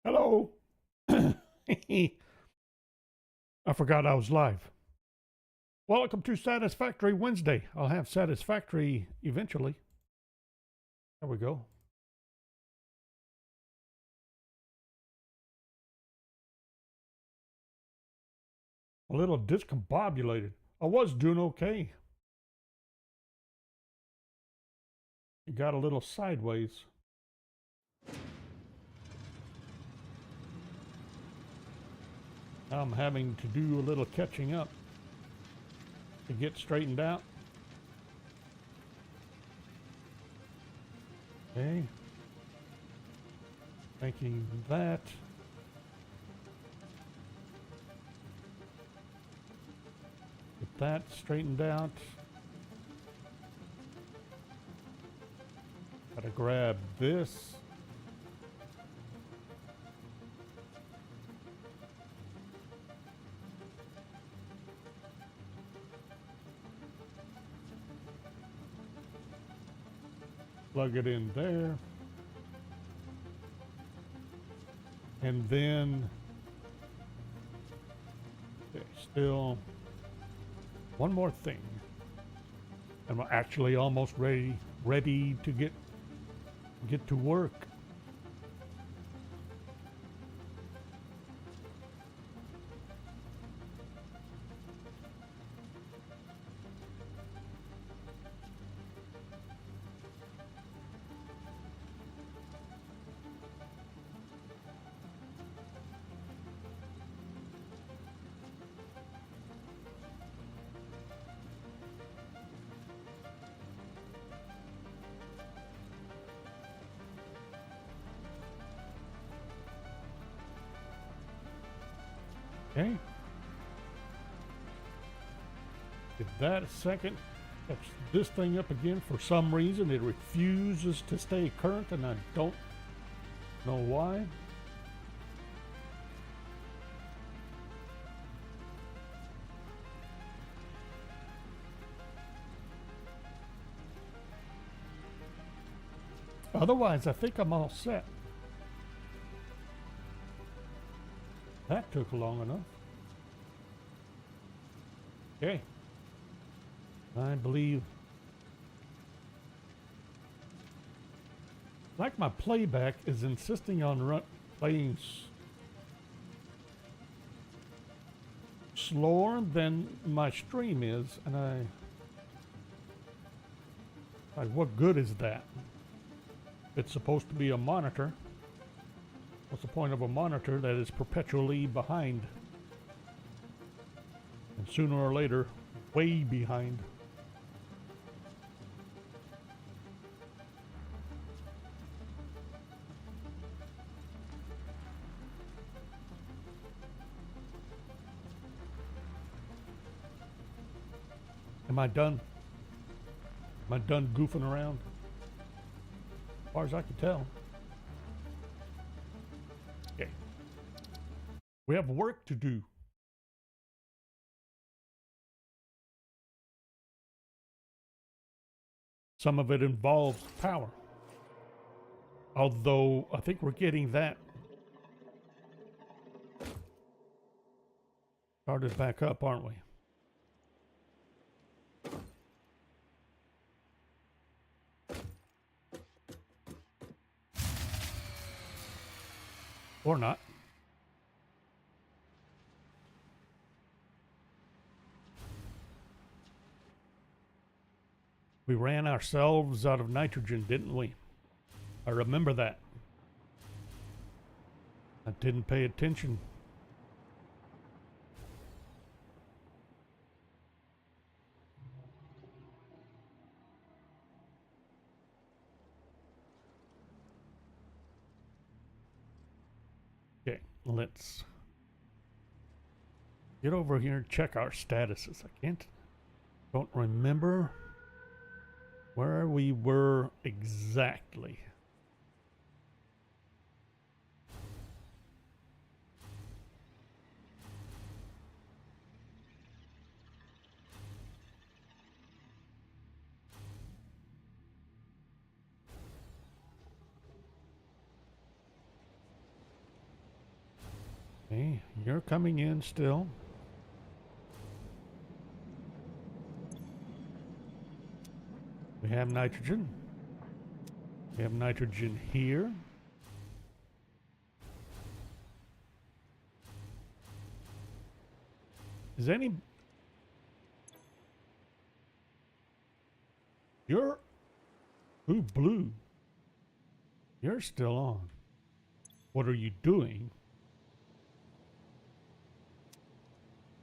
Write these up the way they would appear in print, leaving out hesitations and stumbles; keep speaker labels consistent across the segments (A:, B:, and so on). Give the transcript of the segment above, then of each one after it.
A: Hello. I forgot I was live. Welcome to Satisfactory Wednesday. I'll have Satisfactory eventually. There we go. A little discombobulated. I was doing okay. It got a little sideways. Now I'm having to do a little catching up to get straightened out. Okay. Making that. Get that straightened out. Gotta grab this. Plug it in there. And then okay, still one more thing. I'm actually almost ready to get to work. Okay. Give that a second. Catch this thing up again. For some reason, it refuses to stay current, and I don't know why. Otherwise, I think I'm all set. That took long enough. Okay. I believe. Like my playback is insisting on playing slower than my stream is, and like, what good is that? It's supposed to be a monitor. What's the point of a monitor that is perpetually behind? And sooner or later, way behind. Am I done? Am I done goofing around? As far as I can tell. Okay. We have work to do. Some of it involves power. Although I think we're getting that started back up, aren't we? Or not. We ran ourselves out of nitrogen, didn't we? I remember that. I didn't pay attention. Okay, let's get over here and check our statuses. Don't remember where we were exactly. Okay, you're coming in still. We have nitrogen. We have nitrogen here. Is any... You're... Ooh, blue. You're still on. What are you doing?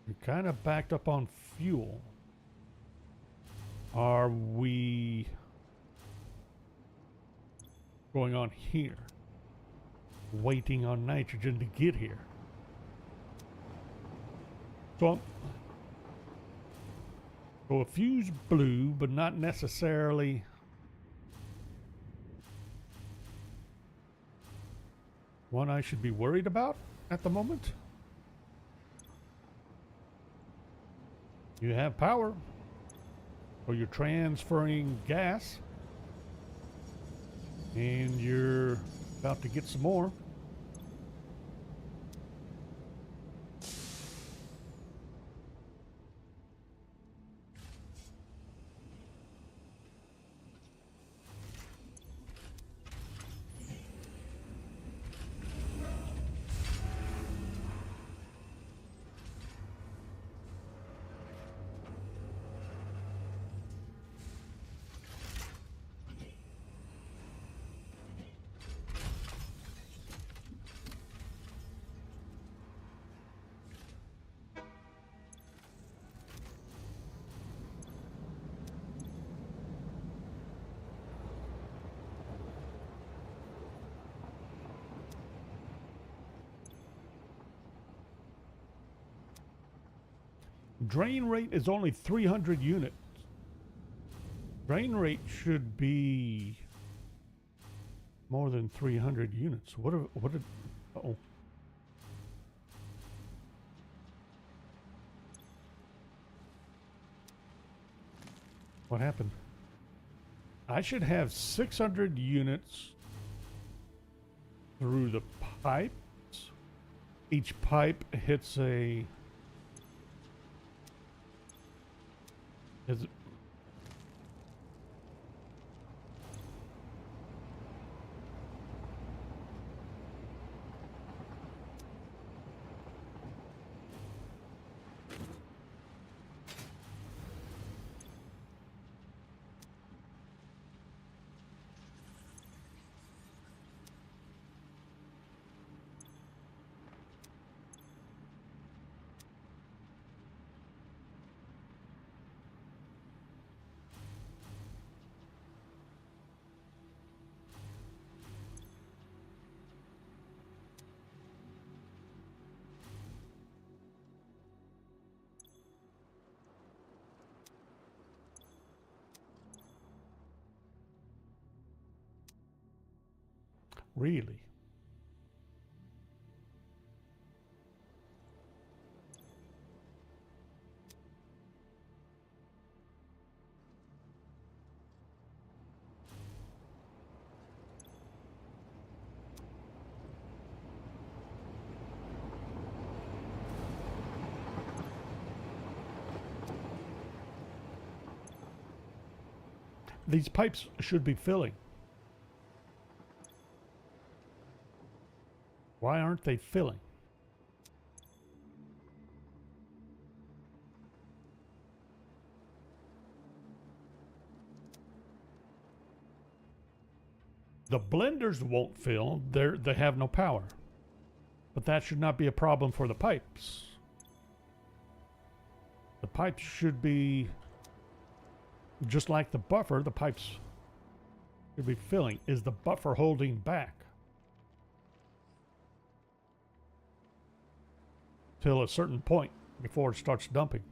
A: You're kind of backed up on fuel. Are we going on here? Waiting on nitrogen to get here. So a fuse blue, but not necessarily one I should be worried about at the moment. You have power, or you're transferring gas, and you're about to get some more. Drain rate is only 300 units. Drain rate should be more than 300 units. What did, uh-oh. What happened? I should have 600 units through the pipes. Each pipe hits a... Is it... Really? These pipes should be filling. Why aren't they filling? The blenders won't fill. They have no power. But that should not be a problem for the pipes. The pipes should be just like the buffer. The pipes should be filling. Is the buffer holding back till a certain point before it starts dumping?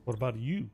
A: What about you?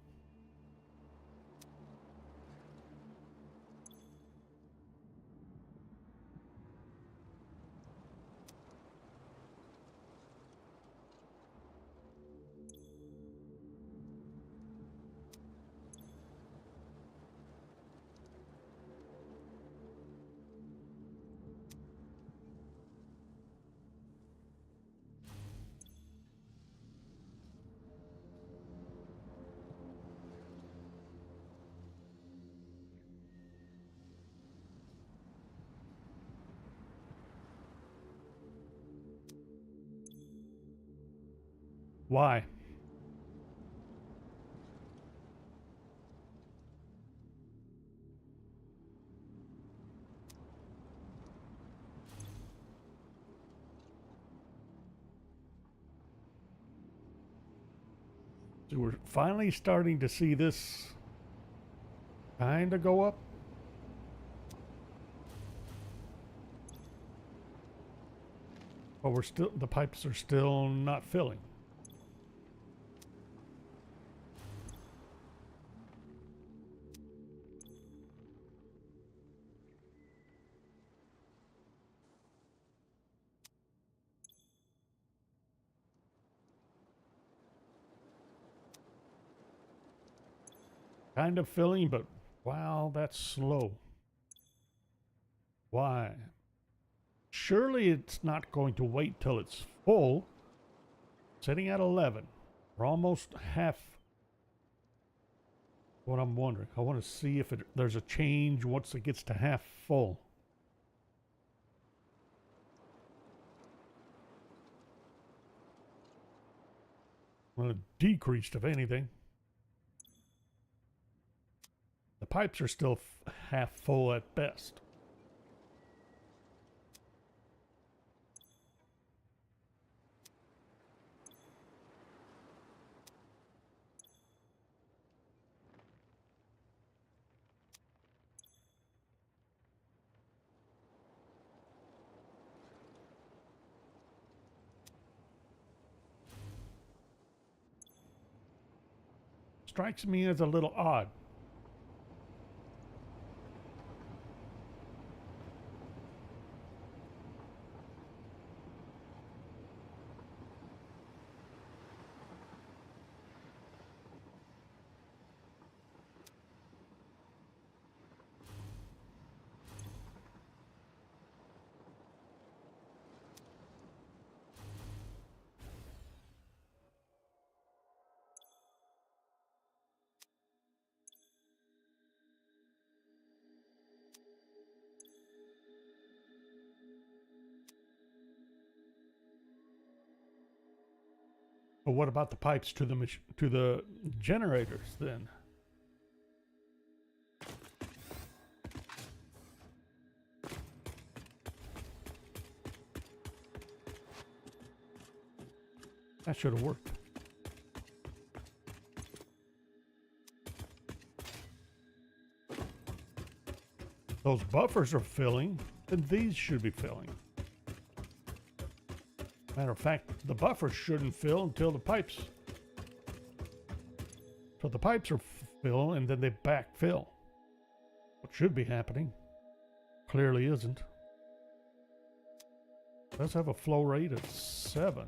A: Why? So we're finally starting to see this kind of go up. But we're still, the pipes are still not filling. Kind of filling, but wow, that's slow. Why? Surely it's not going to wait till it's full. Sitting at 11. We're almost half. What I'm wondering, I want to see if there's a change once it gets to half full. Well, it decreased, if anything. The pipes are still half full at best. Strikes me as a little odd. But what about the pipes to the generators then? That should have worked. Those buffers are filling, then these should be filling. Matter of fact, the buffers shouldn't fill until the pipes. So the pipes are fill and then they backfill. What should be happening clearly isn't. Let's have a flow rate of 7.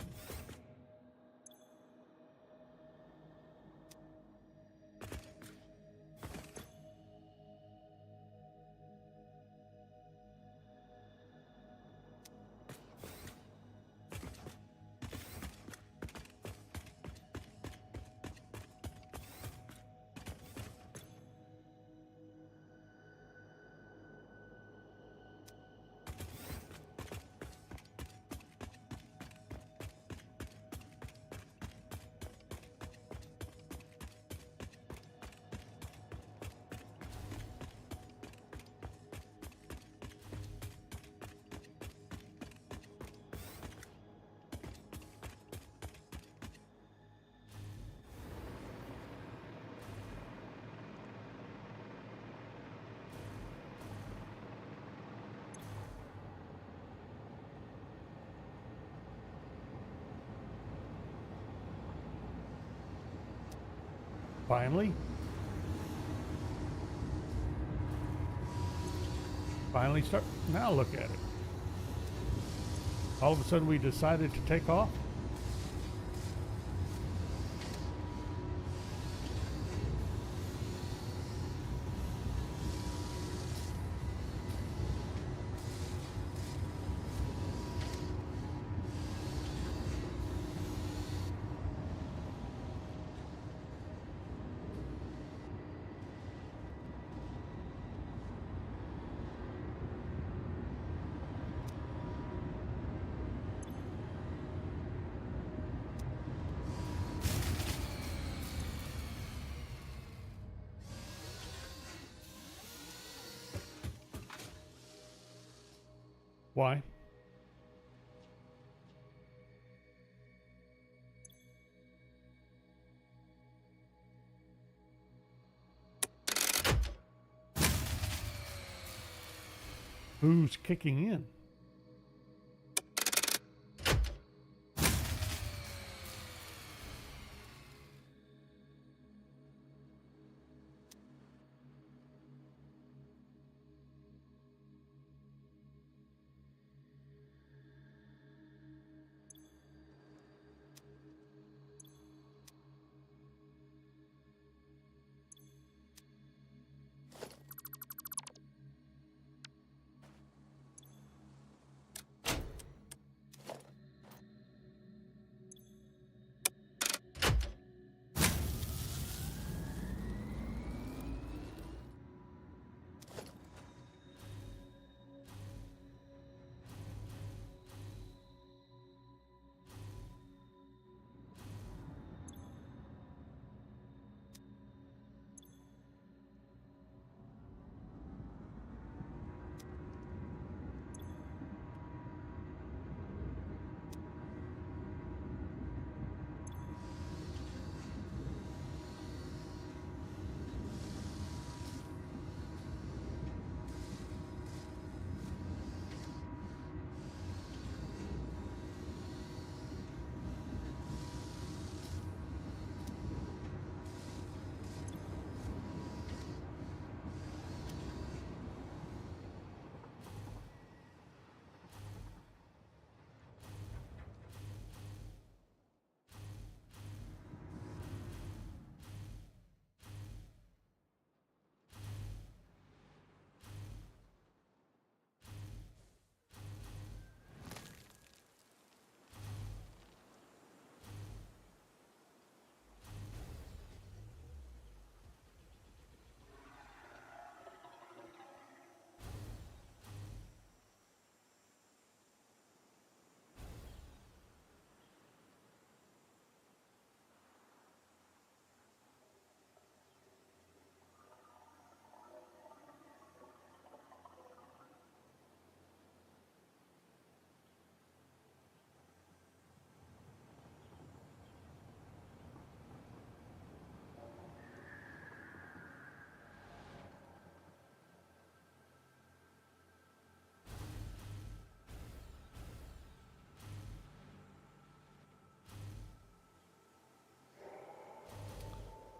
A: Finally start. Now look at it. All of a sudden we decided to take off. Why? Who's kicking in?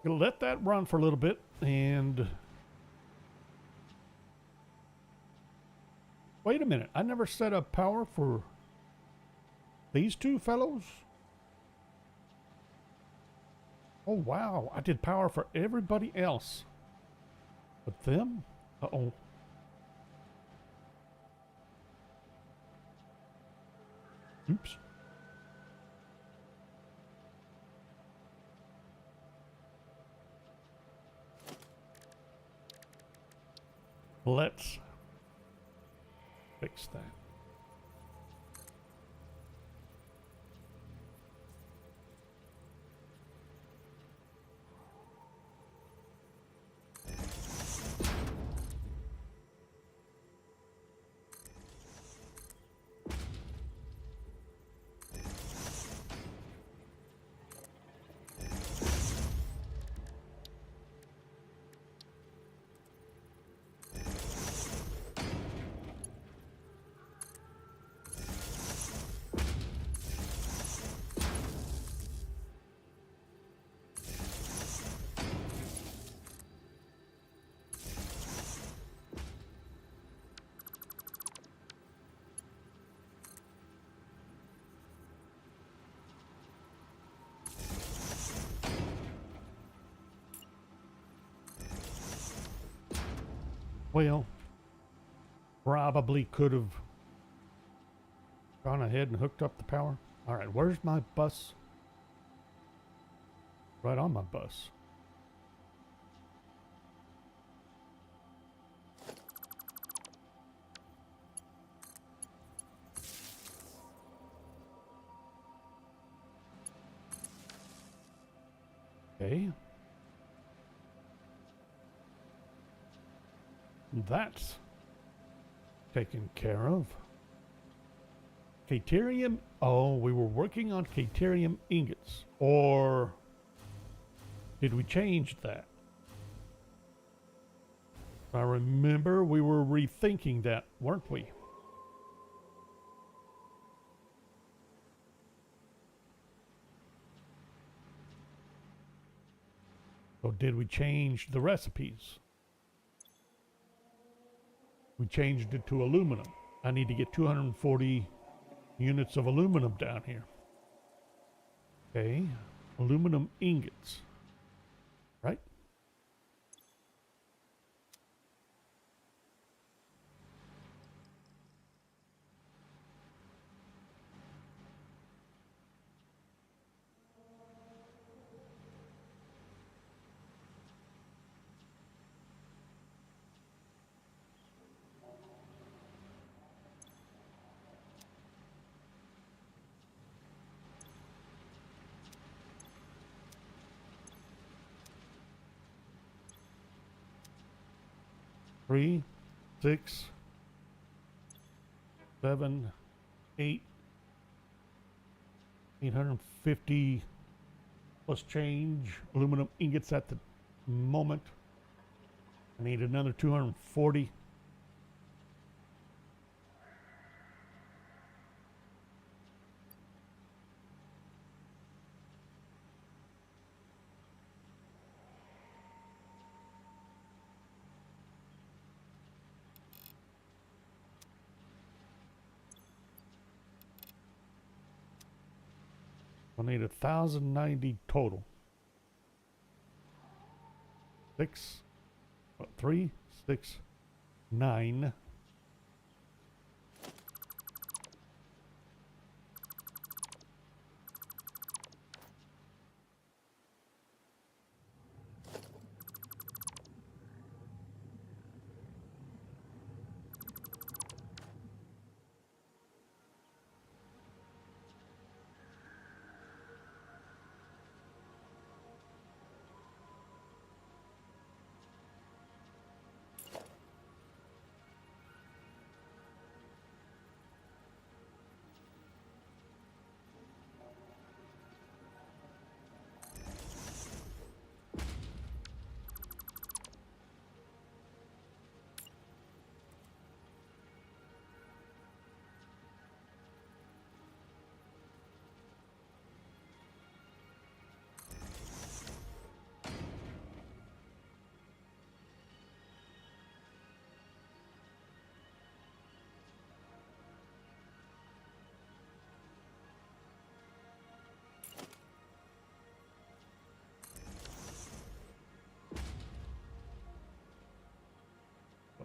A: Gonna let that run for a little bit and wait a minute. I never set up power for these two fellows. Oh wow, I did power for everybody else but them. Uh-oh. Oops. Let's fix that. Well, probably could have gone ahead and hooked up the power. All right, where's my bus? Right on my bus. Okay. That's taken care of. Caterium. Oh, we were working on caterium ingots. Or did we change that? I remember we were rethinking that, weren't we? So did we change the recipes? We changed it to aluminum. I need to get 240 units of aluminum down here. Okay, aluminum ingots, right? Three, 6, 7, 8, 850 plus change aluminum ingots at the moment. I need another 240. I need 1,090 total. 6, 3, 6, 9.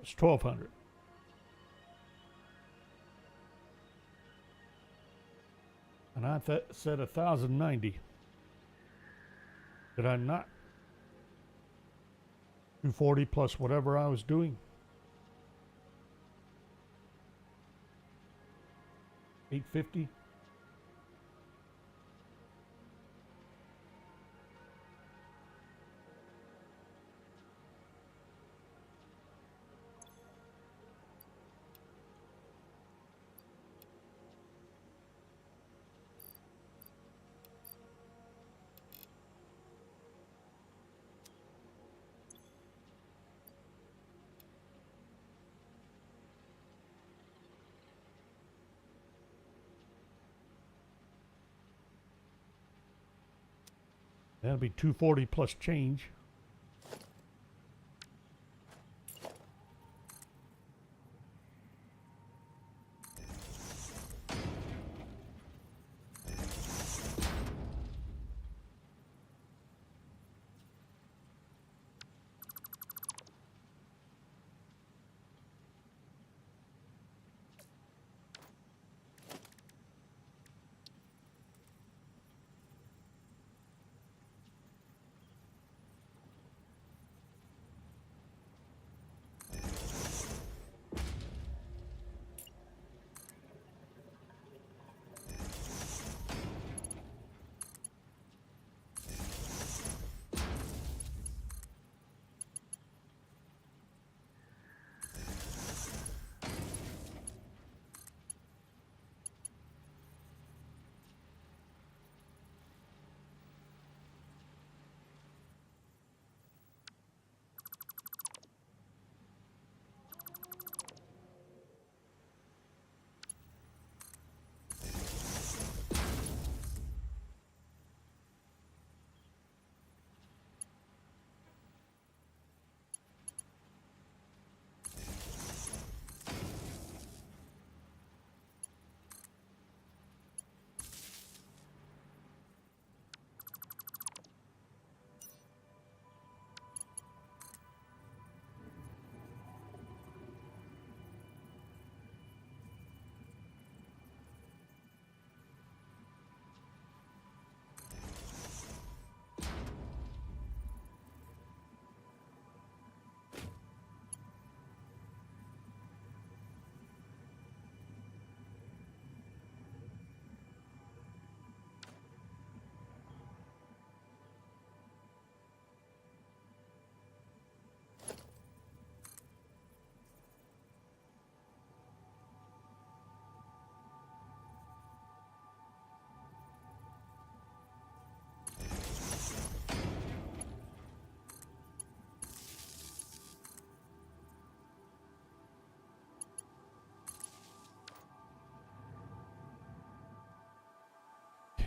A: It's 1,200. And I said 1,090. Did I not? 240 plus whatever I was doing. 850. That'll be 240 plus change.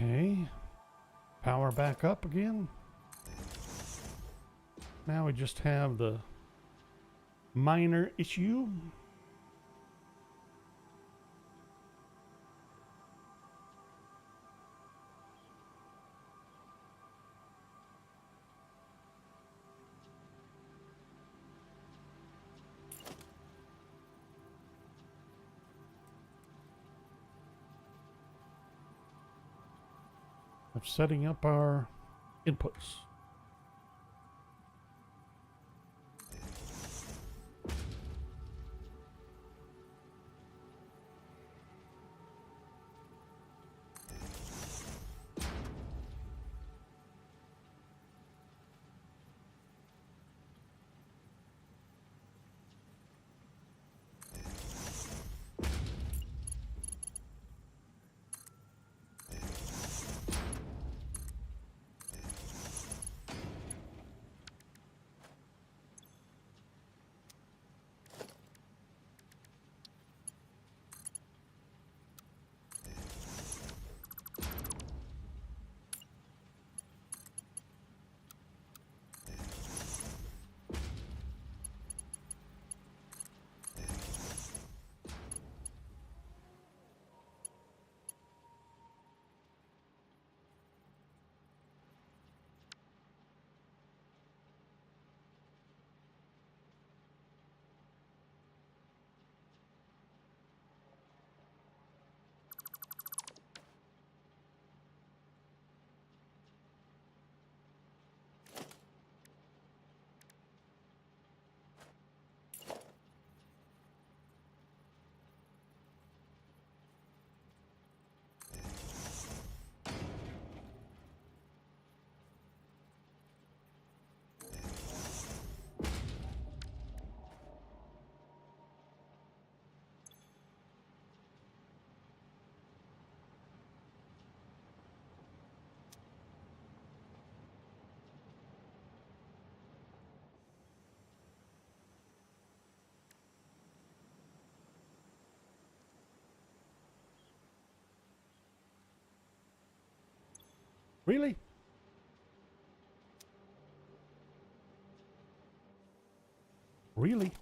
A: Okay. Power back up again. Now we just have the minor issue. Of setting up our inputs. Really? Really?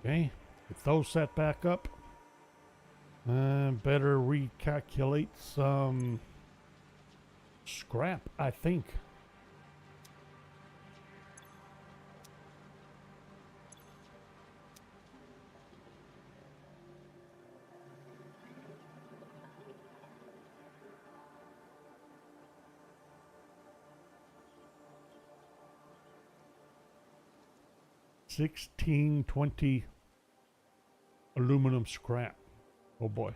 A: Okay. Get those set back up. Better recalculate some scrap, I think. $16.20 aluminum scrap. Oh boy.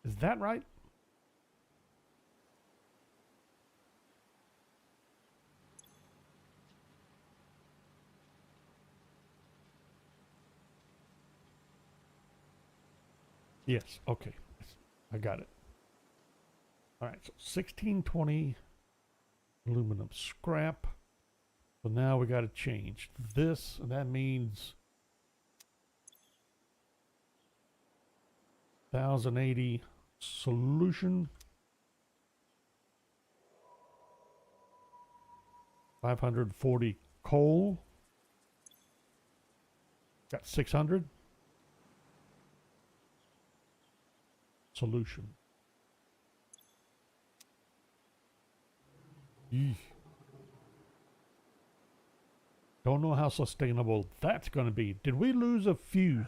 A: Is that right? Yes, okay. I got it. All right, so 1620 aluminum scrap. So now we got to change this, and that means 1080 solution. 540 coal. Got 600. Solution. Eesh. Don't know how sustainable that's going to be. Did we lose a fuse?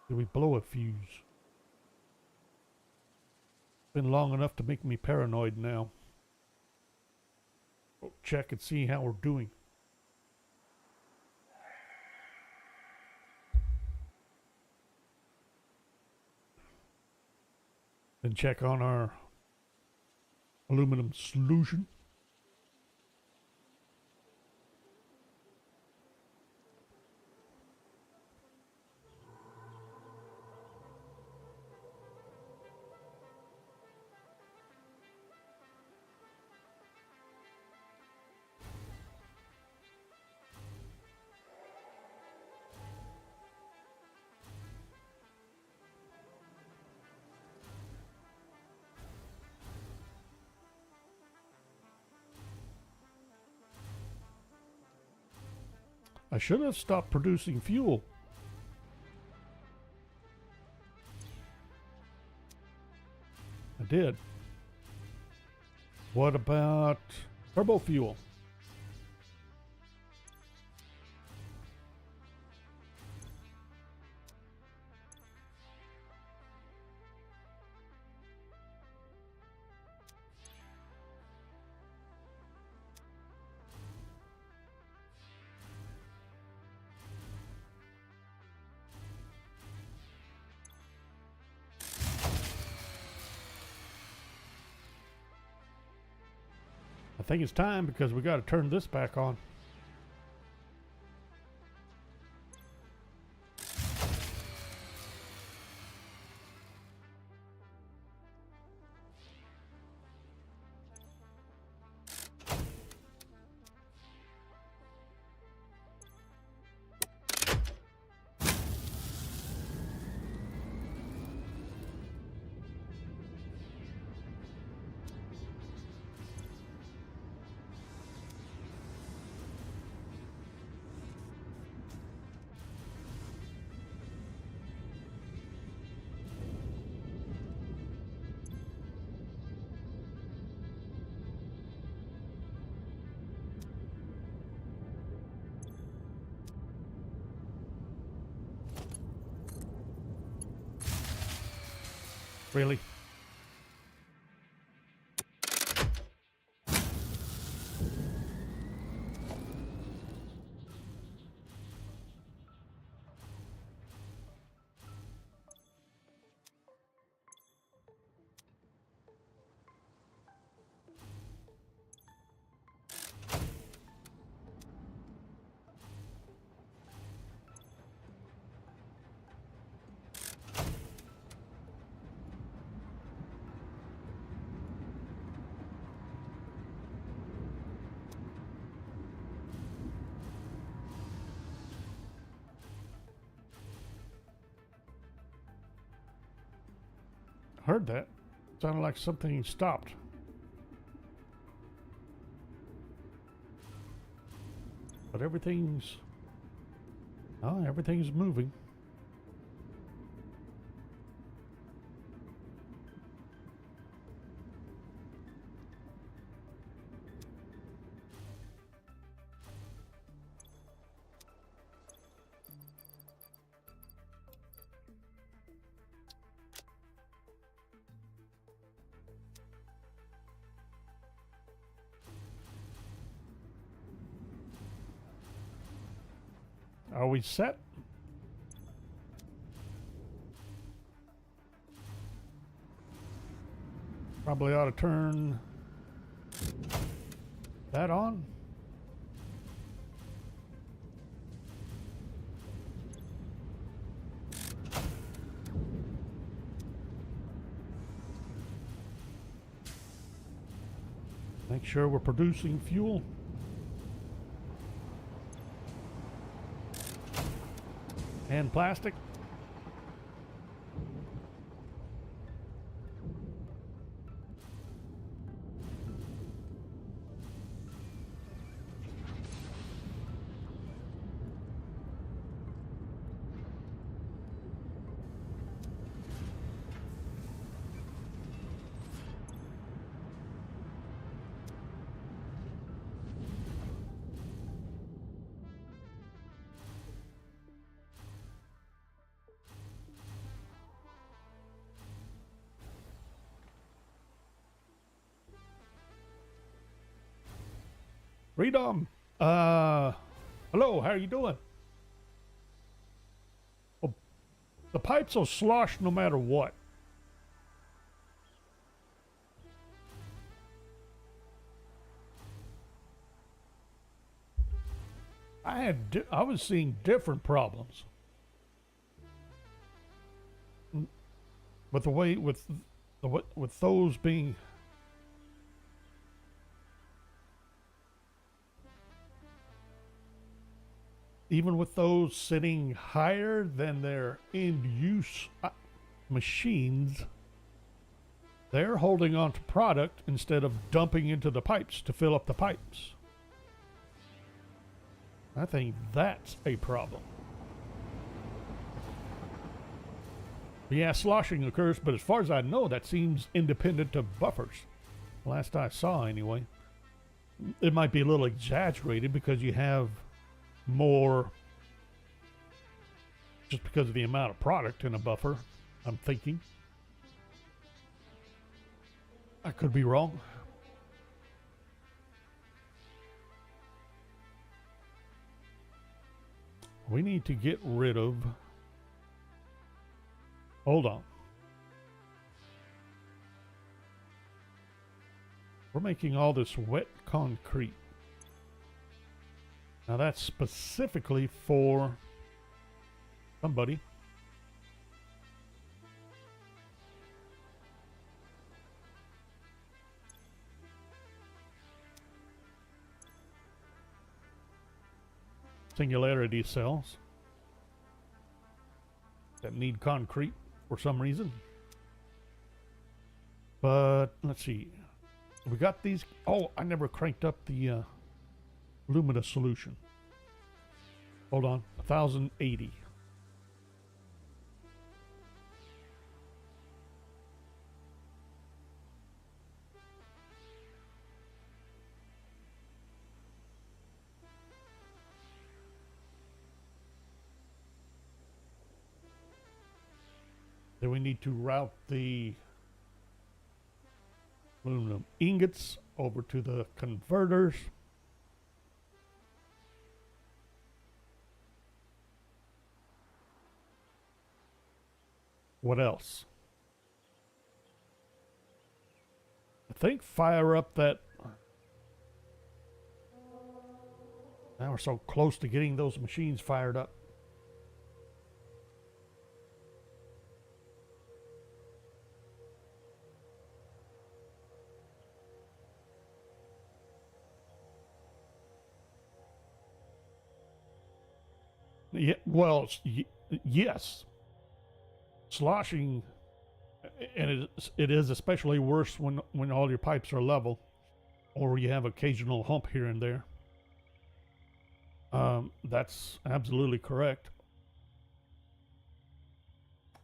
A: Did we blow a fuse? Been long enough to make me paranoid now. We'll check and see how we're doing. Then check on our aluminum solution. I should have stopped producing fuel. I did. What about turbo fuel? I think it's time because we got to turn this back on. Really? Heard that. Sounded like something stopped. But everything's moving. Are we set? Probably ought to turn that on. Make sure we're producing fuel. And plastic. Freedom. Hello, how are you doing? Oh, the pipes will slosh no matter what. I was seeing different problems. But the way with those being even with those sitting higher than their end use machines, they're holding on to product instead of dumping into the pipes to fill up the pipes. I think that's a problem. Yeah, sloshing occurs, but as far as I know, that seems independent of buffers. Last I saw, anyway. It might be a little exaggerated because you have more just because of the amount of product in a buffer, I'm thinking. I could be wrong. We need to get rid of... Hold on. We're making all this wet concrete. Now that's specifically for somebody. Singularity cells that need concrete for some reason. But let's see. We got these. Oh, I never cranked up the Lumina solution. Hold on. 1080. Then we need to route the aluminum ingots over to the converters. What else? I think fire up that... Now we're so close to getting those machines fired up. Yeah, well, yes. Sloshing, and it is especially worse when all your pipes are level, or you have occasional hump here and there. That's absolutely correct.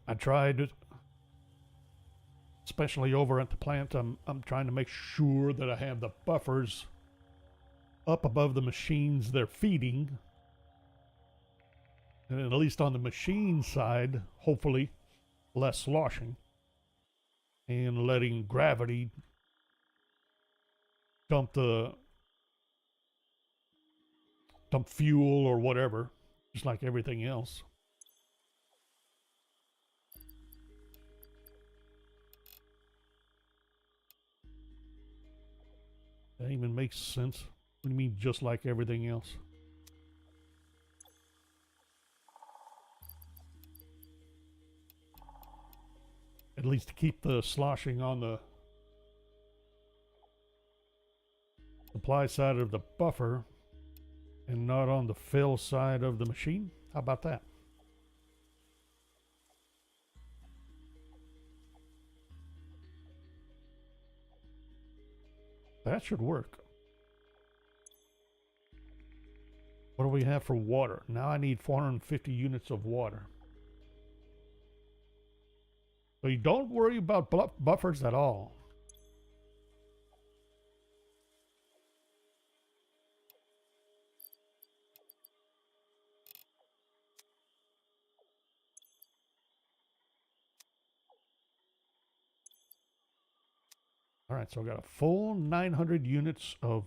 A: I tried, especially over at the plant. I'm trying to make sure that I have the buffers up above the machines they're feeding. And at least on the machine side, hopefully, less sloshing. And letting gravity dump fuel or whatever, just like everything else. That even makes sense. What do you mean, just like everything else? At least to keep the sloshing on the supply side of the buffer and not on the fill side of the machine. How about that? That should work. What do we have for water? Now I need 450 units of water. So you don't worry about buffers at all. All right, so I got a full 900 units of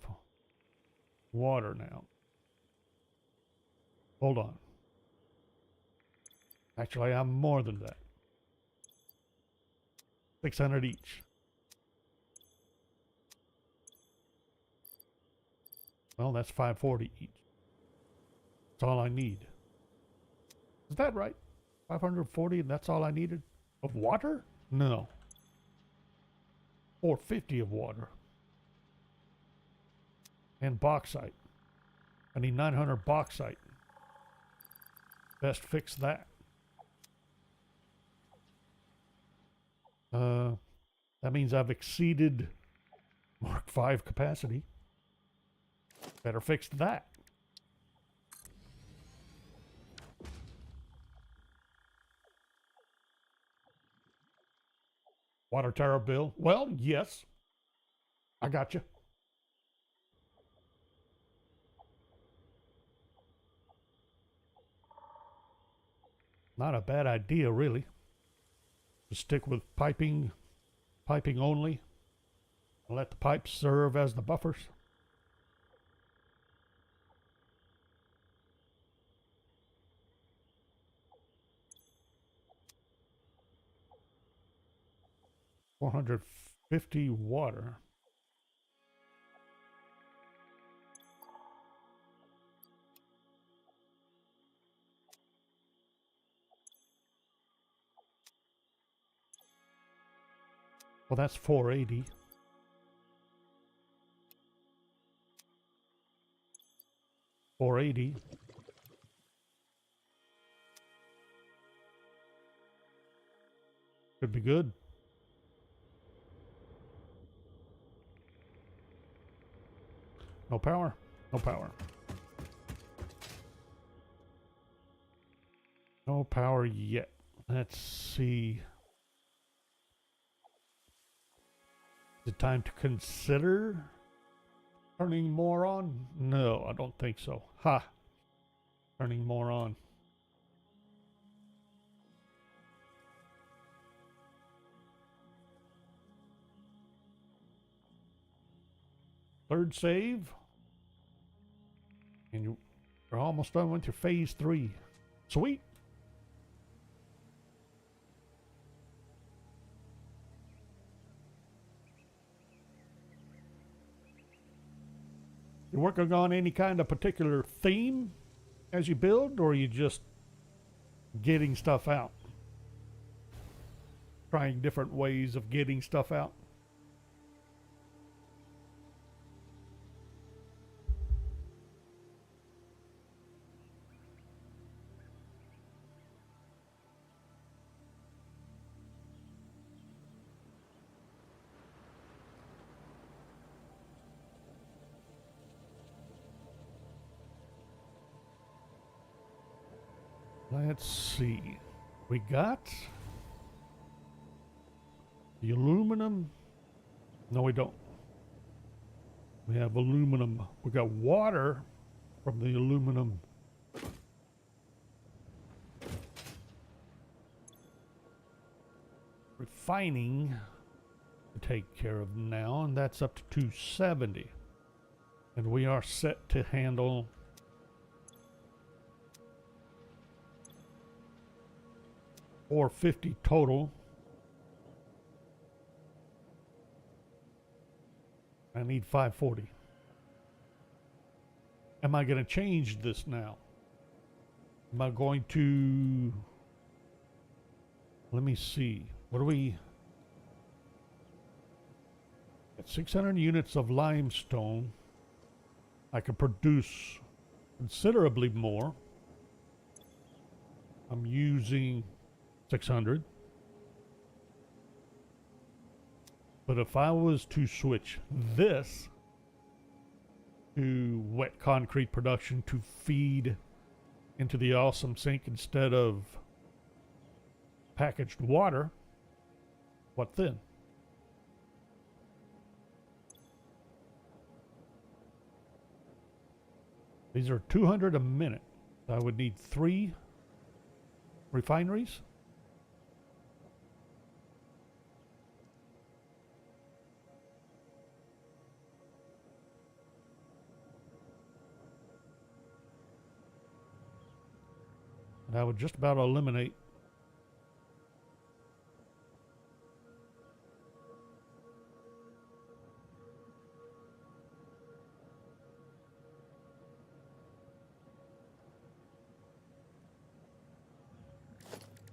A: water now. Hold on. Actually, I'm more than that. 600 each. Well, that's 540 each. That's all I need. Is that right? 540 and that's all I needed? Of water? No. 450 of water. And bauxite. I need 900 bauxite. Best fix that. That means I've exceeded Mark V capacity. Better fix that. Water tower bill? Well, yes. I got you. Not a bad idea, really. To stick with piping only, and let the pipes serve as the buffers. $450 water. Well, that's 480. $480. Could be good. No power. No power. No power yet. Let's see. Is it time to consider turning more on? No, I don't think so. Ha! Turning more on. Third save. And you're almost done with your phase 3. Sweet. You working on any kind of particular theme as you build, or are you just getting stuff out? Trying different ways of getting stuff out? Let's see. We got the aluminum. No, we don't. We have aluminum. We got water from the aluminum. Refining to take care of now, and that's up to 270. And we are set to handle 450 total. I need 540. Am I going to change this now? Am I going to... Let me see. What do we... At 600 units of limestone. I can produce considerably more. I'm using 600. But if I was to switch this to wet concrete production to feed into the awesome sink instead of packaged water, what then? These are 200 a minute. I would need 3 refineries. And I would just about eliminate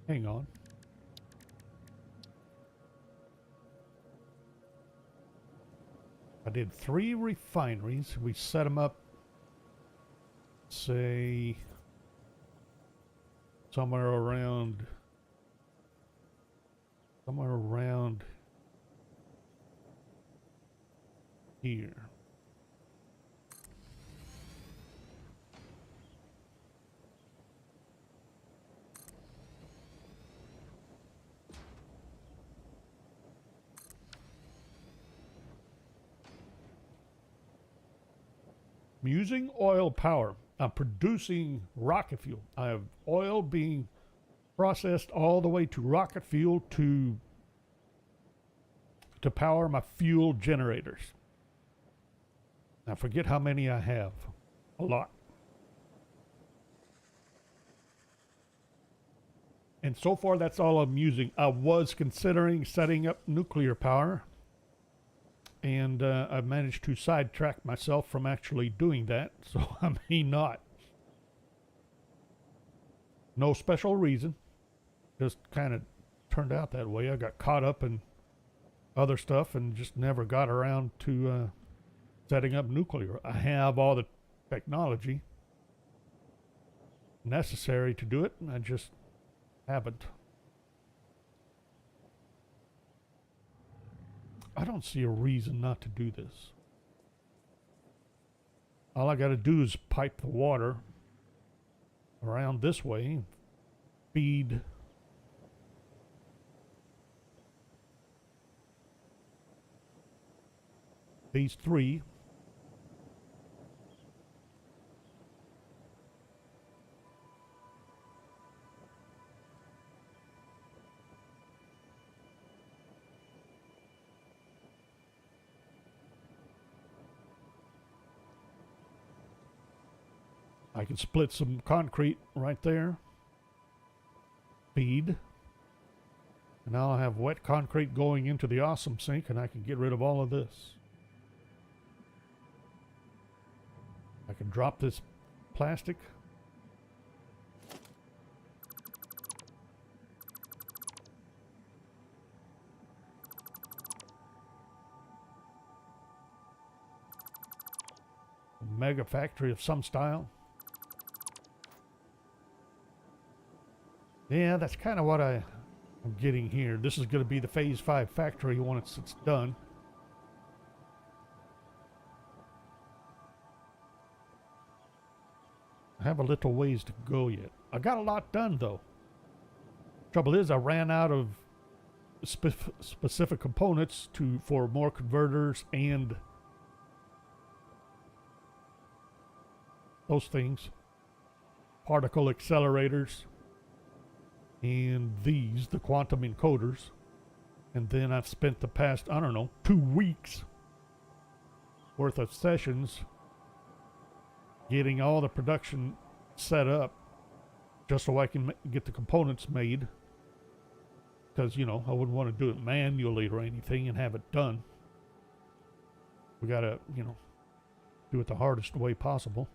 A: hang on. I did 3 refineries. We set them up, say, somewhere around here. I'm using oil power. I'm producing rocket fuel. I have oil being processed all the way to rocket fuel to power my fuel generators. I forget how many I have. A lot. And so far that's all I'm using. I was considering setting up nuclear power, and I've managed to sidetrack myself from actually doing that, so I may not. No special reason. Just kind of turned out that way. I got caught up in other stuff and just never got around to setting up nuclear. I have all the technology necessary to do it, and I just haven't. I don't see a reason not to do this. All I got to do is pipe the water around this way, feed these 3. I can split some concrete right there. Feed. And now I have wet concrete going into the awesome sink, and I can get rid of all of this. I can drop this plastic. A mega factory of some style. Yeah, that's kind of what I'm getting here. This is going to be the Phase 5 factory once it's done. I have a little ways to go yet. I got a lot done, though. Trouble is, I ran out of specific components for more converters and those things. Particle accelerators. And these, the quantum encoders. And then I've spent the past, I don't know, 2 weeks worth of sessions getting all the production set up just so I can get the components made. Because, you know, I wouldn't want to do it manually or anything and have it done. We gotta, you know, do it the hardest way possible.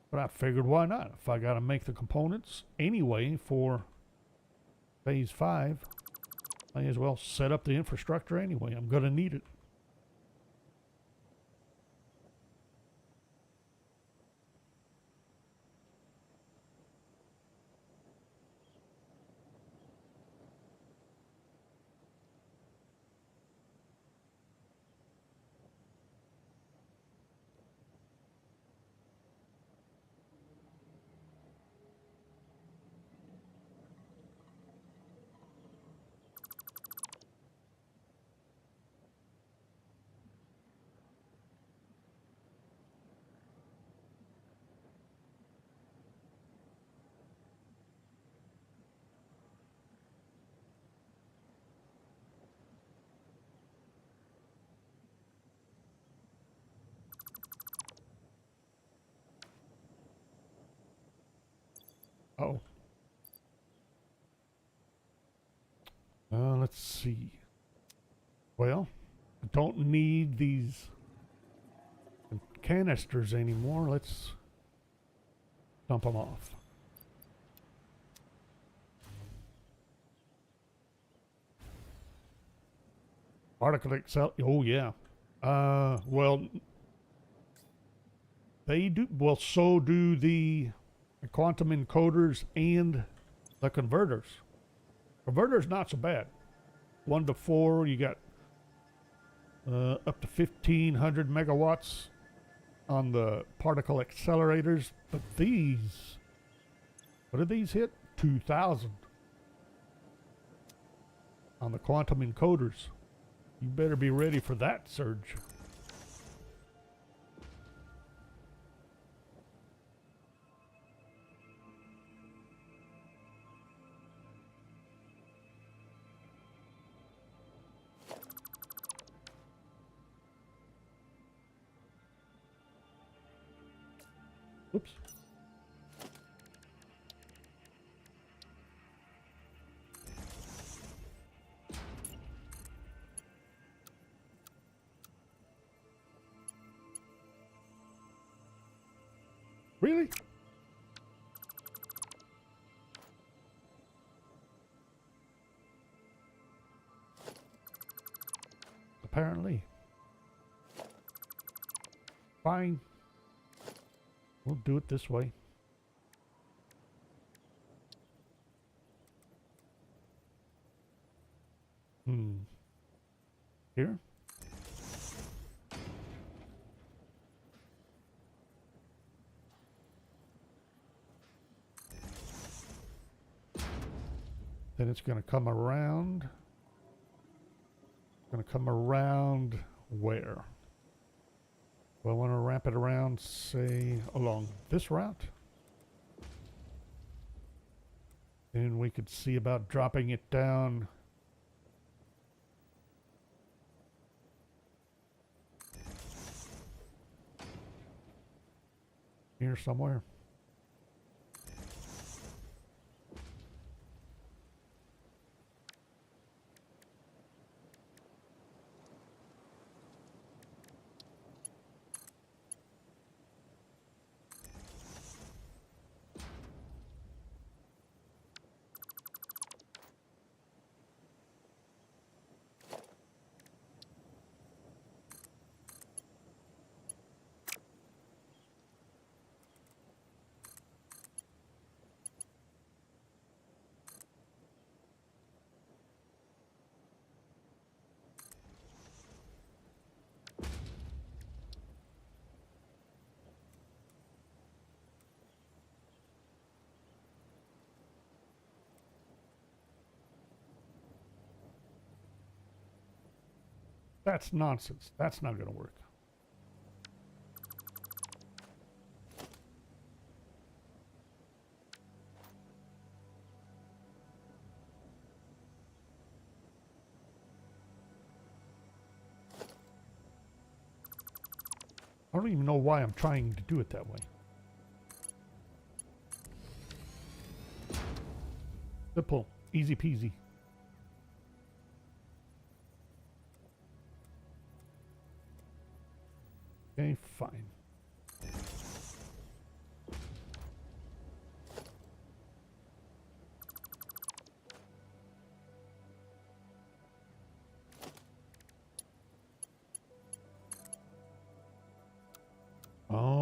A: But I figured, why not? If I got to make the components anyway for Phase 5, Might as well set up the infrastructure anyway. I'm going to need it. Oh. Let's see. Well, I don't need these canisters anymore. Let's dump them off. Particle Excel. Oh, yeah. Well, they do. Well, so do the quantum encoders and the converters. Converter's not so bad. 1 to 4, you got up to 1,500 megawatts on the particle accelerators. But these, what did these hit? 2,000 on the quantum encoders. You better be ready for that surge. Oops. Really? Apparently. Fine. We'll do it this way. Here? Then it's going to come around. Going to come around where? Well, I want to wrap it around, say, along this route. And we could see about dropping it down here somewhere. That's nonsense. That's not going to work. I don't even know why I'm trying to do it that way. Simple. Easy peasy. Okay, fine.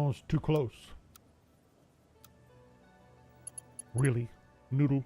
A: Oh, it's too close. Really? Noodle?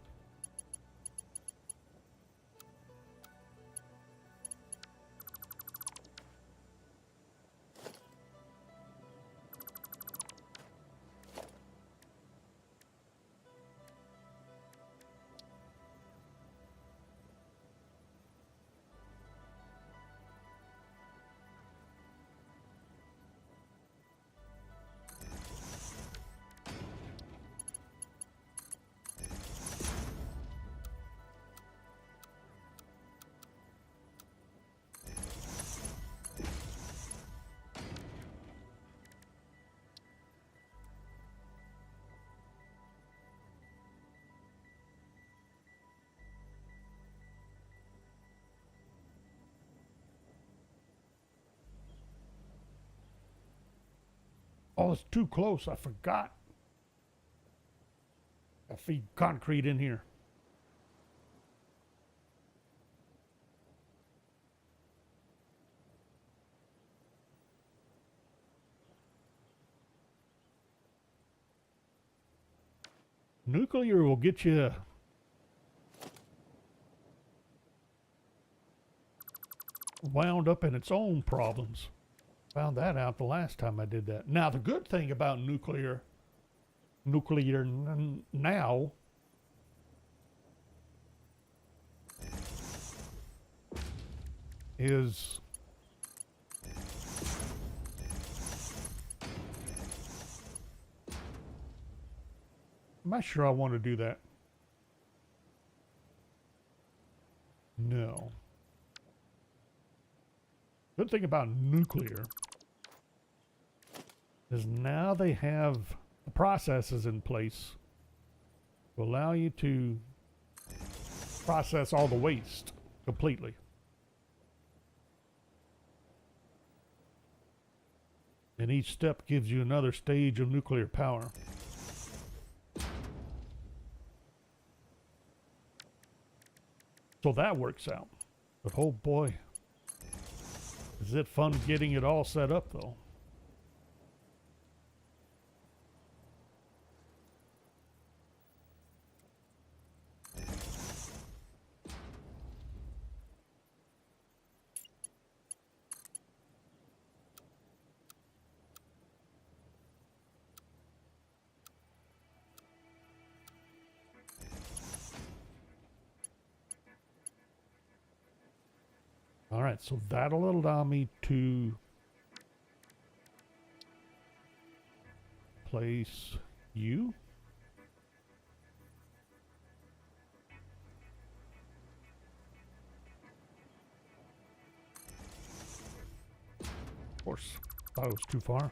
A: Oh, it's too close. I forgot. I feed concrete in here. Nuclear will get you wound up in its own problems. Found that out the last time I did that. Now, the good thing about nuclear now is I'm not sure I want to do that. No. Good thing about nuclear is now they have the processes in place to allow you to process all the waste completely. And each step gives you another stage of nuclear power. So that works out. But oh boy, is it fun getting it all set up though. All right, so that'll allow me to place you. Of course, thought it was too far.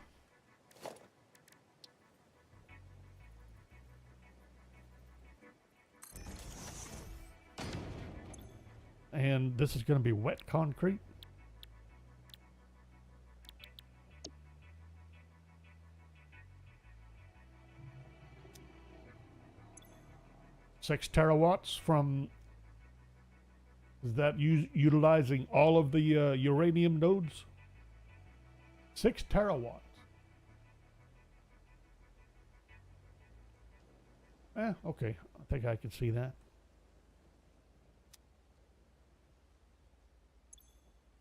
A: And this is going to be wet concrete. Six terawatts from, is that utilizing all of the uranium nodes? 6 terawatts. Okay. I think I can see that.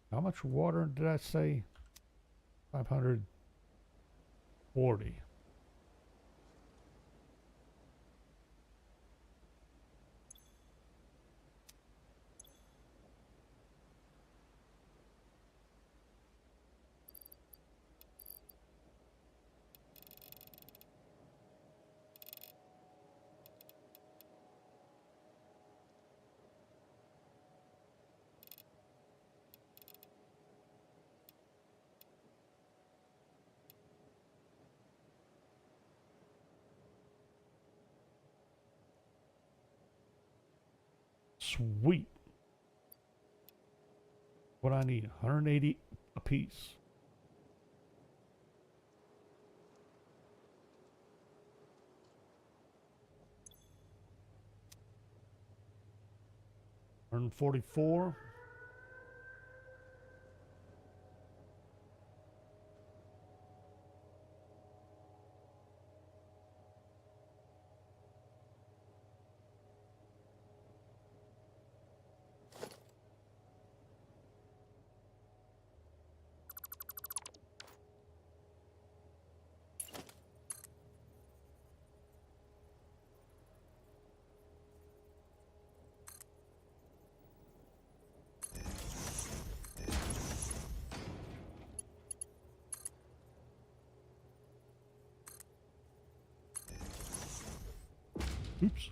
A: How much water did I say? 540. Sweet. What I need, 180 a piece. $144. Oops.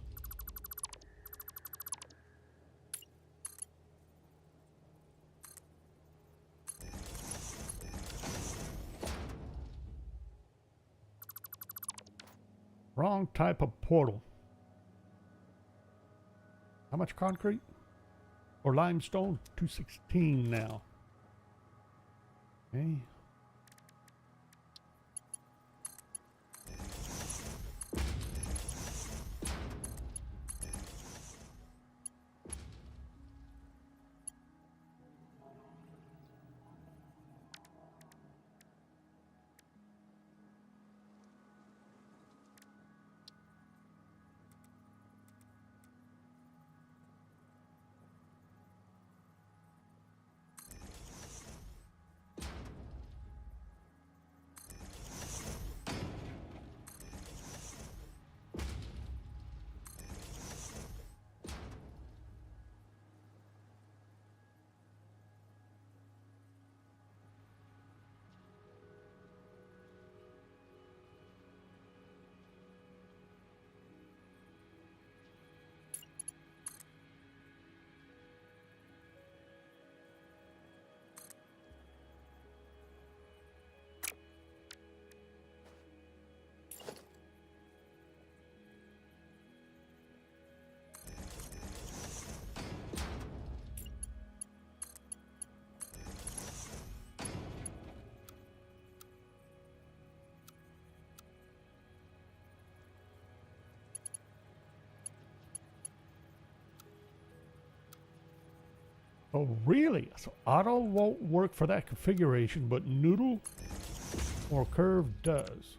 A: Wrong type of portal. How much concrete? Or limestone? 216 now. Okay. Oh, really? So auto won't work for that configuration, but noodle or curve does.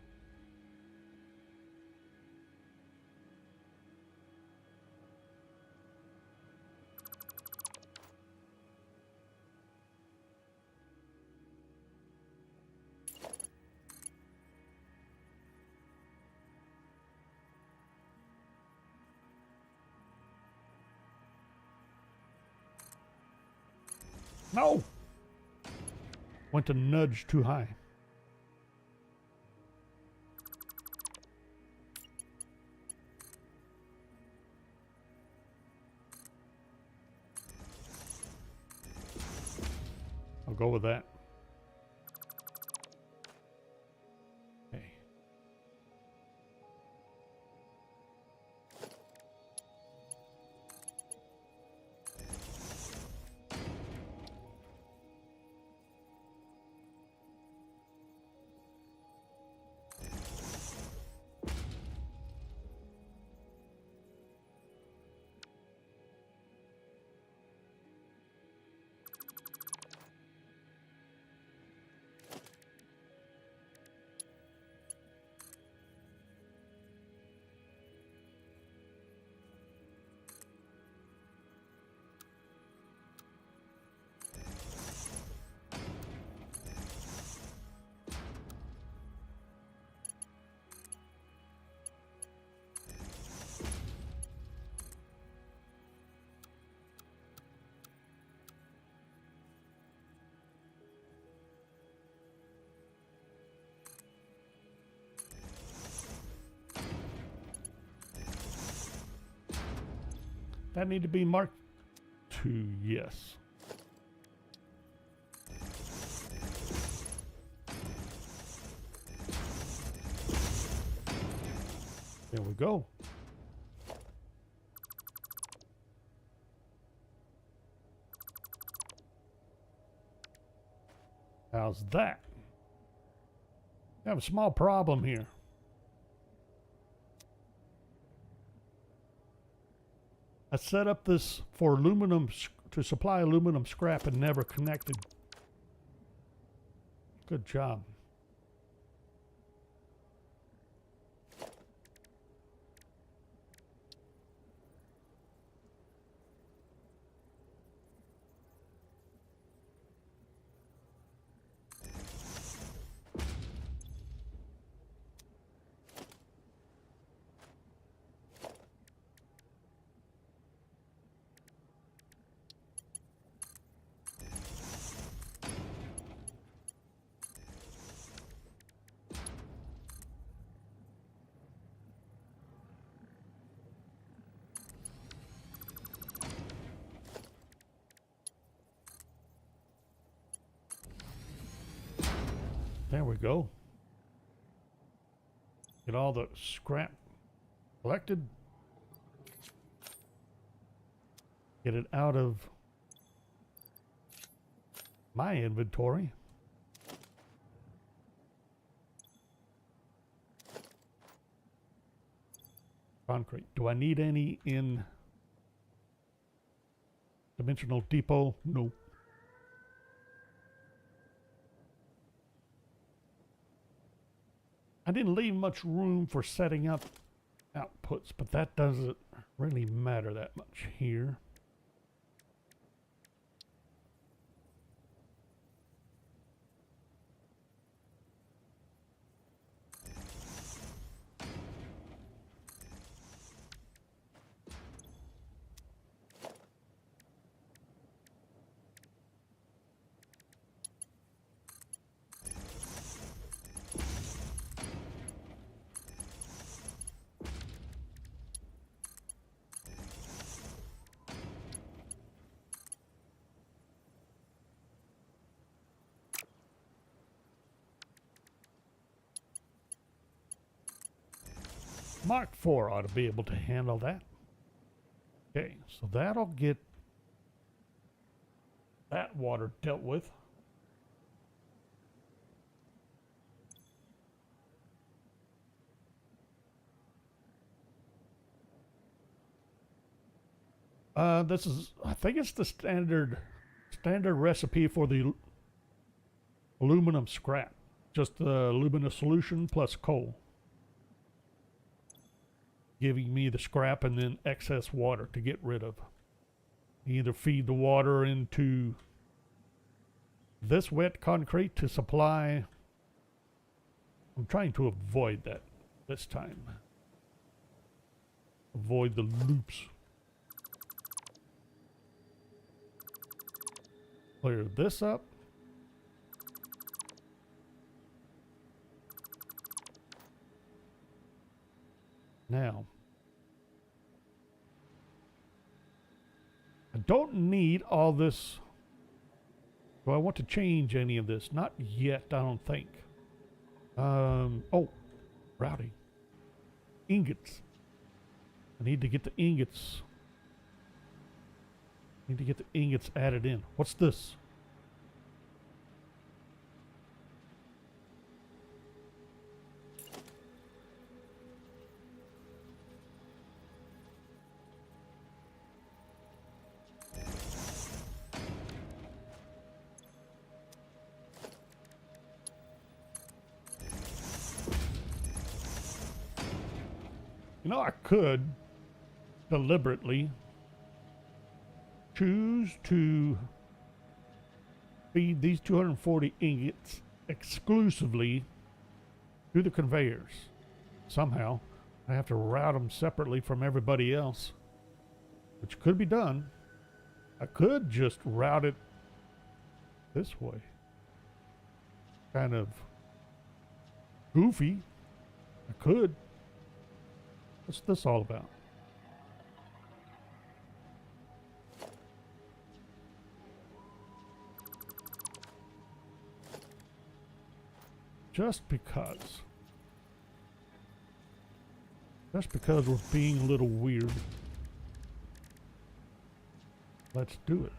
A: No! Went to nudge too high. I'll go with that. Okay. That need to be marked to yes. There we go. How's that? I have a small problem here. I set up this for aluminum to supply aluminum scrap and never connected. Good job. There we go. Get all the scrap collected. Get it out of my inventory. Concrete. Do I need any in Dimensional Depot? No. I didn't leave much room for setting up outputs, but that doesn't really matter that much here. Mark IV ought to be able to handle that. Okay, so that'll get that water dealt with. This is, I think it's the standard recipe for the aluminum scrap. Just the aluminum solution plus coal. Giving me the scrap and then excess water to get rid of. Either feed the water into this wet concrete to supply. I'm trying to avoid that this time. Avoid the loops. Clear this up. Now, I don't need all this. Do I want to change any of this? Not yet, I don't think. Oh, rowdy. Ingots. I need to get the ingots. Need to get the ingots added in. What's this? You know, I could deliberately choose to feed these 240 ingots exclusively to the conveyors. Somehow, I have to route them separately from everybody else, which could be done. I could just route it this way. Kind of goofy. I could. What's this all about? Just because we're being a little weird, let's do it.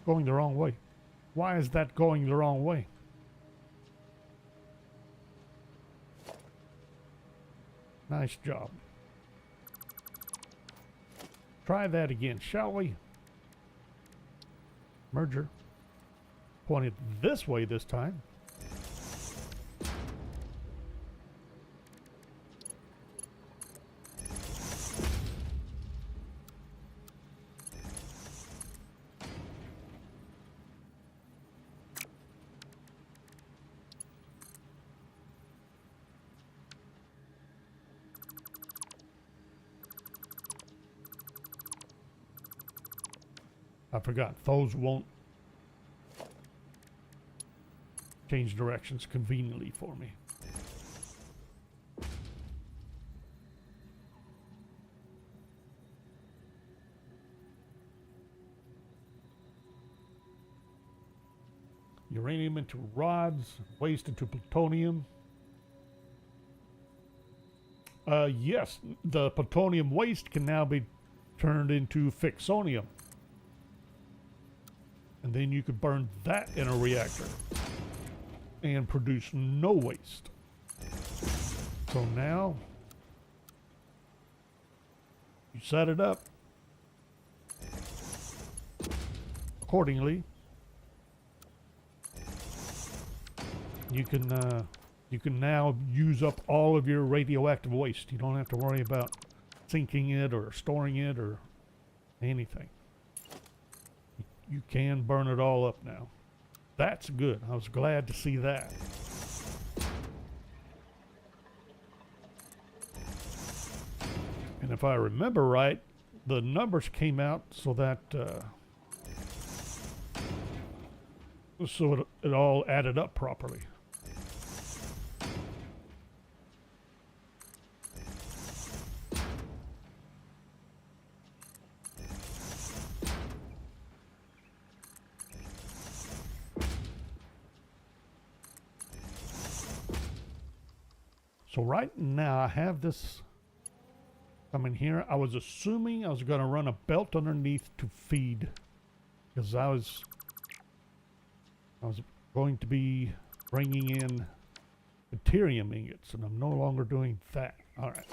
A: Going the wrong way. Why is that going the wrong way? Nice job. try that again, shall we? Merger. Point it this way this time. I forgot, those won't change directions conveniently for me. Uranium into rods, waste into plutonium. Yes, the plutonium waste can now be turned into fixonium. And then you could burn that in a reactor and produce no waste. So now you set it up accordingly. You can now use up all of your radioactive waste. You don't have to worry about sinking it or storing it or anything. You can burn it all up now. That's good. I was glad to see that. And if I remember right, the numbers came out so that it all added up properly. So right now I have this coming here. I was assuming I was going to run a belt underneath to feed, because I was going to be bringing in deuterium ingots, and I'm no longer doing that. All right.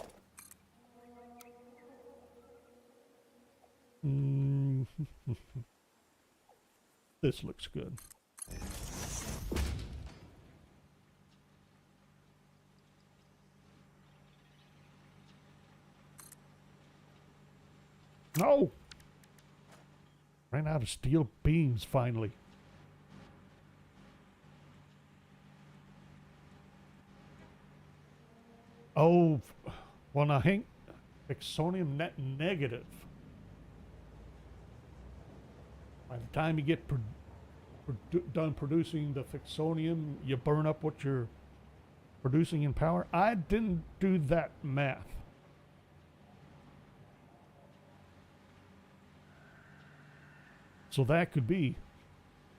A: This looks good. No! Ran out of steel beams finally. Oh, well now Hank, fixonium net negative. By the time you get done producing the fixonium, you burn up what you're producing in power. I didn't do that math. So that could be.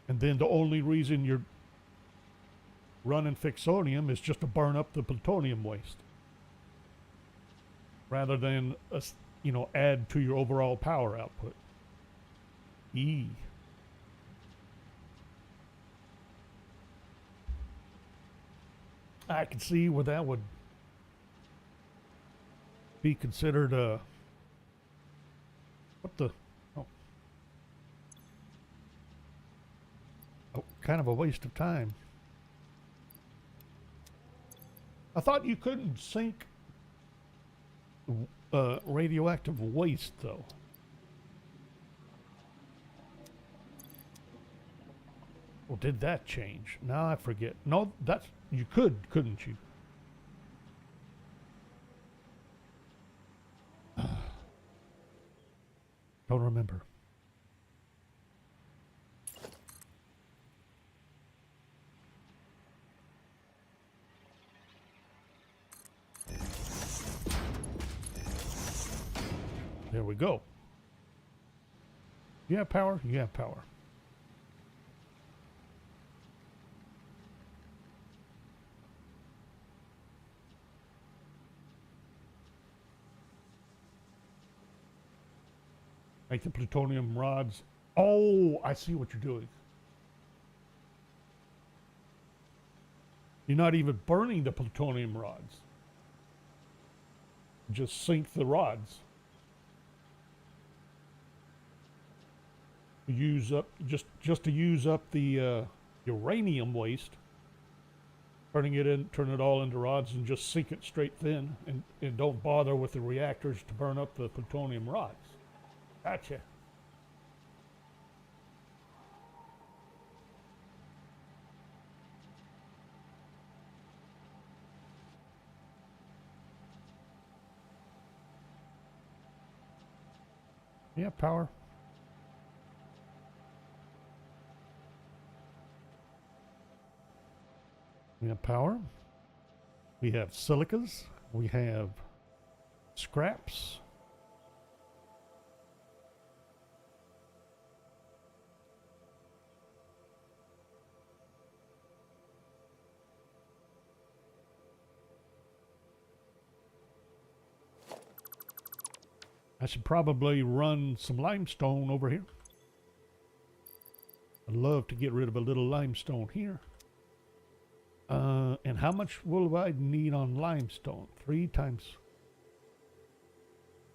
A: And then the only reason you're running fixonium is just to burn up the plutonium waste, rather than, add to your overall power output. I can see where that would be considered kind of a waste of time. I thought you couldn't sink radioactive waste, though. Well, did that change? Now I forget. No, that's... You could, couldn't you? Don't remember. There we go. You have power? You have power. Make the plutonium rods. Oh, I see what you're doing. You're not even burning the plutonium rods. Just sink the rods. to use up just to use up the uranium waste, turning it in, turn it all into rods and just sink it straight thin, and don't bother with the reactors to burn up the plutonium rods. Gotcha. Yeah, power. We have power. We have silicas. We have scraps. I should probably run some limestone over here. I'd love to get rid of a little limestone here. And how much will I need on limestone? 3 times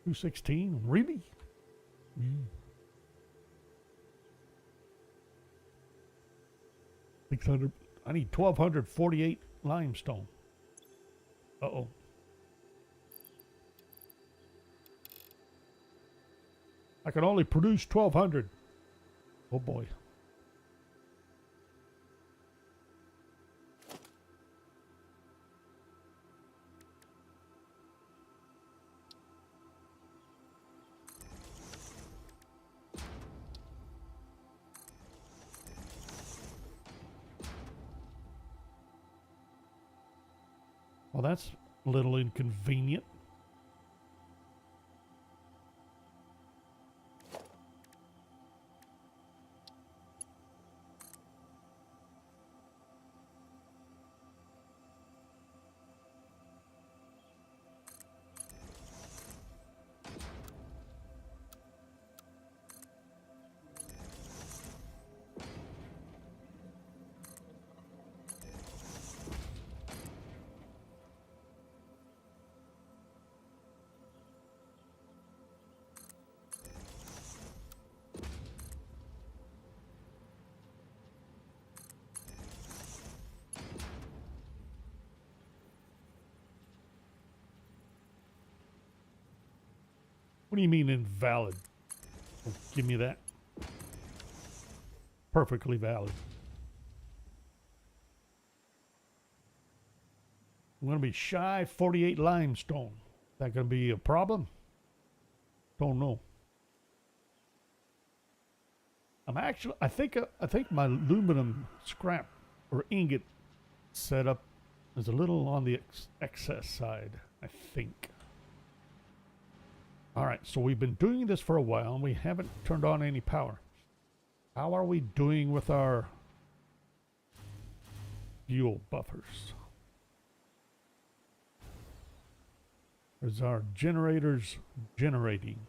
A: 216? Really? 600. I need 1,248 limestone. Uh-oh. I can only produce 1,200. Oh boy. Well, that's a little inconvenient. What do you mean invalid? Oh, give me that. Perfectly valid. I'm going to be shy 48 limestone. Is that going to be a problem? Don't know. I think my aluminum scrap or ingot setup is a little on the excess side, I think. All right, so we've been doing this for a while and we haven't turned on any power. How are we doing with our fuel buffers? Is our generators generating?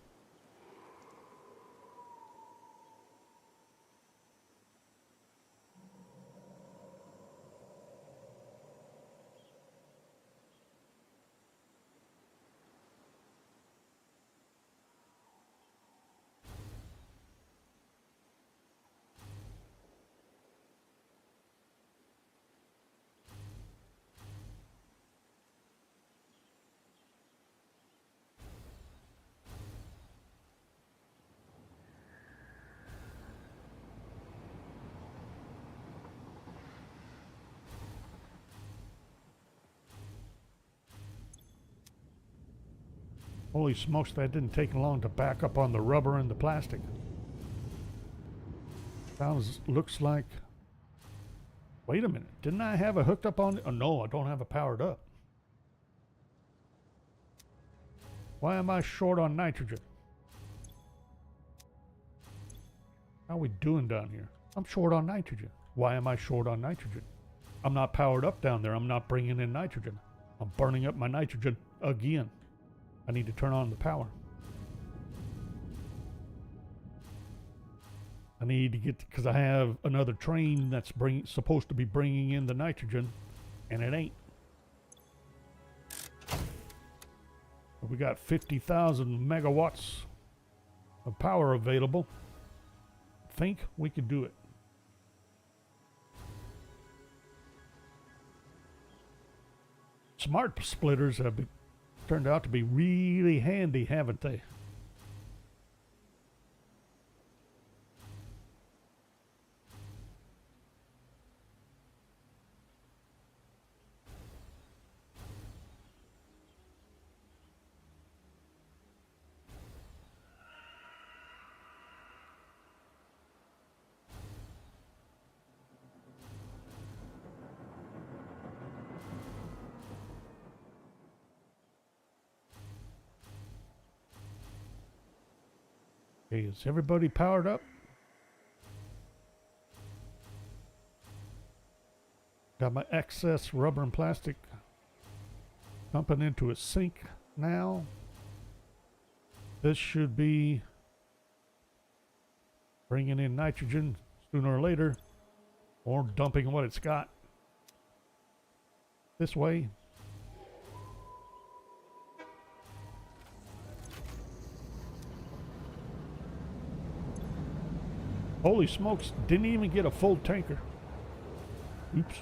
A: Holy smokes, that didn't take long to back up on the rubber and the plastic. Looks like... Wait a minute, didn't I have it hooked up on... Oh no, I don't have it powered up. Why am I short on nitrogen? How are we doing down here? I'm short on nitrogen. Why am I short on nitrogen? I'm not powered up down there. I'm not bringing in nitrogen. I'm burning up my nitrogen again. I need to turn on the power. I need to get, because I have another train that's supposed to be bringing in the nitrogen, and it ain't. We got 50,000 megawatts of power available. think we could do it. Smart splitters have turned out to be really handy, haven't they? Okay, is everybody powered up? Got my excess rubber and plastic dumping into a sink now. This should be bringing in nitrogen sooner or later, or dumping what it's got this way. Holy smokes, didn't even get a full tanker. Oops.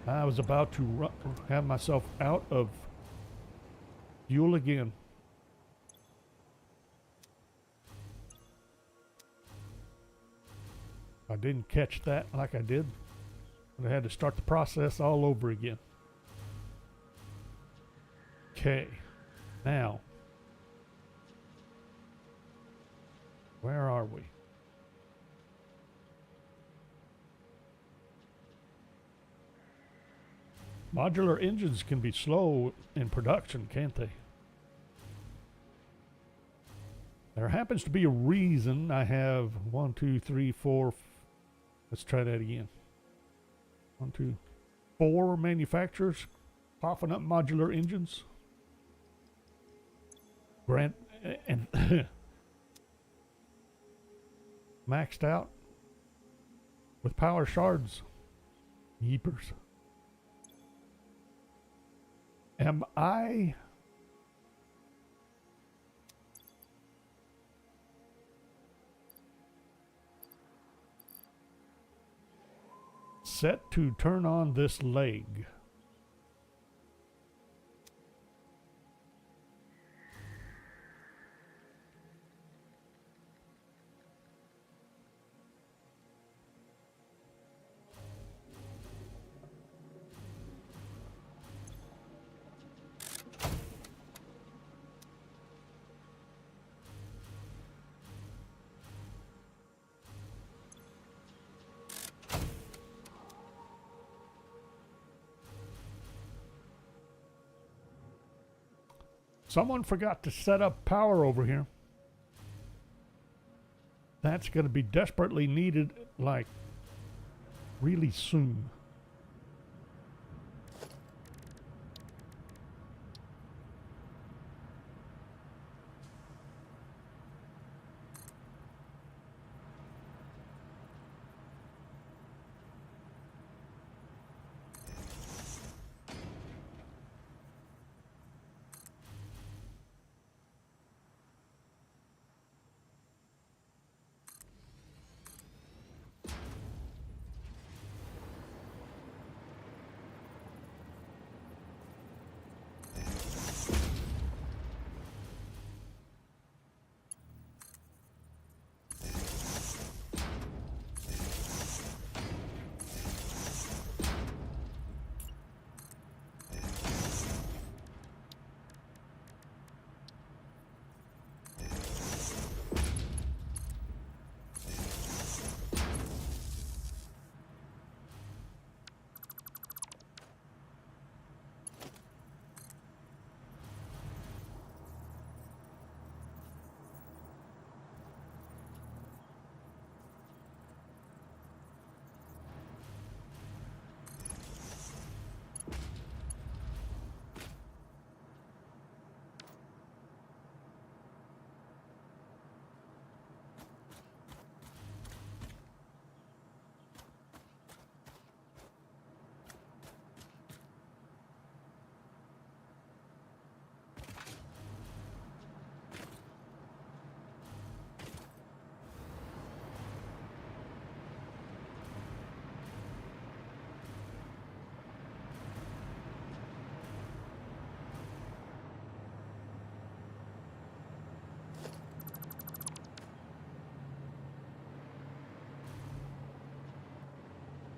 A: I was about to have myself out of fuel again. I didn't catch that like I did, but I had to start the process all over again. Okay, now, where are we? Modular engines can be slow in production, can't they? There happens to be a reason I have 1, 2, 3, 4. Let's try that again. 1, 2, 4 manufacturers popping up modular engines. Grant and maxed out with power shards. Yeepers. Am I set to turn on this leg? Someone forgot to set up power over here. That's going to be desperately needed, like, really soon.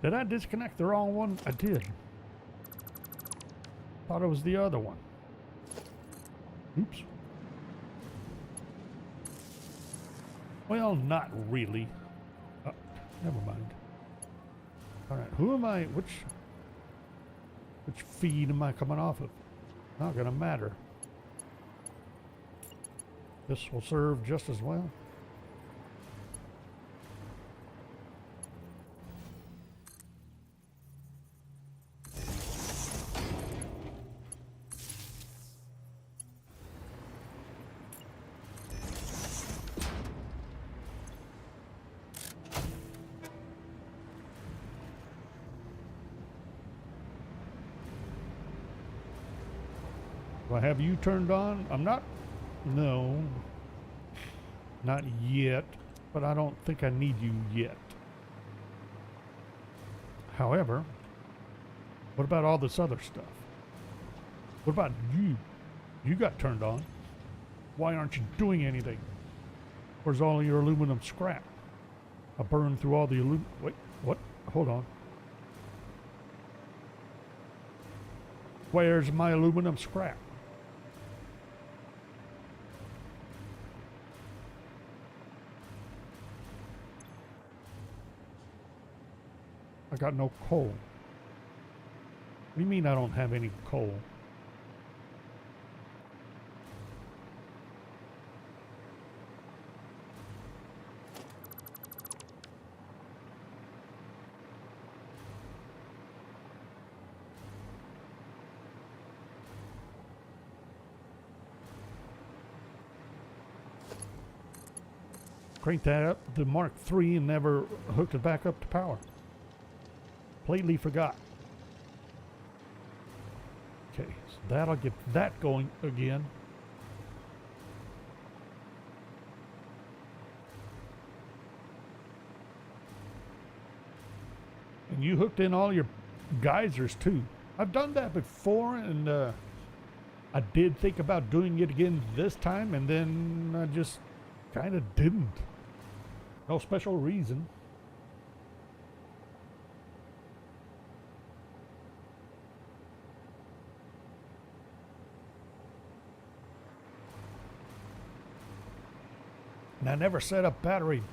A: Did I disconnect the wrong one? I did. Thought it was the other one. Oops. Well, not really. Never mind. All right, who am I? Which feed am I coming off of? Not gonna matter. This will serve just as well. Do I have you turned on? I'm not. No. Not yet. But I don't think I need you yet. However, what about all this other stuff? What about you? You got turned on. Why aren't you doing anything? Where's all your aluminum scrap? I burned through all the aluminum. Wait, what? Hold on. Where's my aluminum scrap? I got no coal. What do you mean I don't have any coal? Cranked that up, the Mark III, and never hooked it back up to power. Completely forgot. Okay, so that'll get that going again. And you hooked in all your geysers too. I've done that before, and I did think about doing it again this time, and then I just kind of didn't. No special reason. And I never set up a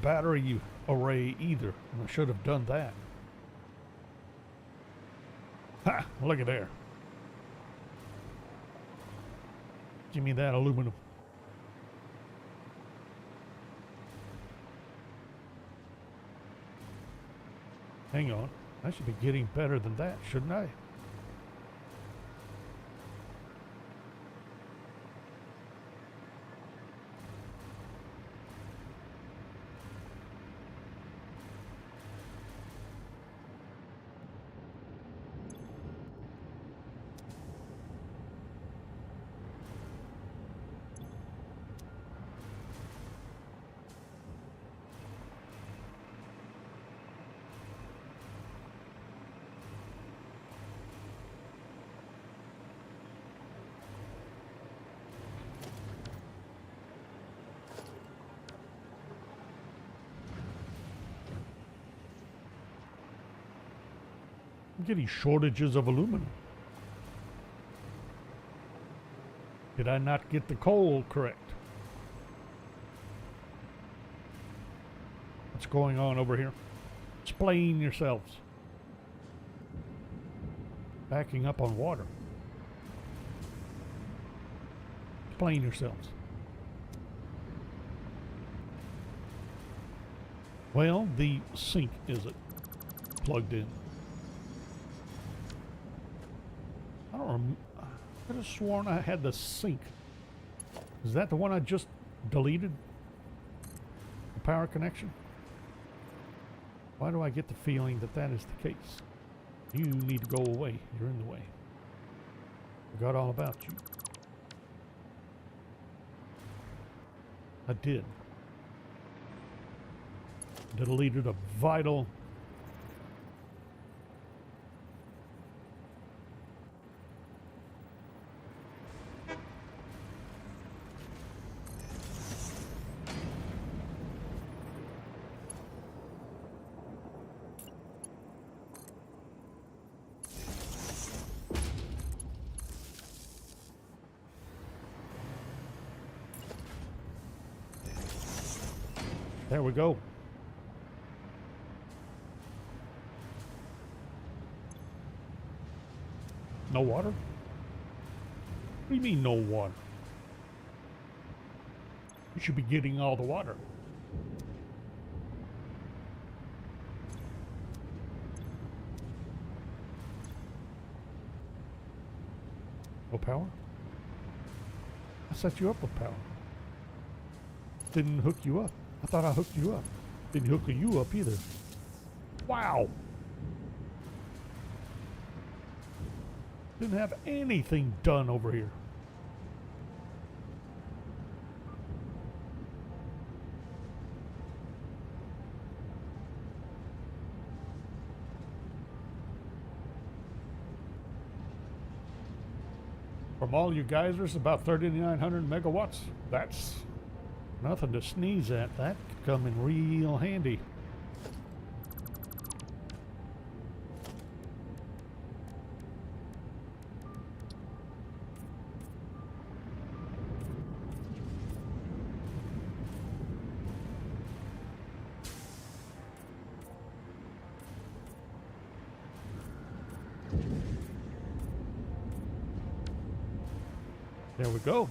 A: battery array either. And I should have done that. Ha! Look at there. Give me that aluminum. Hang on. I should be getting better than that, shouldn't I? I'm getting shortages of aluminum. Did I not get the coal correct? What's going on over here? Explain yourselves. Backing up on water. Explain yourselves. Well, the sink isn't plugged in. I could have sworn I had the sink. Is that the one I just deleted? The power connection? Why do I get the feeling that that is the case? You need to go away. You're in the way. Forgot all about you. I did. Deleted a vital. There we go. No water? What do you mean no water? You should be getting all the water. No power? I set you up with power. Didn't hook you up. I thought I hooked you up. Didn't hook you up either. Wow. Didn't have anything done over here. From all you geysers, about 3,900 megawatts. That's nothing to sneeze at. That could come in real handy. There we go.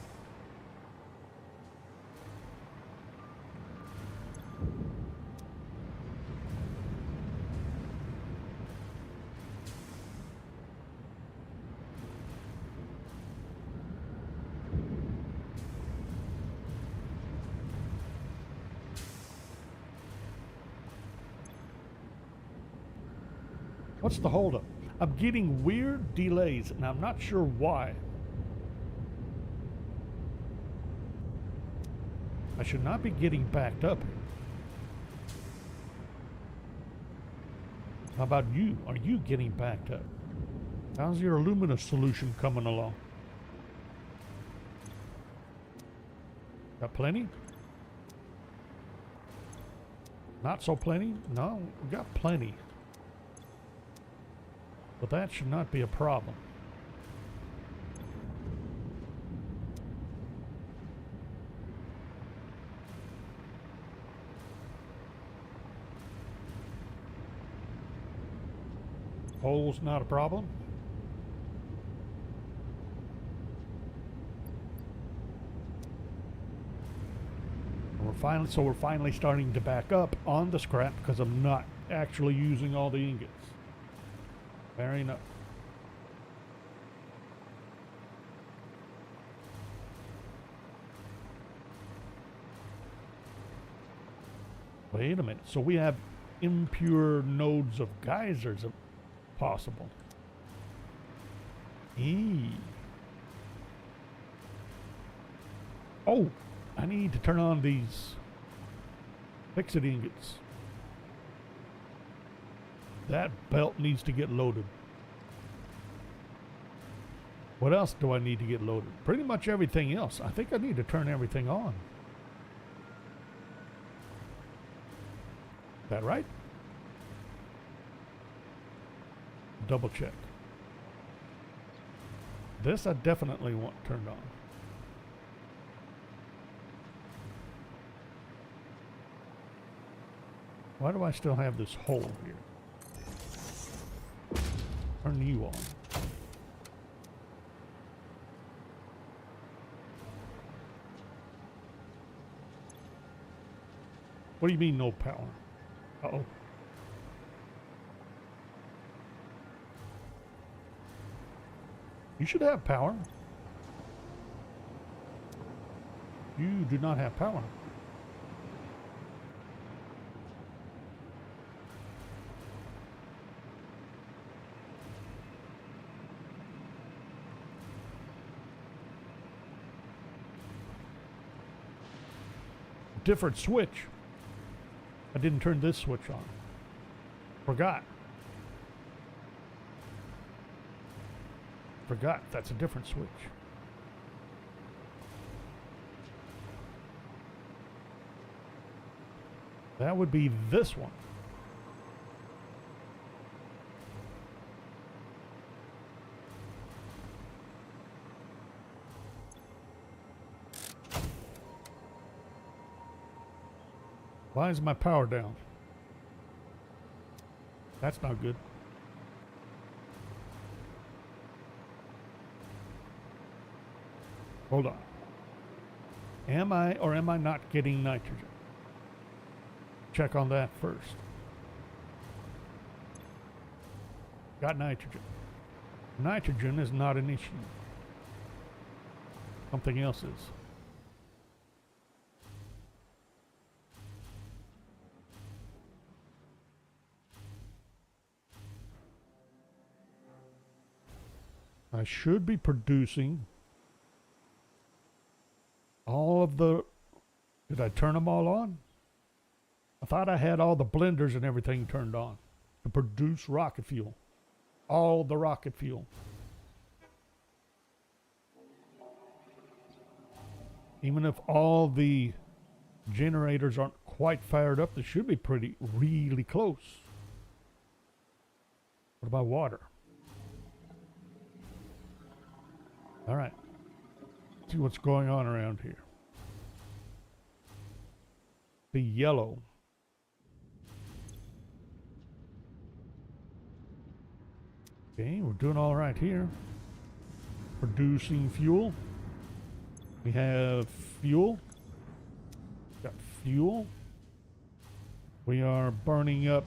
A: What's the holdup? I'm getting weird delays, and I'm not sure why. I should not be getting backed up. How about you? Are you getting backed up? How's your Lumina solution coming along? Got plenty? Not so plenty? No, we got plenty. But that should not be a problem. Coal's not a problem. We're finally starting to back up on the scrap because I'm not actually using all the ingots. Fair enough. Wait a minute. So we have impure nodes of geysers possible. Oh, I need to turn on these fixed ingots. That belt needs to get loaded. What else do I need to get loaded? Pretty much everything else. I think I need to turn everything on. Is that right? Double check. This I definitely want turned on. Why do I still have this hole here? Turn you on. What do you mean no power? Uh-oh. You should have power. You do not have power. Different switch. I didn't turn this switch on. Forgot. Forgot, that's a different switch. That would be this one. Why is my power down? That's not good. Hold on. Am I or am I not getting nitrogen? Check on that first. Got nitrogen. Nitrogen is not an issue. Something else is. I should be producing all of the... Did I turn them all on? I thought I had all the blenders and everything turned on to produce rocket fuel. All the rocket fuel. Even if all the generators aren't quite fired up, they should be really close. What about water? All right. See what's going on around here. The yellow. Okay, we're doing all right here. Producing fuel. We have fuel. Got fuel. We are burning up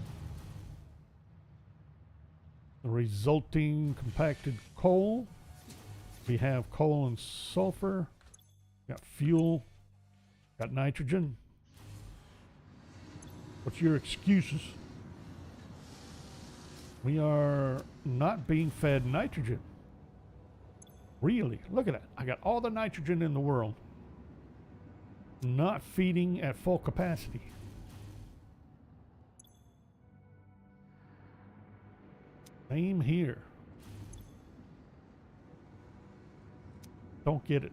A: the resulting compacted coal. We have coal and sulfur. Got fuel. Got nitrogen. What's your excuses? We are not being fed nitrogen. Really? Look at that. I got all the nitrogen in the world. Not feeding at full capacity. Same here. Don't get it.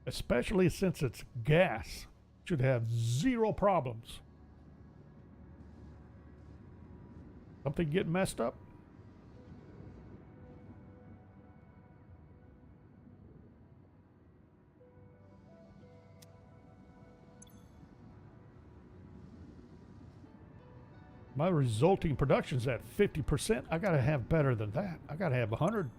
A: Especially since it's gas. Should have zero problems. Something get messed up? My resulting production's at 50%. I gotta have better than that. I gotta have 100.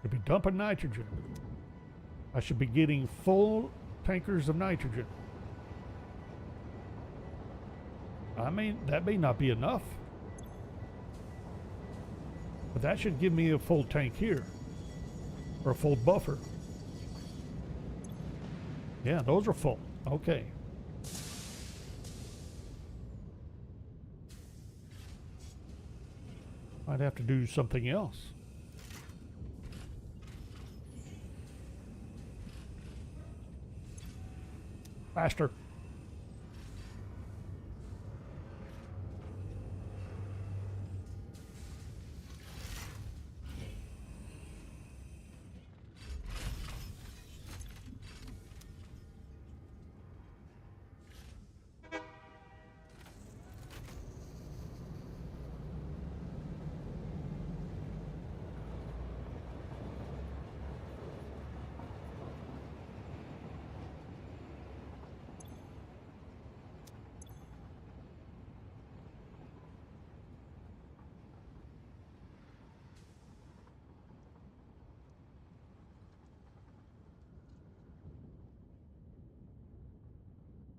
A: Should be dumping nitrogen. I should be getting full tankers of nitrogen. I mean, that may not be enough. But that should give me a full tank here. Or a full buffer. Yeah, those are full. Okay. I'd have to do something else. Faster.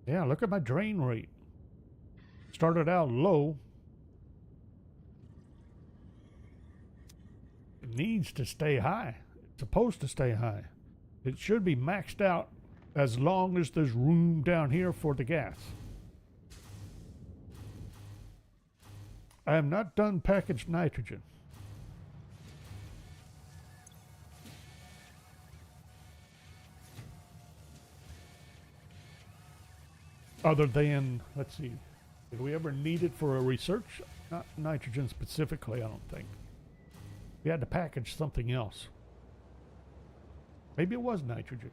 A: Yeah, look at my drain rate. Started out low. It needs to stay high. It's supposed to stay high. It should be maxed out as long as there's room down here for the gas. I am not done packaged nitrogen. Other than, let's see, did we ever need it for a research? Not nitrogen specifically, I don't think. We had to package something else. Maybe it was nitrogen.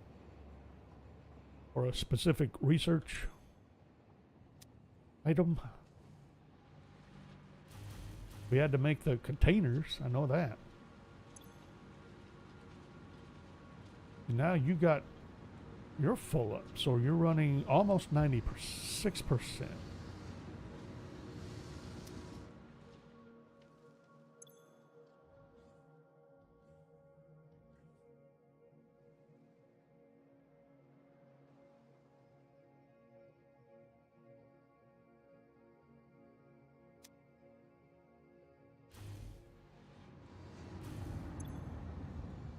A: Or a specific research item. We had to make the containers, I know that. And now you're full up, so you're running almost 96%.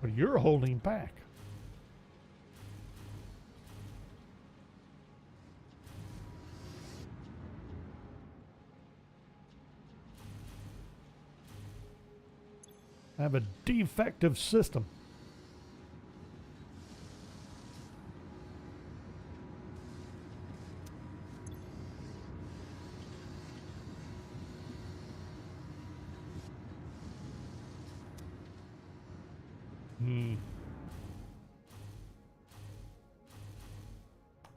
A: But you're holding back. I have a defective system.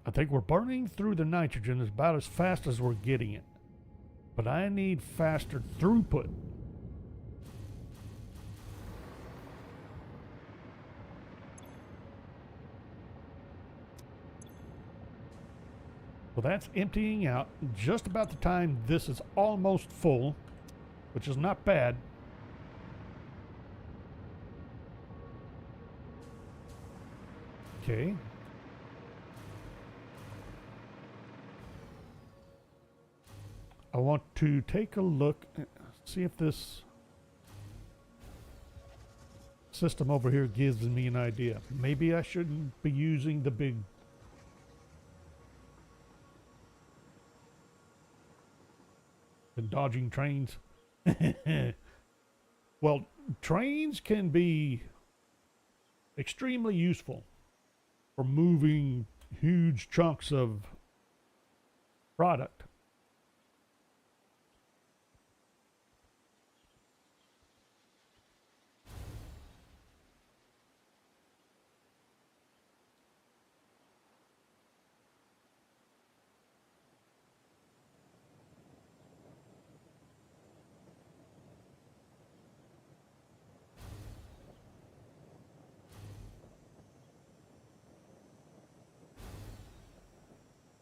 A: I think we're burning through the nitrogen about as fast as we're getting it. But I need faster throughput. Well, that's emptying out just about the time this is almost full, which is not bad. Okay. I want to take a look, see if this system over here gives me an idea. Maybe I shouldn't be using the big dodging trains. Well, trains can be extremely useful for moving huge chunks of product.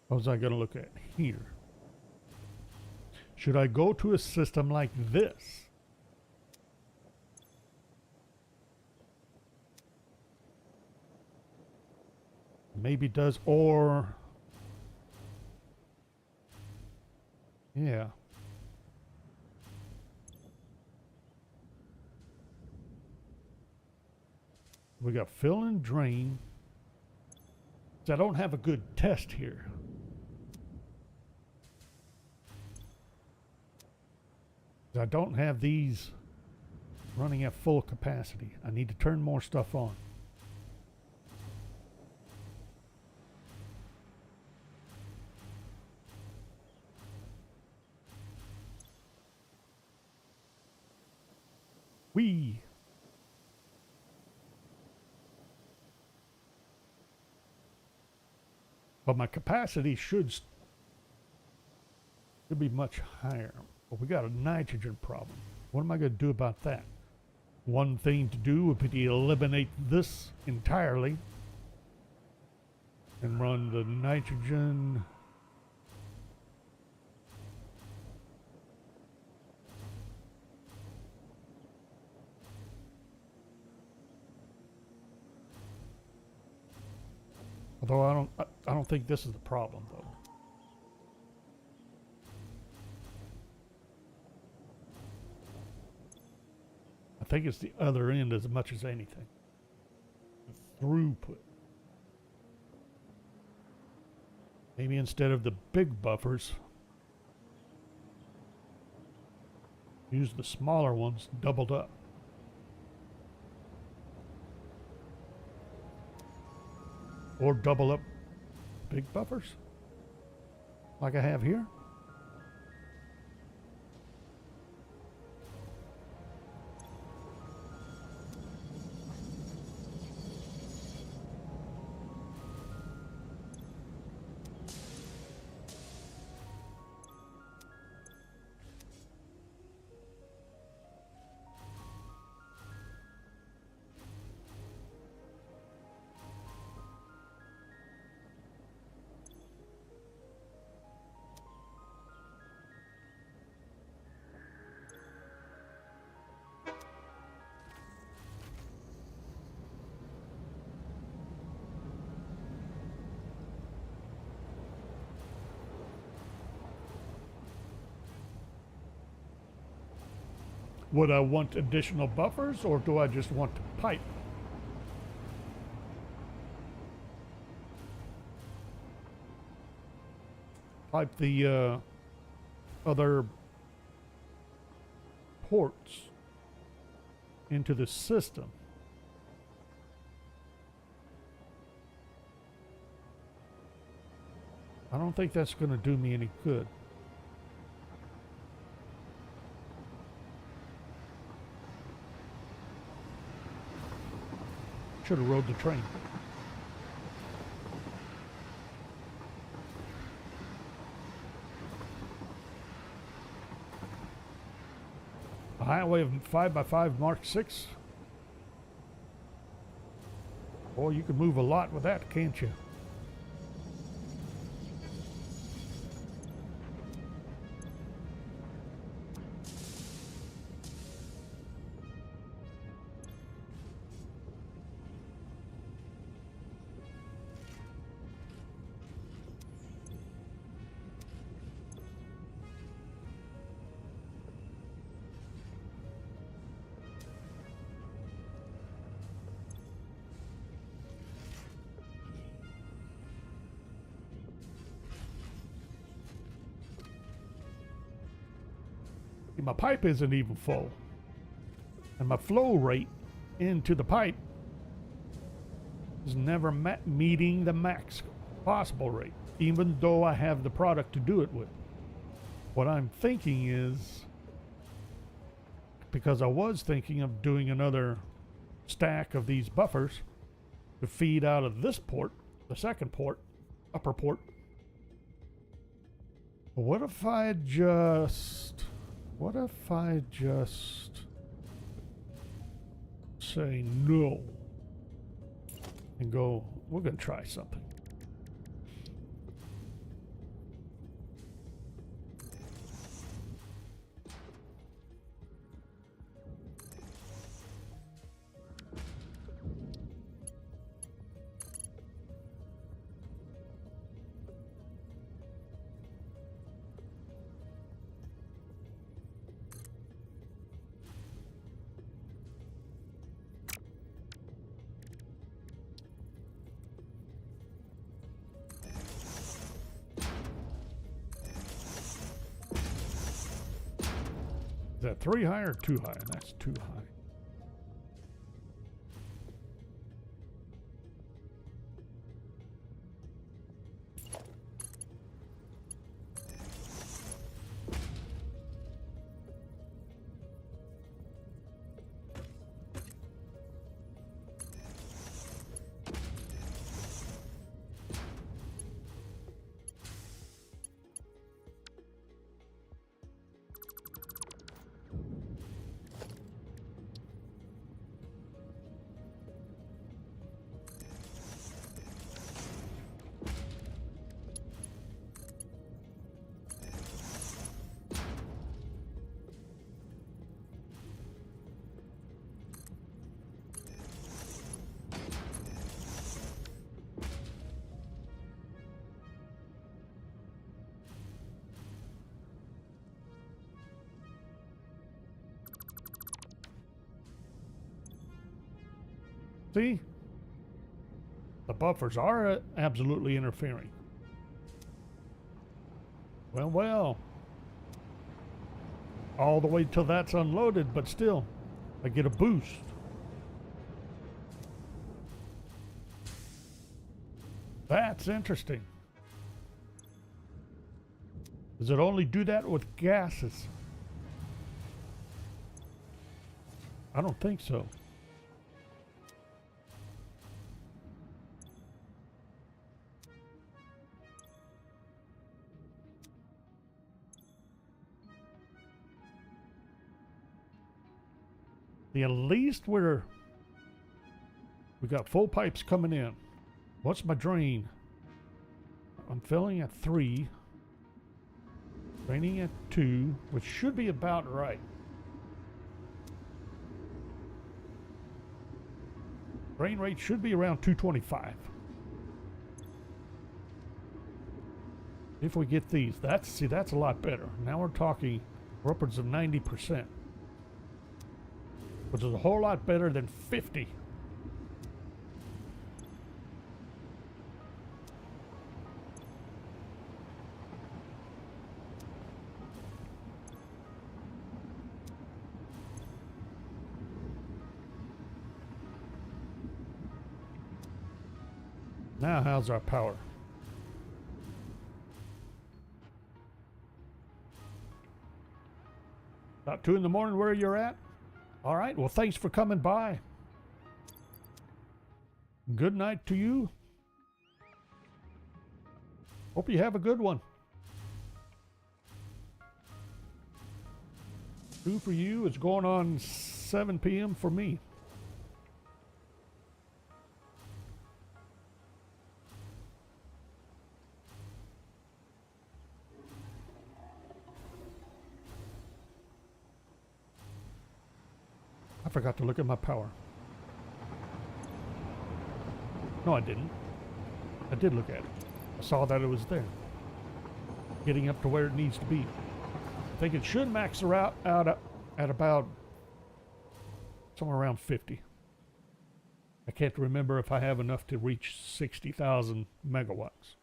A: What was I going to look at here? Should I go to a system like this? Maybe does, or... Yeah. We got fill and drain. I don't have a good test here. I don't have these running at full capacity. I need to turn more stuff on. Whee! But my capacity should be much higher. But we got a nitrogen problem. What am I going to do about that? One thing to do would be to eliminate this entirely and run the nitrogen. Although I don't think this is the problem though. I think it's the other end as much as anything. The throughput. Maybe instead of the big buffers, use the smaller ones doubled up. Or double up big buffers. like I have here. Would I want additional buffers, or do I just want to pipe? Pipe the other ports into the system. I don't think that's going to do me any good. Should have rode the train. A highway of 5x5 Mark 6. Boy, you can move a lot with that, can't you? My pipe isn't even full, and my flow rate into the pipe is never meeting the max possible rate, even though I have the product to do it with. What I'm thinking is, because I was thinking of doing another stack of these buffers to feed out of this port, the second port, upper port. But what if I just say no and go, we're going to try something. Is that 3 high or 2 high? That's 2 high. See? The buffers are absolutely interfering. Well. All the way till that's unloaded, but still, I get a boost. That's interesting. Does it only do that with gases? I don't think so. At least we got full pipes coming in. What's my drain? I'm filling at 3. Draining at 2, which should be about right. Drain rate should be around 225. If we get these, that's a lot better. Now we're talking upwards of 90%. Which is a whole lot better than 50. Now, how's our power? About 2 in the morning where you're at? All right, well, thanks for coming by. Good night to you. Hope you have a good one. 2 for you. It's going on 7 p.m. for me. I forgot to look at my power. No, I didn't. I did look at it. I saw that it was there. Getting up to where it needs to be. I think it should max out at about somewhere around 50. I can't remember if I have enough to reach 60,000 megawatts.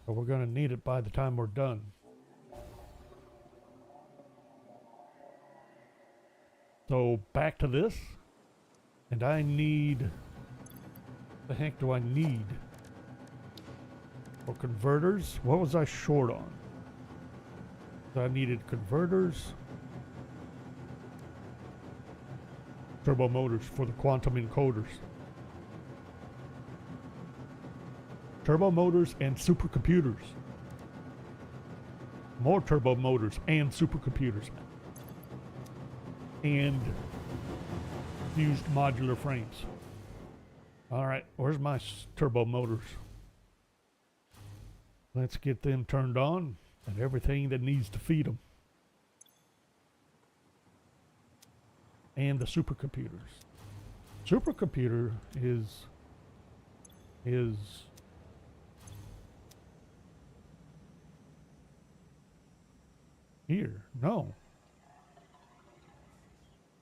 A: But we're going to need it by the time we're done. So back to this, and I need, what the heck do I need? For converters, what was I short on? So I needed converters, turbo motors for the quantum encoders. Turbo motors and supercomputers. More turbo motors and supercomputers. And fused modular frames. All right, where's my turbo motors? Let's get them turned on and everything that needs to feed them. And the supercomputers. Supercomputer is here. No.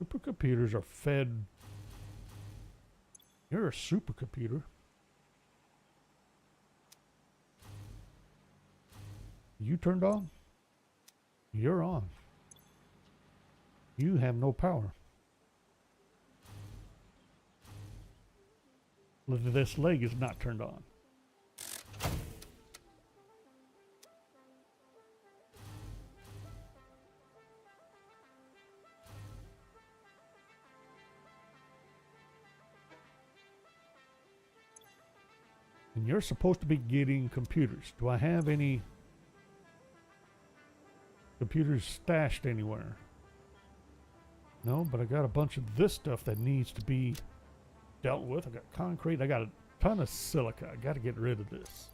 A: Supercomputers are fed. You're a supercomputer. You turned on? You're on. You have no power. This leg is not turned on. And you're supposed to be getting computers. Do I have any computers stashed anywhere? No, but I got a bunch of this stuff that needs to be dealt with. I got concrete. I got a ton of silica. I got to get rid of this.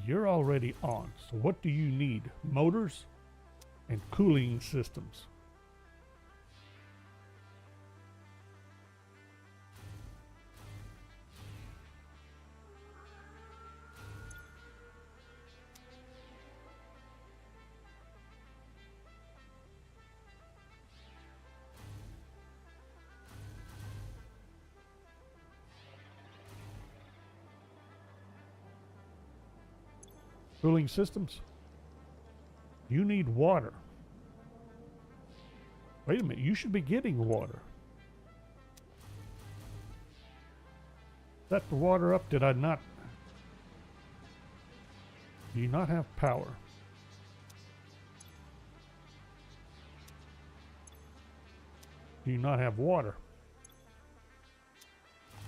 A: You're already on. So what do you need? Motors and cooling systems. Cooling systems. You need water. Wait a minute, you should be getting water. Set the water up, did I not? Do you not have power? Do you not have water?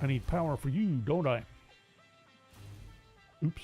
A: I need power for you, don't I? Oops.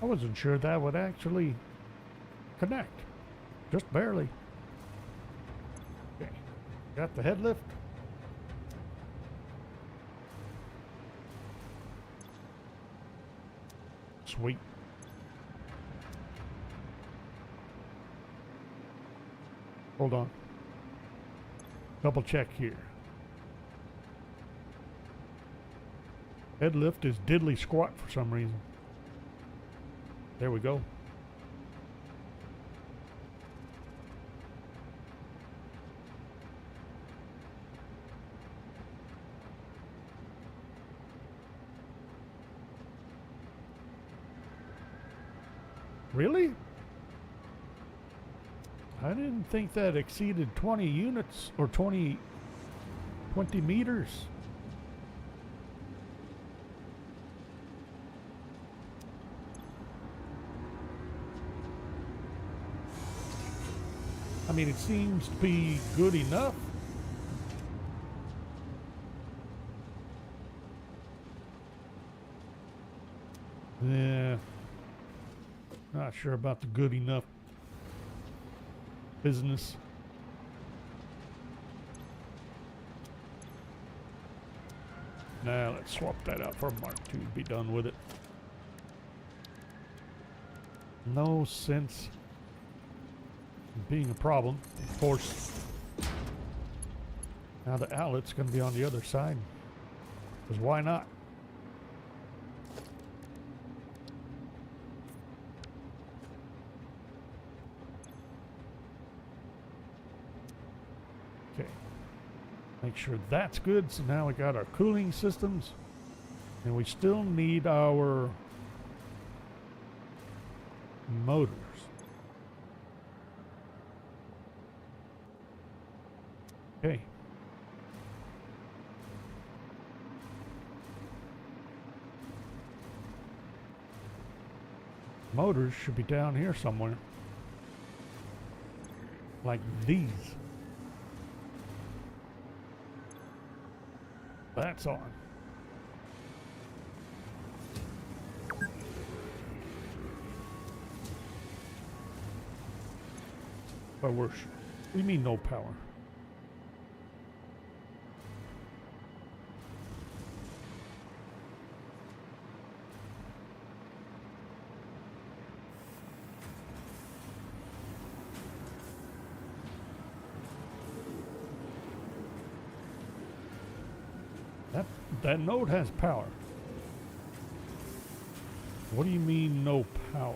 A: I wasn't sure that would actually connect. Just barely. Okay. Got the head lift. Sweet. Hold on. Double check here. Head lift is diddly squat for some reason. There we go. Really? I didn't think that exceeded 20 units or 20 meters. I mean, it seems to be good enough. Yeah. Not sure about the good enough business. Now let's swap that out for Mark II to be done with it. No sense being a problem, of course. Now the outlet's going to be on the other side, because why not? Okay, make sure that's good. So now we got our cooling systems, and we still need our motors. Okay. Motors should be down here somewhere. Like these. That's on. But we're sure. What do you mean no power? that node has power. What do you mean no power?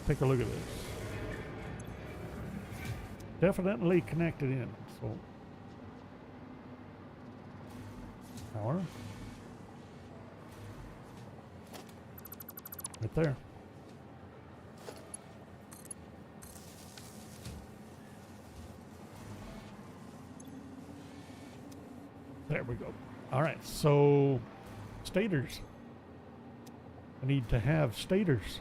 A: Take a look at this. Definitely connected in. So power. Right there. There we go. All right, so stators. I need to have stators.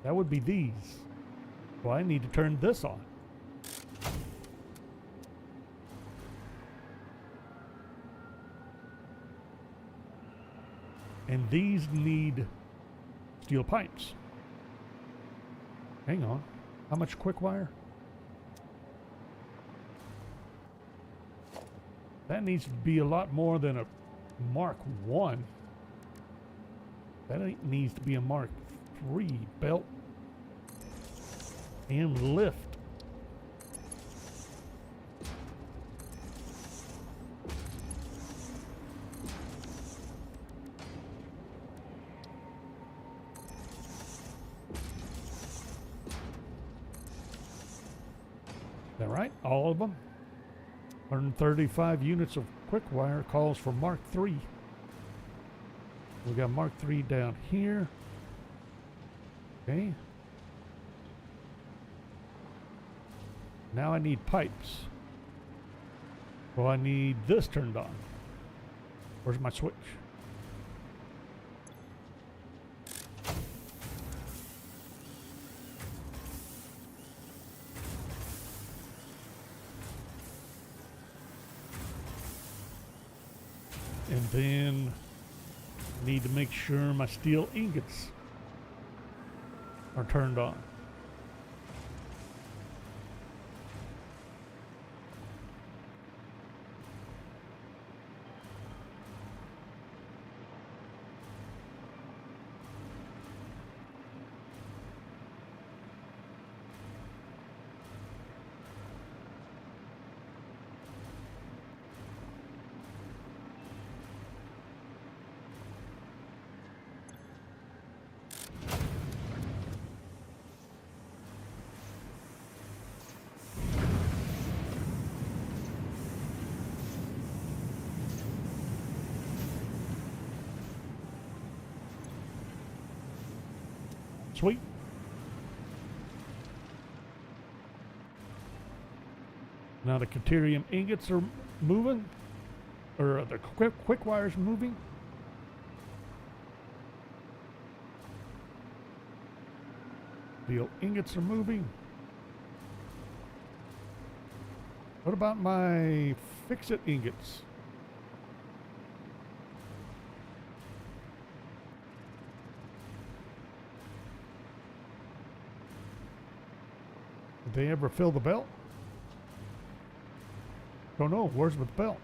A: That would be these. Well, I need to turn this on. And these need steel pipes. Hang on. How much quick wire? That needs to be a lot more than a Mark 1. That needs to be a Mark 3 belt and lift. Is that right? All of them? 135 units of quick wire calls for Mark 3. We got Mark 3 down here. Okay. Now I need pipes. Well, I need this turned on. Where's my switch? And then I need to make sure my steel ingots are turned on. Sweet. Now the deuterium ingots are moving, or the quick wires moving. The ingots are moving. What about my fix-it ingots? Did they ever fill the belt? Don't know. Where's the belt?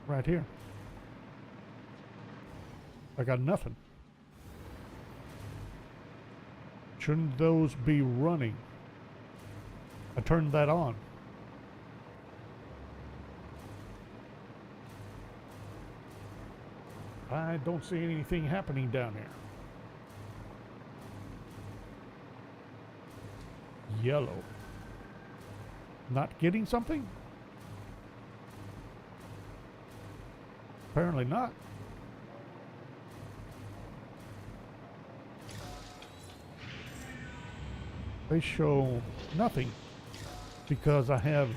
A: Right here. I got nothing. Shouldn't those be running? I turned that on. I don't see anything happening down here. Yellow. Not getting something? Apparently not. They show nothing because I have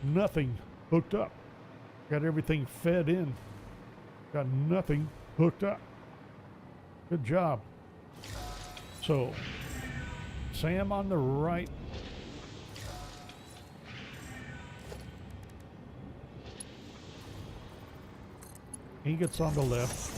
A: nothing hooked up. Got everything fed in. Got nothing hooked up. Good job. So, Sam on the right. Ingots on the left.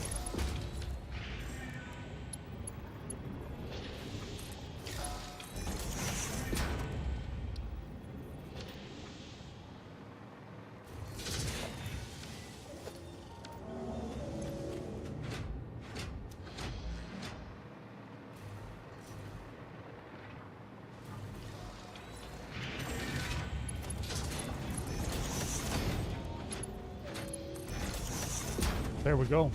A: There we go.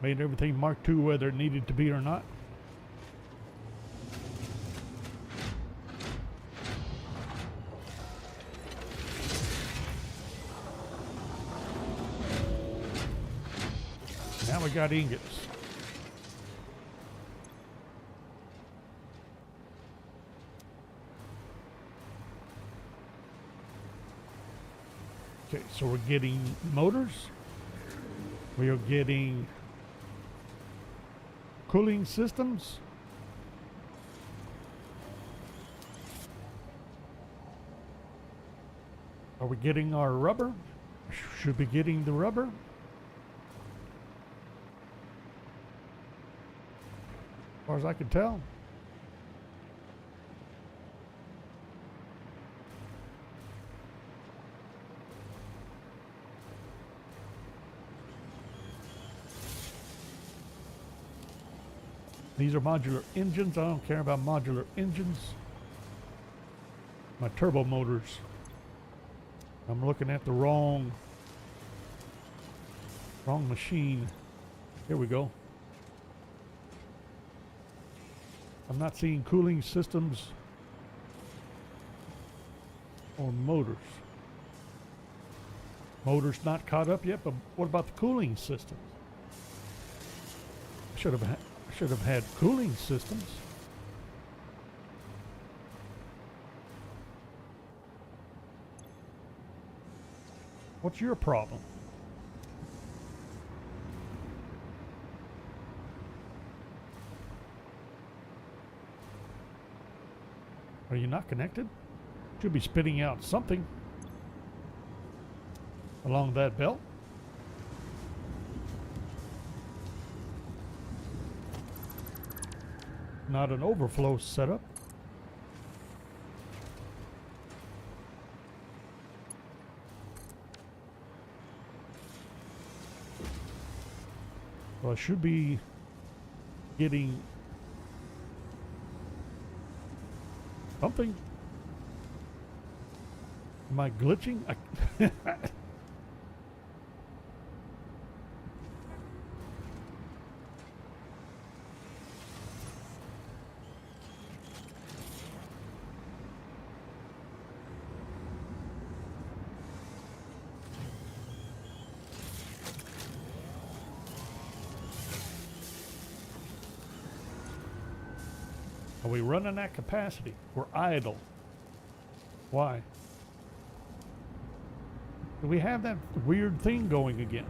A: Made everything Mark II whether it needed to be or not. Now we got ingots. Okay, so we're getting motors. We are getting cooling systems. Are we getting our rubber? Should be getting the rubber. As far as I can tell. These are modular engines. I don't care about modular engines. My turbo motors. I'm looking at the wrong machine. Here we go. I'm not seeing cooling systems on motors. Motors not caught up yet, but what about the cooling systems? Should have had cooling systems. What's your problem? Are you not connected? Should be spitting out something along that belt. Not an overflow setup. Well, I should be getting something. Am I glitching? Are we running at capacity? We're idle. Why? Do we have that weird thing going again?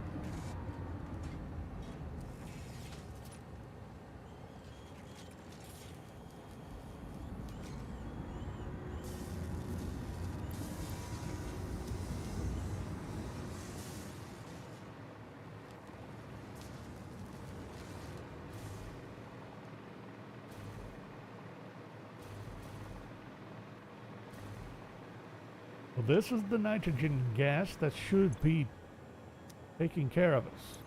A: Well, this is the nitrogen gas that should be taking care of us.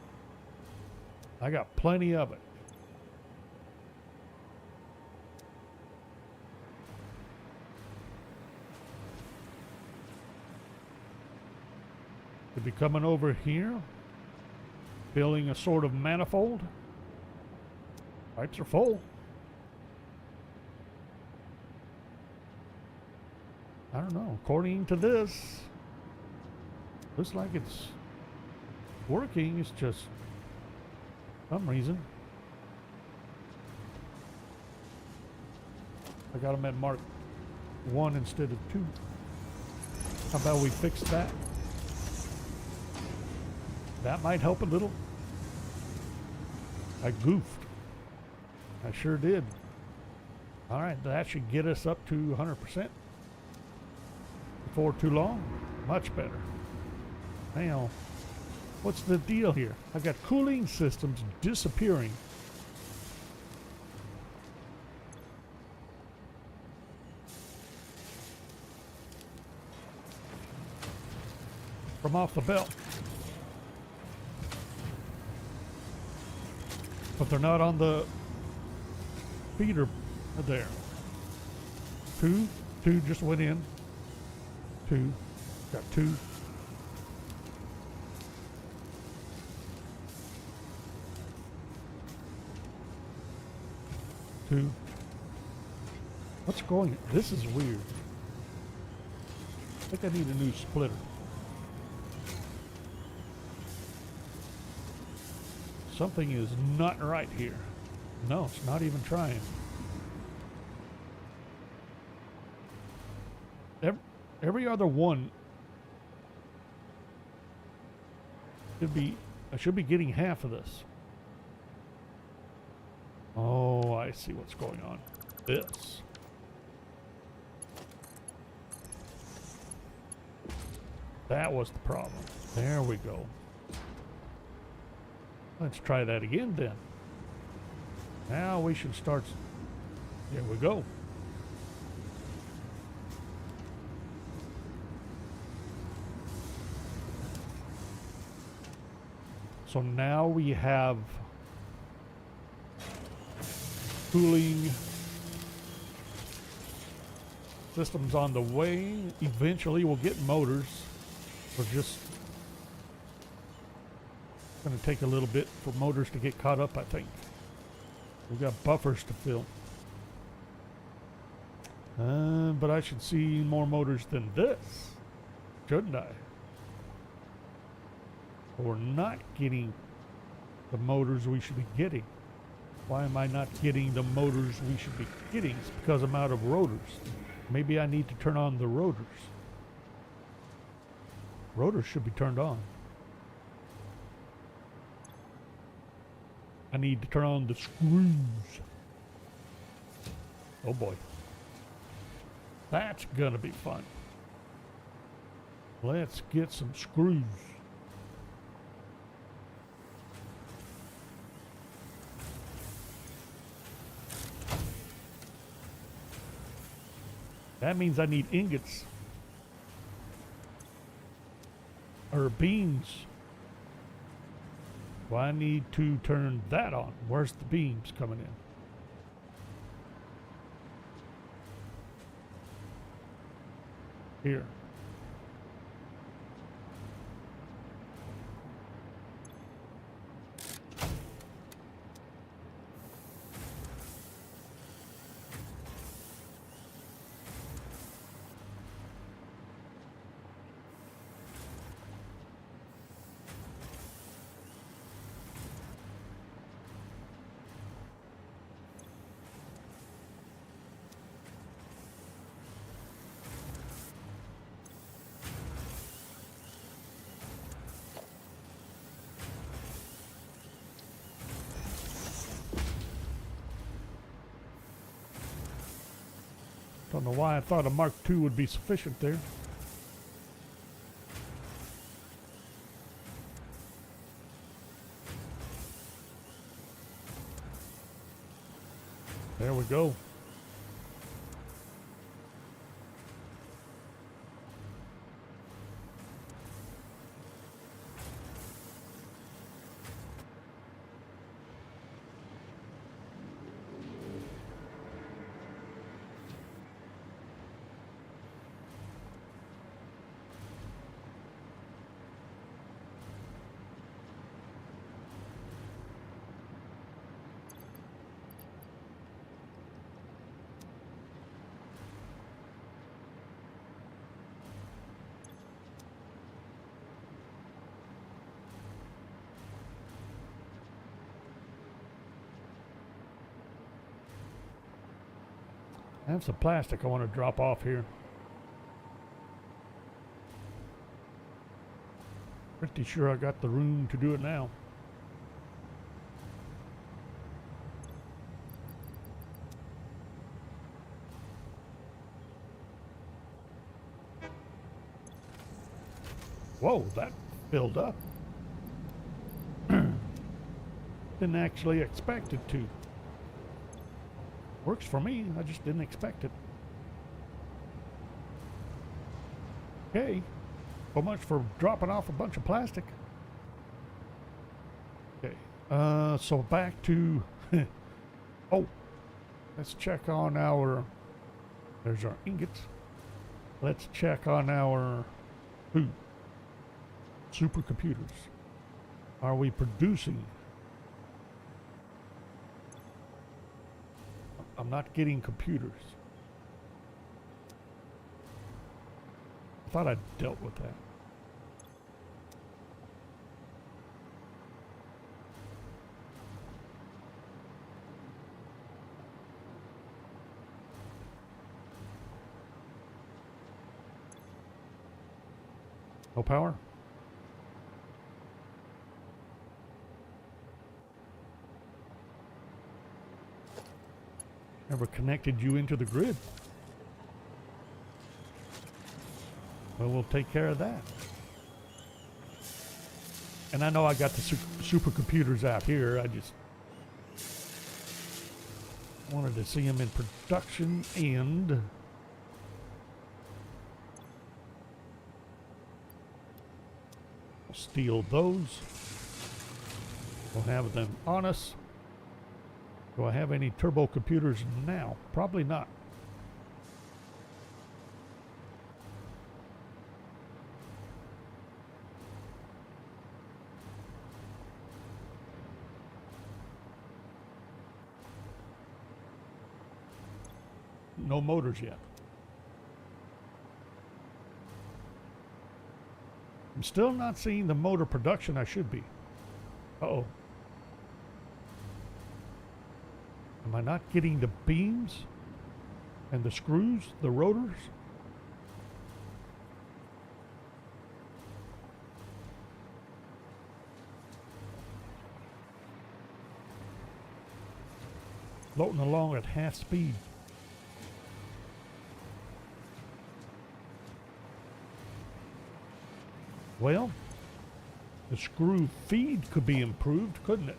A: I got plenty of it. Could be coming over here, filling a sort of manifold. Pipes are full. I don't know. According to this, looks like it's working. It's just some reason. I got them at Mark 1 instead of 2. How about we fix that? That might help a little. I goofed. I sure did. All right, that should get us up to 100%. Before too long. Much better. Now, what's the deal here? I got cooling systems disappearing. From off the belt. but they're not on the feeder there. Two just went in. Two, got two. Two. What's going? This is weird. I think I need a new splitter. Something is not right here. No, it's not even trying. Every other one should be, I should be getting half of this. Oh, I see what's going on. This. That was the problem. There we go. Let's try that again then. Now we should start. There we go. So now we have cooling systems on the way. Eventually we'll get motors. We're just going to take a little bit for motors to get caught up, I think. We've got buffers to fill. But I should see more motors than this, shouldn't I? We're not getting the motors we should be getting. Why am I not getting the motors we should be getting? It's because I'm out of rotors. Maybe I need to turn on the rotors. Rotors should be turned on. I need to turn on the screws. Oh boy. That's gonna be fun. Let's get some screws. That means I need ingots. Or beams. Well, I need to turn that on. Where's the beams coming in? Here. Don't know why I thought a Mark II would be sufficient there. There we go. I have some plastic I want to drop off here. Pretty sure I got the room to do it now. Whoa, that filled up. Didn't actually expect it to. Works for me, I just didn't expect it. Okay, so much for dropping off a bunch of plastic. Okay, So back to, oh, let's check on our, there's our ingots. Let's check on our food. Supercomputers. Are we producing? I'm not getting computers. I thought I dealt with that. No power? Never connected you into the grid. Well, we'll take care of that. And I know I got the supercomputers out here. I just wanted to see them in production and we'll steal those. We'll have them on us. Do I have any turbo computers now? Probably not. No motors yet. I'm still not seeing the motor production I should be. Uh-oh. Am I not getting the beams and the screws, the rotors? Floating along at half speed. Well, the screw feed could be improved, couldn't it?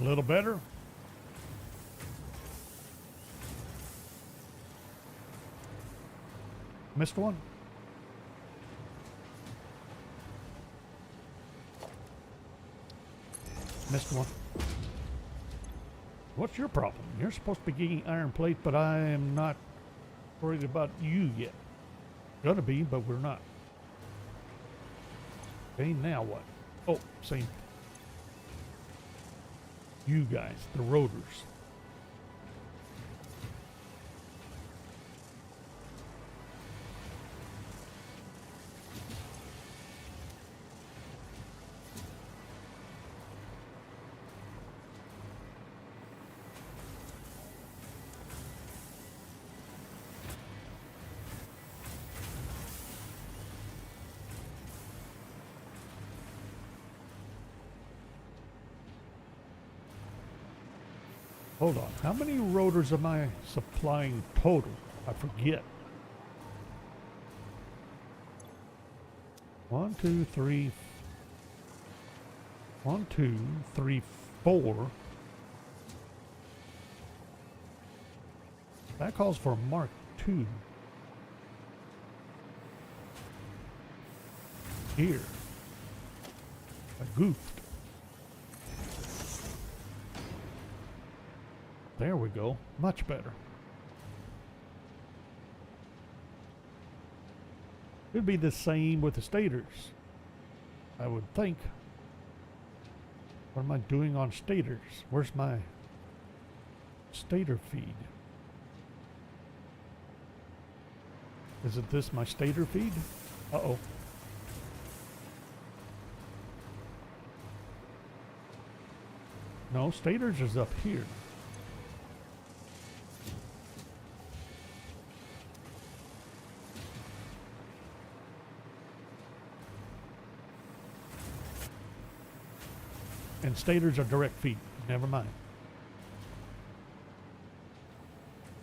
A: A little better. Missed one. Missed one. What's your problem? You're supposed to be getting iron plate, but I am not worried about you yet. Gonna be, but we're not. Okay, now what? Oh, same. You guys, the rotors. Hold on. How many rotors am I supplying total? I forget. 1, 2, 3. 1, 2, 3, 4. That calls for a Mark II. Here. I goofed. There we go. Much better. It'd be the same with the stators, I would think. What am I doing on stators? Where's my stator feed? Isn't this my stator feed? Uh-oh. No, stators is up here. And stators are direct feed. Never mind.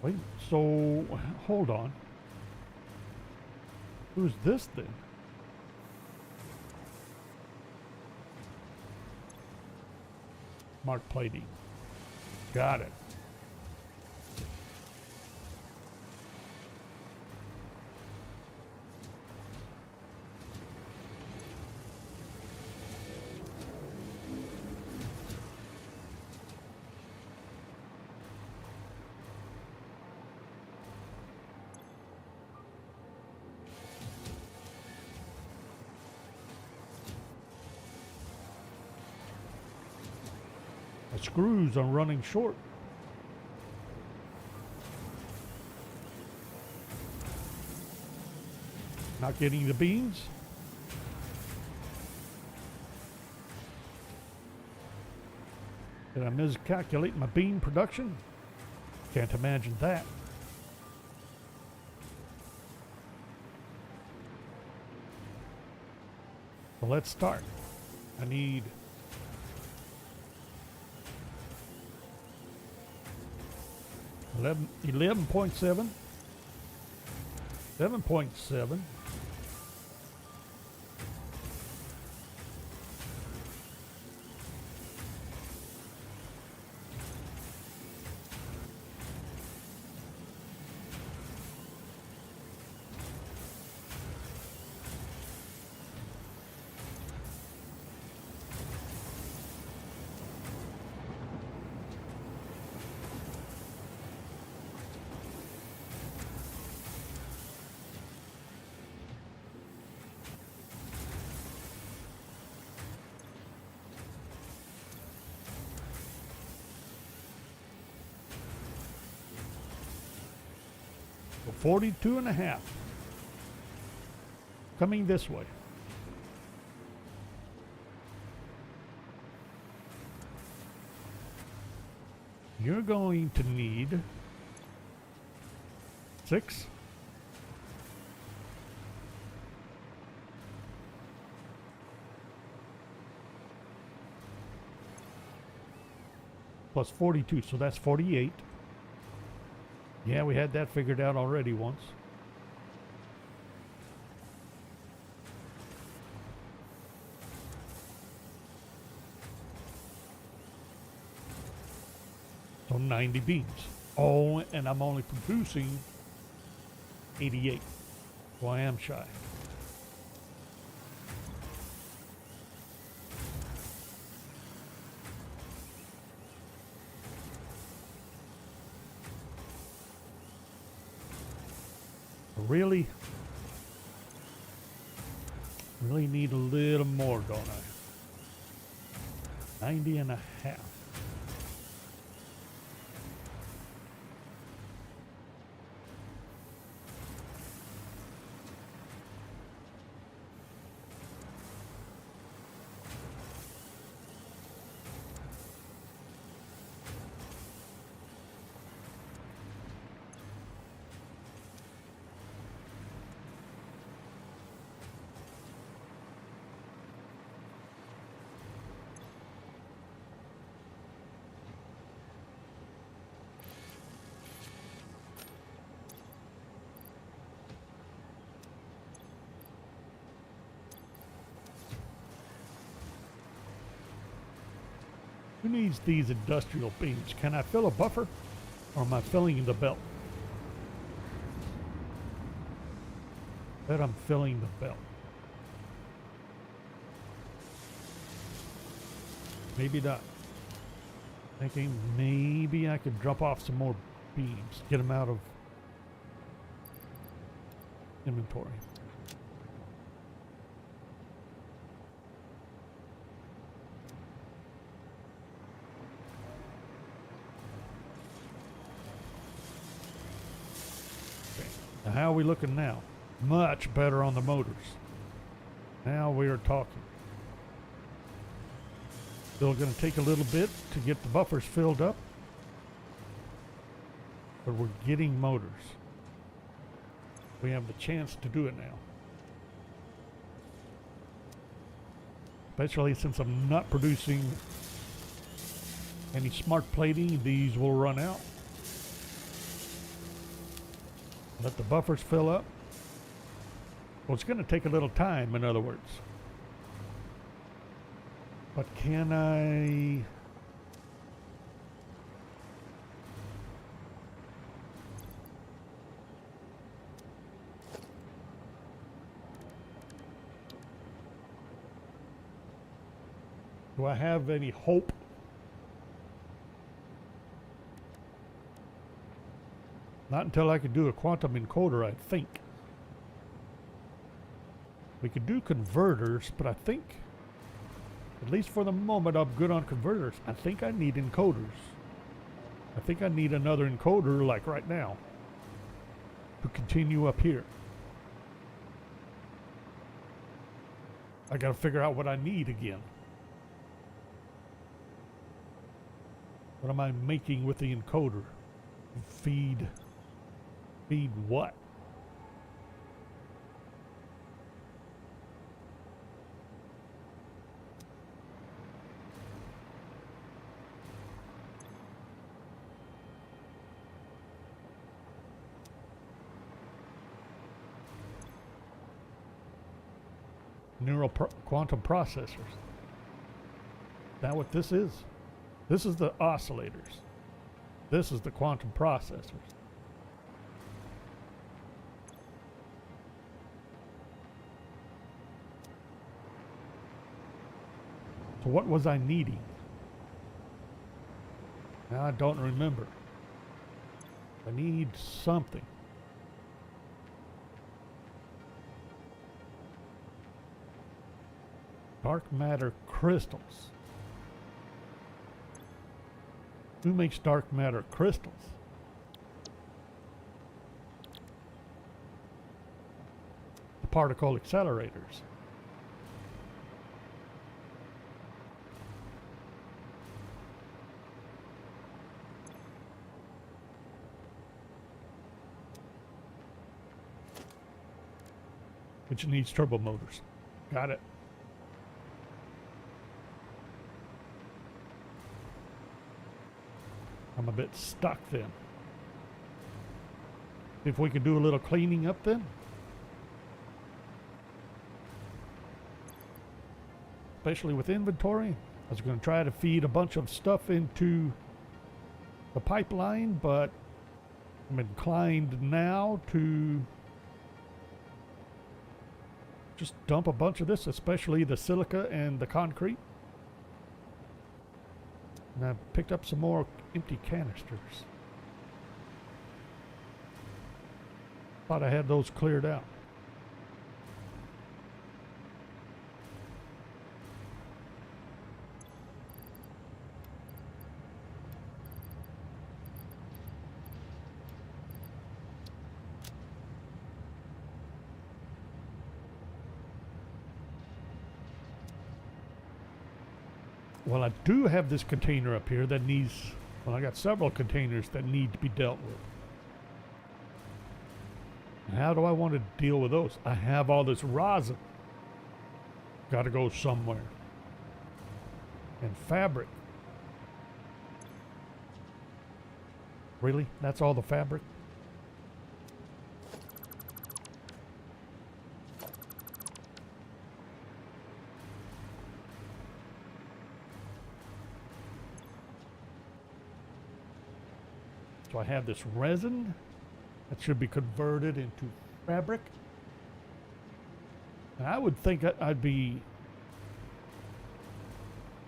A: Wait, so hold on. Who's this then? Mark Platy. Got it. The screws are running short. Not getting the beans. Did I miscalculate my bean production? Can't imagine that. So let's start. I need 11.7, 7.7, so 42 and a half. Coming this way. You're going to need 6. Plus 42, so that's 48. Yeah, we had that figured out already once. So 90 beans. Oh, and I'm only producing 88. Well, I am shy. Really need a little more, don't I? 90 and a half. Who needs these industrial beans? Can I fill a buffer, or am I filling the belt? Bet I'm filling the belt. Maybe not. Thinking maybe I could drop off some more beans, get them out of inventory. How are we looking now? Much better on the motors. Now we are talking. Still going to take a little bit to get the buffers filled up, but we're getting motors. We have the chance to do it now. Especially since I'm not producing any smart plating, these will run out. Let the buffers fill up. Well, it's going to take a little time, in other words. But can I... Do I have any hope? Not until I can do a quantum encoder, I think. We could do converters, but I think, at least for the moment, I'm good on converters. I think I need encoders. I think I need another encoder like right now to continue up here. I gotta figure out what I need again. What am I making with the encoder? Feed what? Quantum processors. That what this is? This is the oscillators. This is the quantum processors. So what was I needing? Now I don't remember. I need something. Dark matter crystals. Who makes dark matter crystals? The particle accelerators. Which needs turbo motors. Got it. I'm a bit stuck then. If we could do a little cleaning up then. Especially with inventory. I was going to try to feed a bunch of stuff into the pipeline, but I'm inclined now to just dump a bunch of this, especially the silica and the concrete. And I picked up some more empty canisters. Thought I had those cleared out. Well, I do have this container up here that needs, well, I got several containers that need to be dealt with. How do I want to deal with those? I have all this rosin. Got to go somewhere. And fabric. Really? That's all the fabric? So I have this resin that should be converted into fabric. And I would think it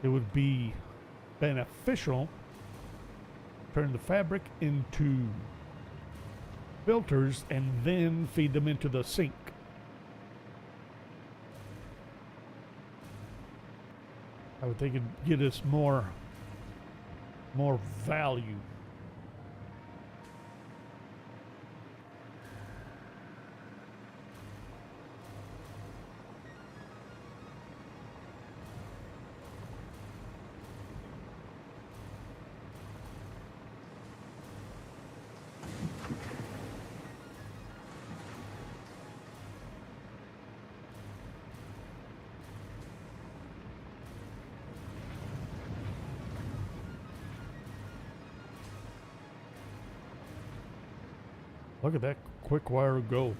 A: would be beneficial to turn the fabric into filters and then feed them into the sink. I would think it'd get us more value. Look at that quick wire go.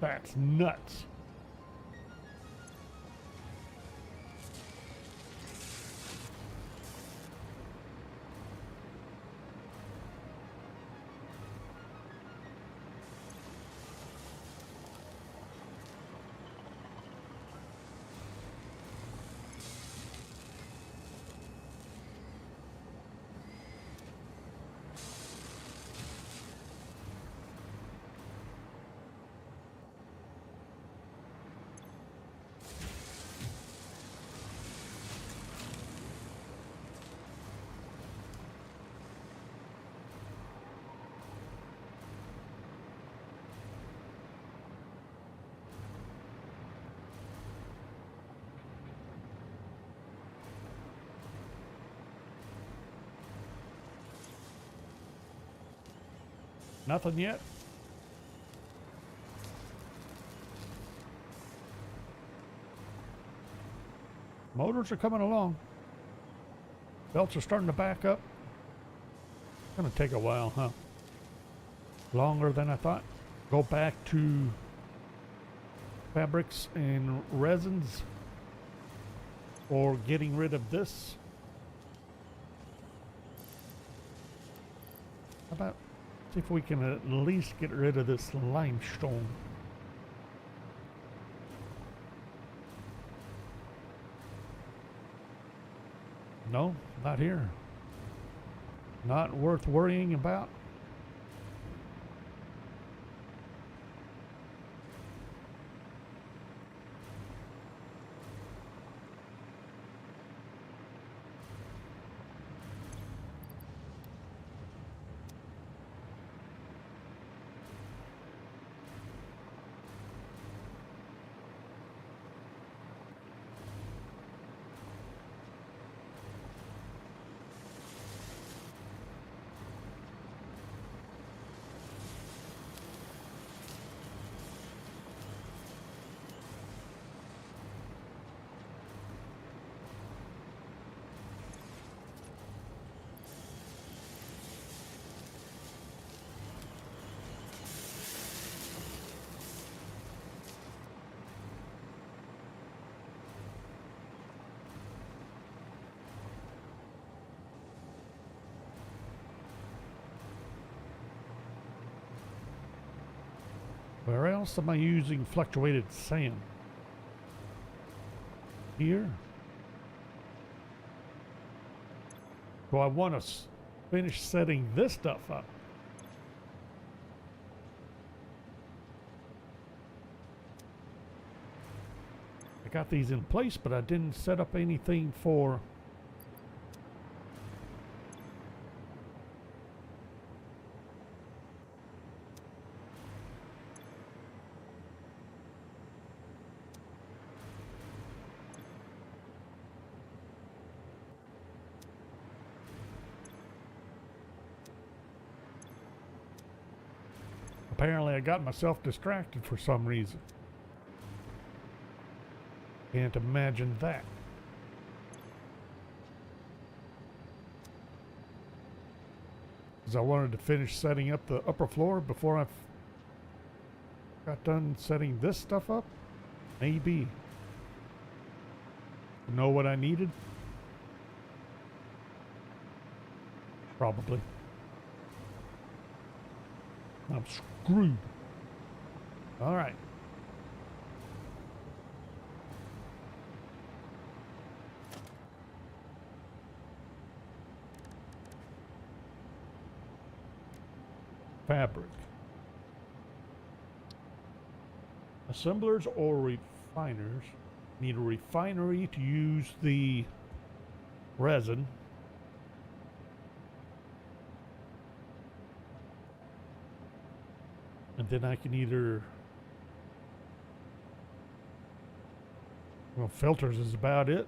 A: That's nuts. Nothing yet? Motors are coming along. Belts are starting to back up. Gonna take a while, huh? Longer than I thought. Go back to fabrics and resins, or getting rid of this. How about see if we can at least get rid of this limestone? No, not here. Not worth worrying about. Where else am I using fluctuated sand? here. So I want to finish setting this stuff up. I got these in place, but I didn't set up anything for apparently I got myself distracted for some reason. Can't imagine that. Because I wanted to finish setting up the upper floor before I got done setting this stuff up. Maybe. Know what I needed? Probably. I'm screwed. All right. Fabric. Assemblers or refiners need a refinery to use the resin. And then I can either, well, filters is about it.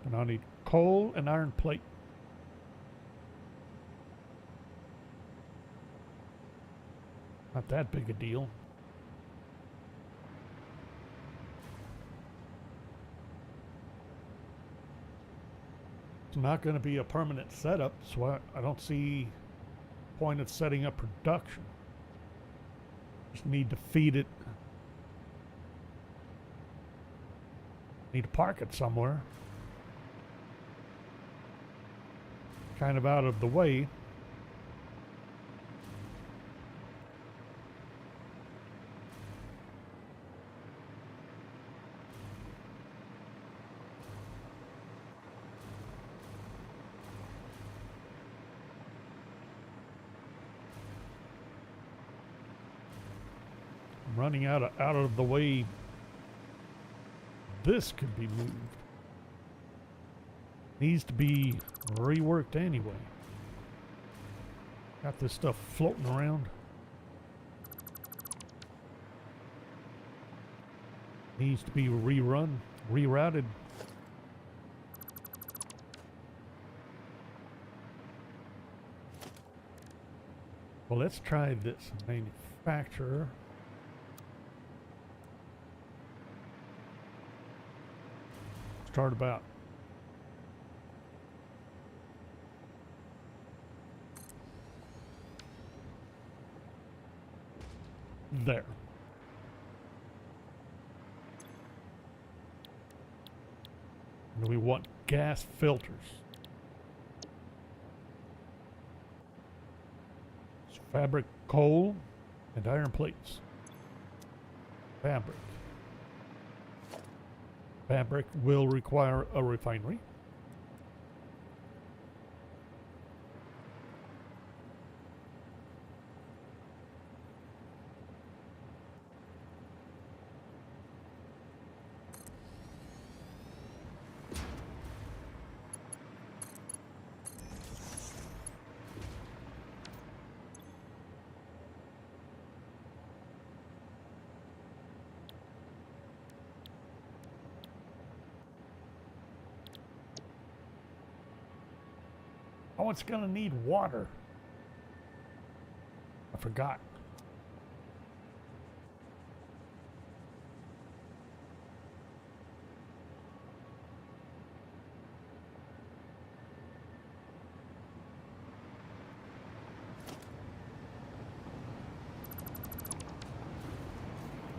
A: And I need coal and iron plate. Not that big a deal. It's not going to be a permanent setup, so I don't see point of setting up production. Just need to feed it. Need to park it somewhere. Kind of out of the way. Running out of the way. This could be moved. Needs to be reworked anyway. Got this stuff floating around. Needs to be rerun, rerouted. Well, let's try this manufacturer. Start about there. And we want gas filters. It's fabric, coal, and iron plates. Fabric. Fabric will require a refinery. Oh, it's gonna need water. I forgot.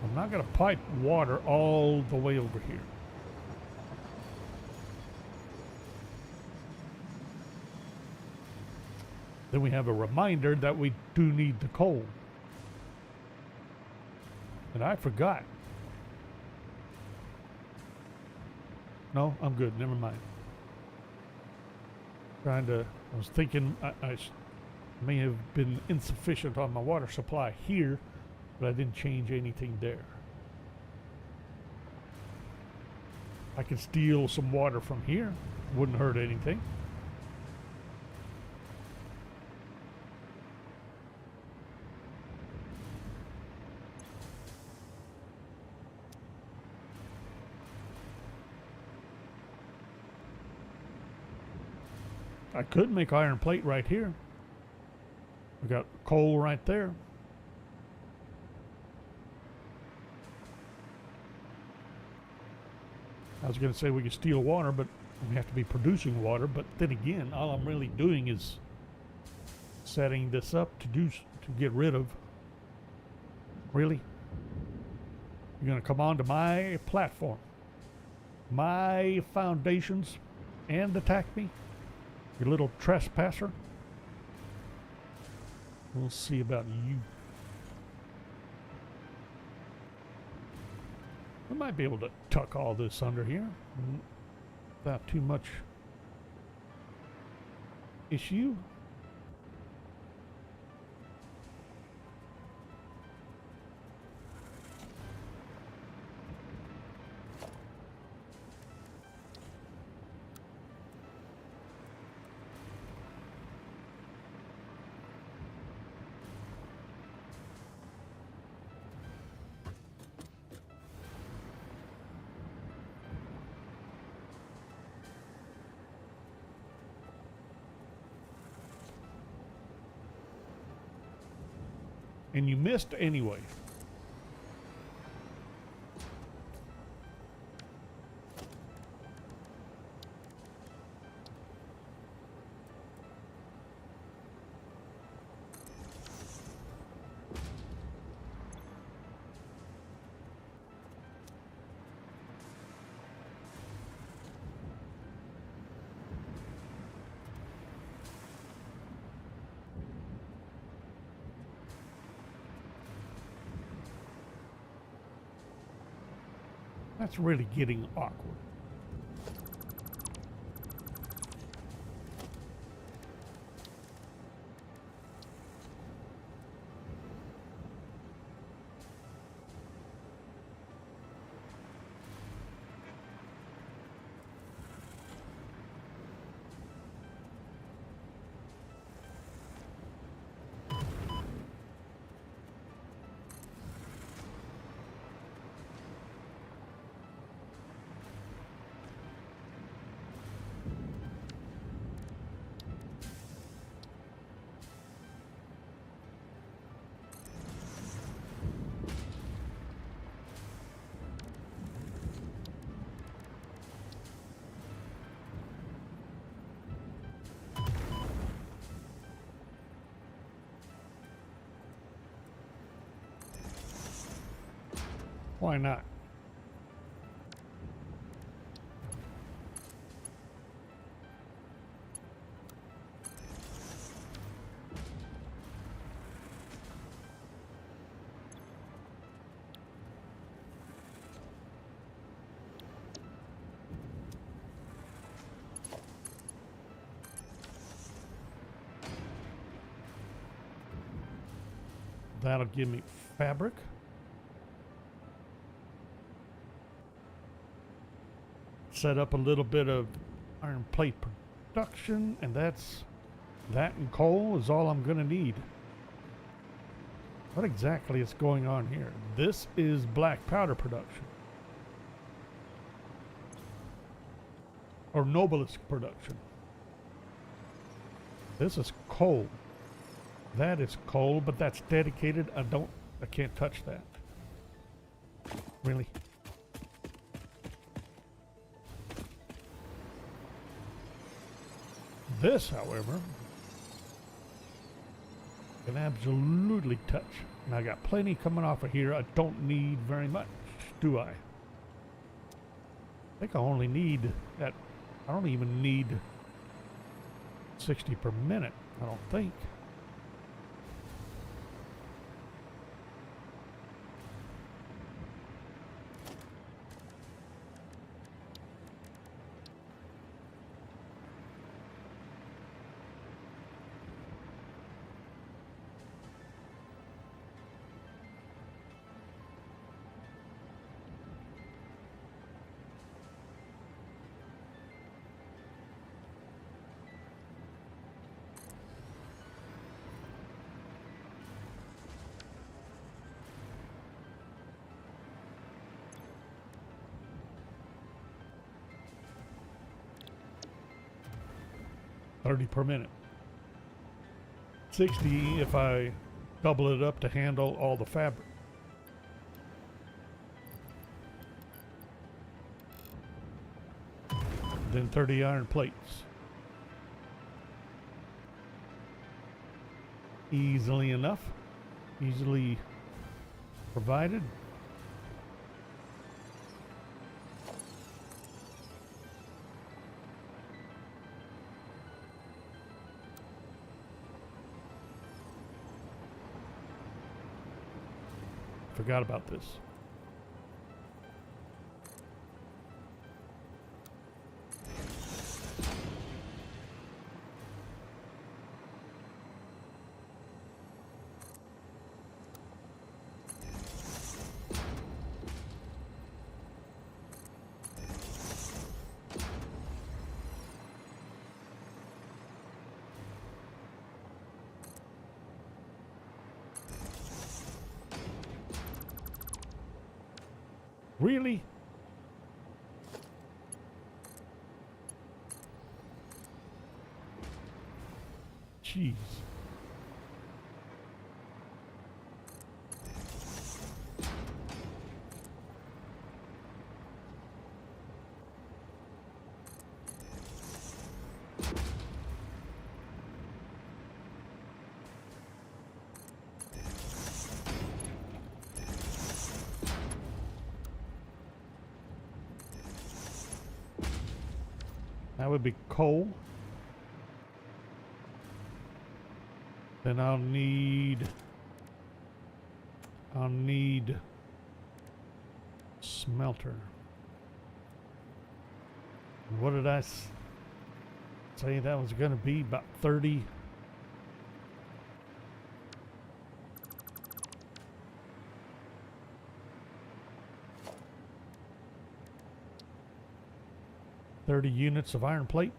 A: I'm not gonna pipe water all the way over here. Then we have a reminder that we do need the coal. And I forgot. No, I'm good. Never mind. I was thinking I may have been insufficient on my water supply here, but I didn't change anything there. I can steal some water from here. Wouldn't hurt anything. I could make iron plate right here. We got coal right there. I was going to say we could steal water, but we have to be producing water. But then again, all I'm really doing is setting this up to get rid of. Really? You're going to come onto my platform, my foundations, and attack me? You little trespasser. We'll see about you. We might be able to tuck all this under here without too much issue. And you missed anyway. That's really getting awkward. Why not? That'll give me fabric. Set up a little bit of iron plate production, and that and coal is all I'm gonna need. What exactly is going on here? This is black powder production. Or Nobilis production. This is coal. That is coal, but that's dedicated. I can't touch that. Really? This, however, can absolutely touch. And I got plenty coming off of here. I don't need very much, do I? I think I only need that. I don't even need 60 per minute, I don't think. 30 per minute. 60 if I double it up to handle all the fabric. Then 30 iron plates. Easily enough. Easily provided. Forgot about this. Really? Jeez. That would be coal. Then I'll need smelter. What did I say that was going to be? About 30. Units of iron plate.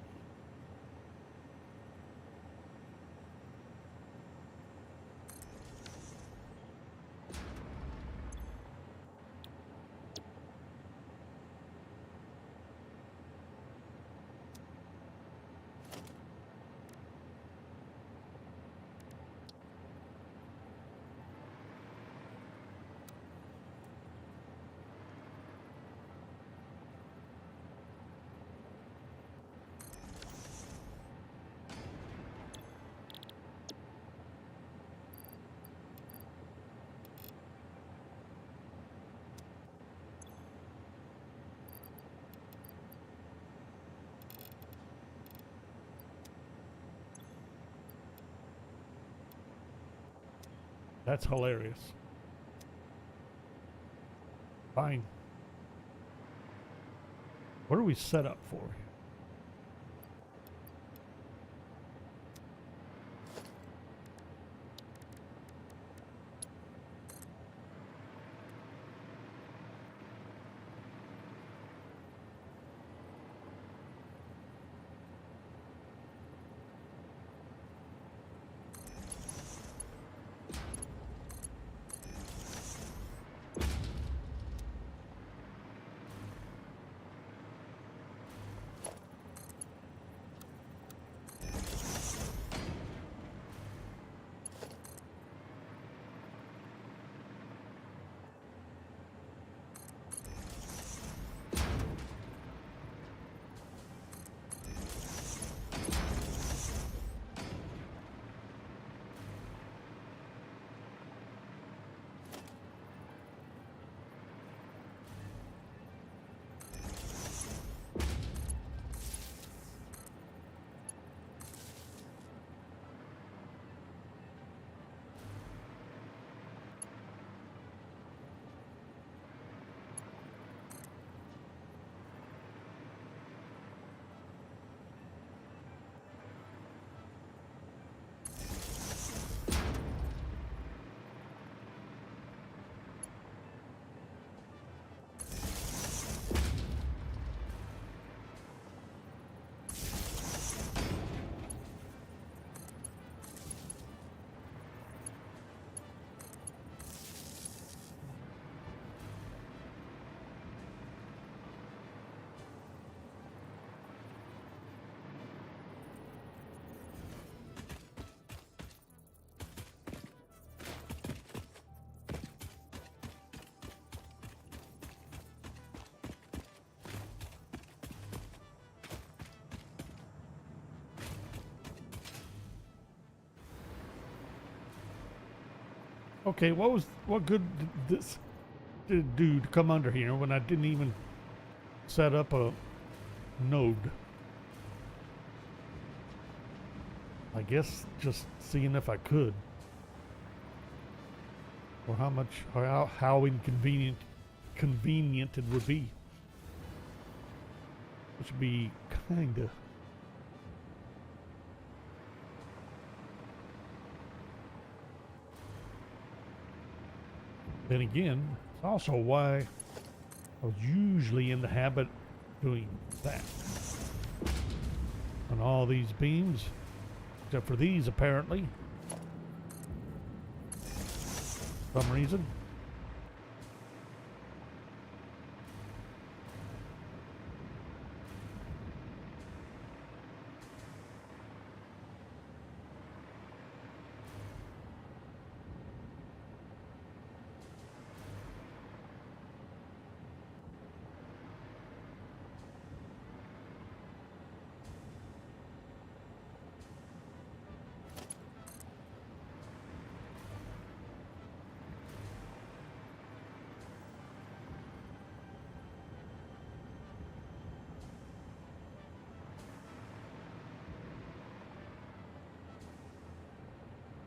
A: That's hilarious. Fine. What are we set up for? Okay, what good did this do to come under here when I didn't even set up a node? I guess just seeing if I could, or how much, or how convenient it would be, which would be kinda. Then again, it's also why I was usually in the habit of doing that on all these beams, except for these apparently, for some reason.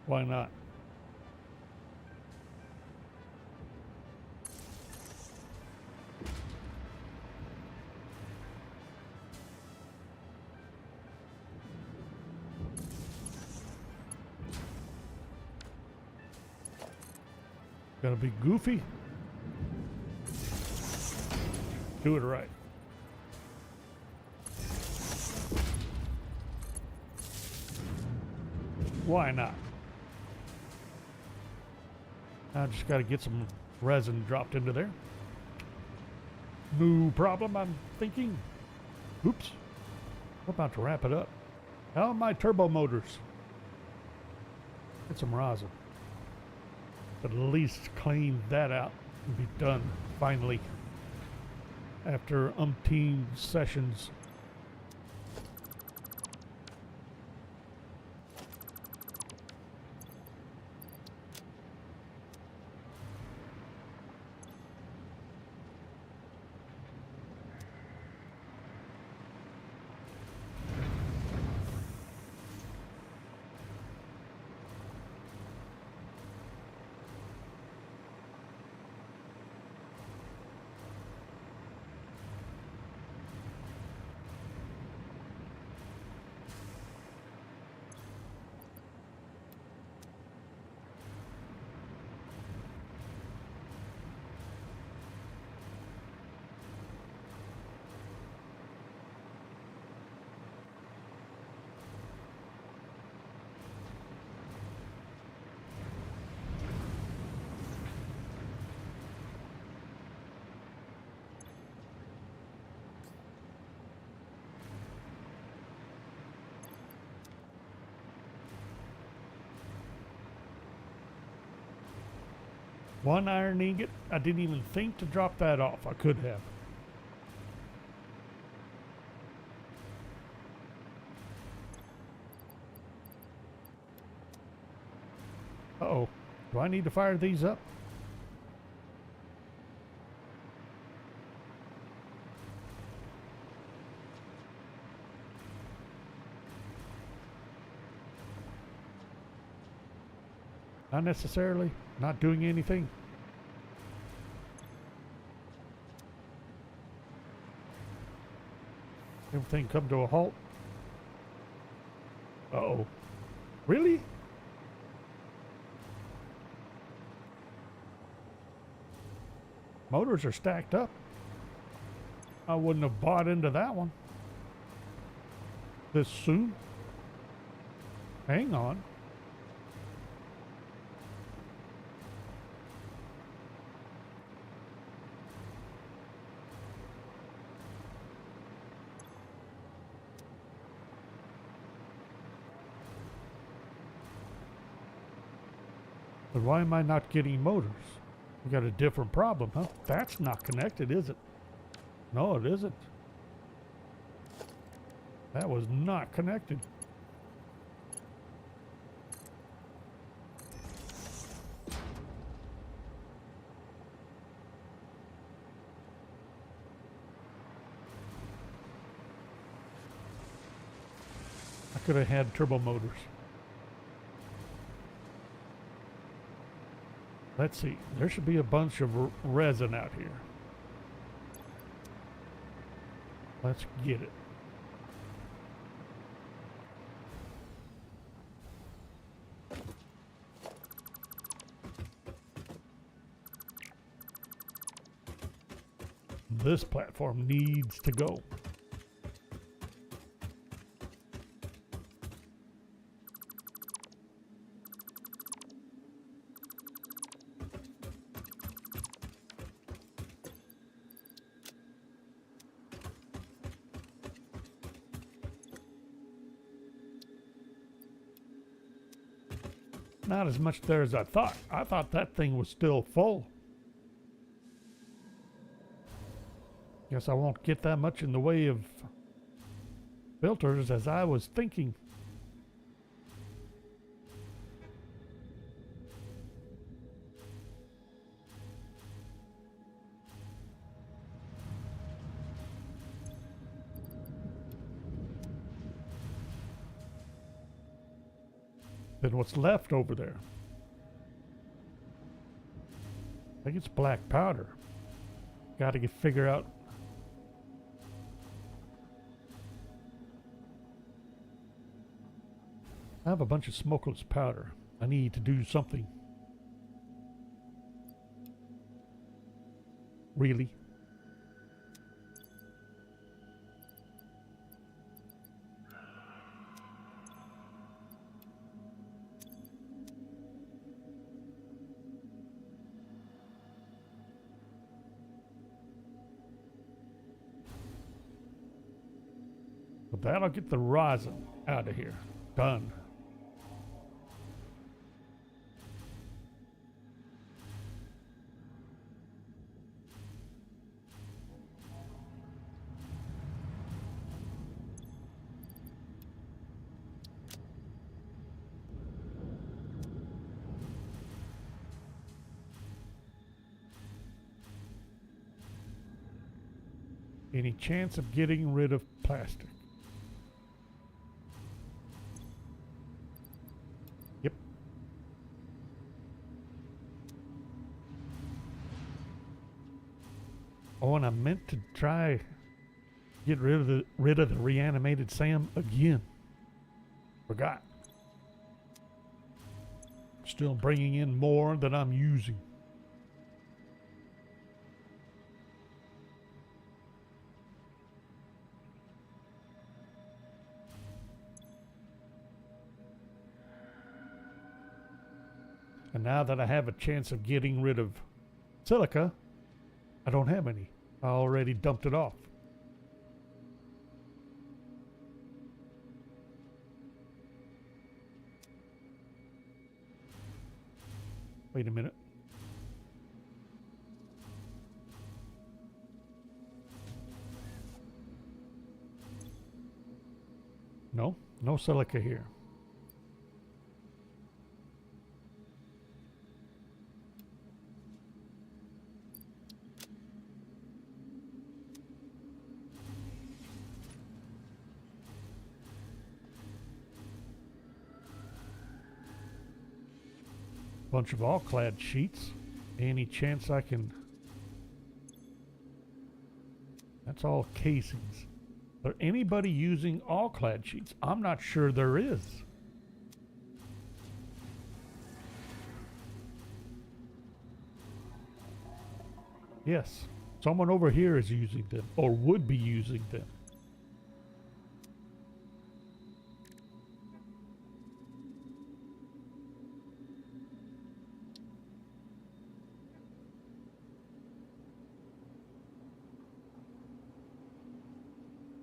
A: Why not? Gotta be goofy. Do it right. Why not? I just got to get some resin dropped into there. No problem, I'm thinking. Oops. We're about to wrap it up. How are my turbo motors? Get some rosin. But at least clean that out and be done finally. After umpteen sessions. One iron ingot. I didn't even think to drop that off. I could have. Uh-oh. Do I need to fire these up? Not necessarily. Not doing anything. Everything come to a halt. Uh-oh. Really? Motors are stacked up. I wouldn't have bought into that one this soon. Hang on. But why am I not getting motors? We got a different problem, huh? That's not connected, is it? No, it isn't. That was not connected. I could have had turbo motors. Let's see. There should be a bunch of resin out here. Let's get it. This platform needs to go. Not as much there as I thought. I thought that thing was still full. Guess I won't get that much in the way of filters as I was thinking. Then what's left over there? I think it's black powder. Got to figure out. I have a bunch of smokeless powder. I need to do something. Really? But that'll get the rosin out of here. Done. Any chance of getting rid of plastic? Yep. Oh, and I meant to try get rid of the reanimated Sam again. Forgot. Still bringing in more than I'm using. And now that I have a chance of getting rid of silica, I don't have any. I already dumped it off. Wait a minute. No, no silica here. Bunch of all-clad sheets. Any chance I can... That's all casings. Is there anybody using all-clad sheets? I'm not sure there is. Yes, someone over here is using them, or would be using them.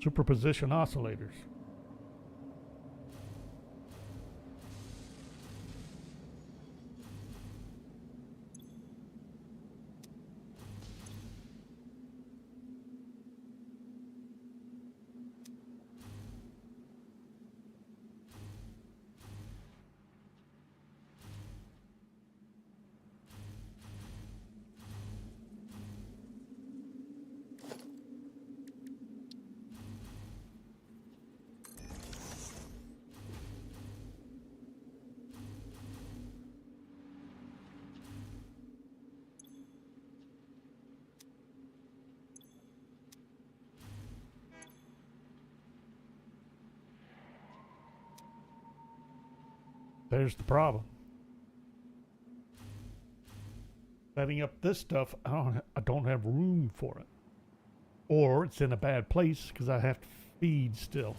A: Superposition oscillators. There's the problem. Setting up this stuff, I don't have room for it. Or it's in a bad place because I have to feed still.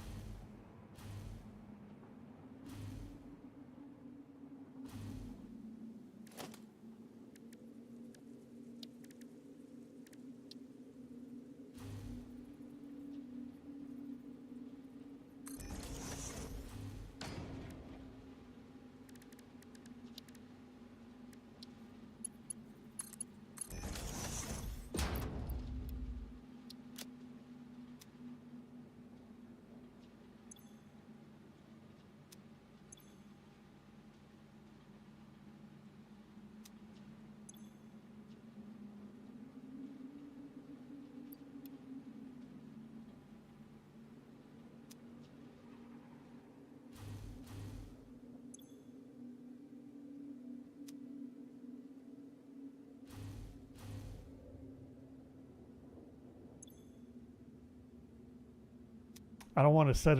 A: I don't want to set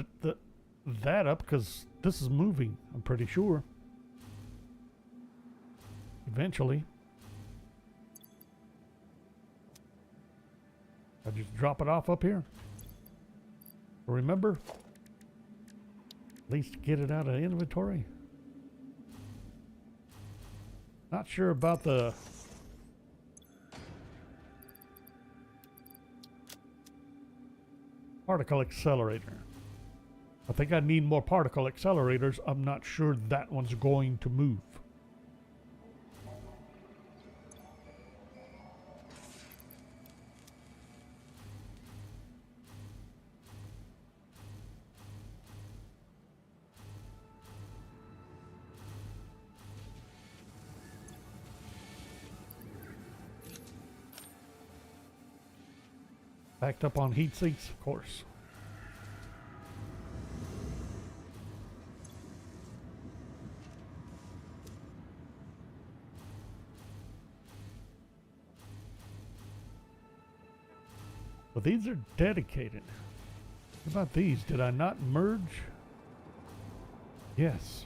A: that up because this is moving, I'm pretty sure. Eventually. I just drop it off up here. Remember? At least get it out of inventory. Not sure about the particle accelerator. I think I need more particle accelerators. I'm not sure that one's going to move. Backed up on heat sinks, of course. Well, these are dedicated. What about these? Did I not merge? Yes.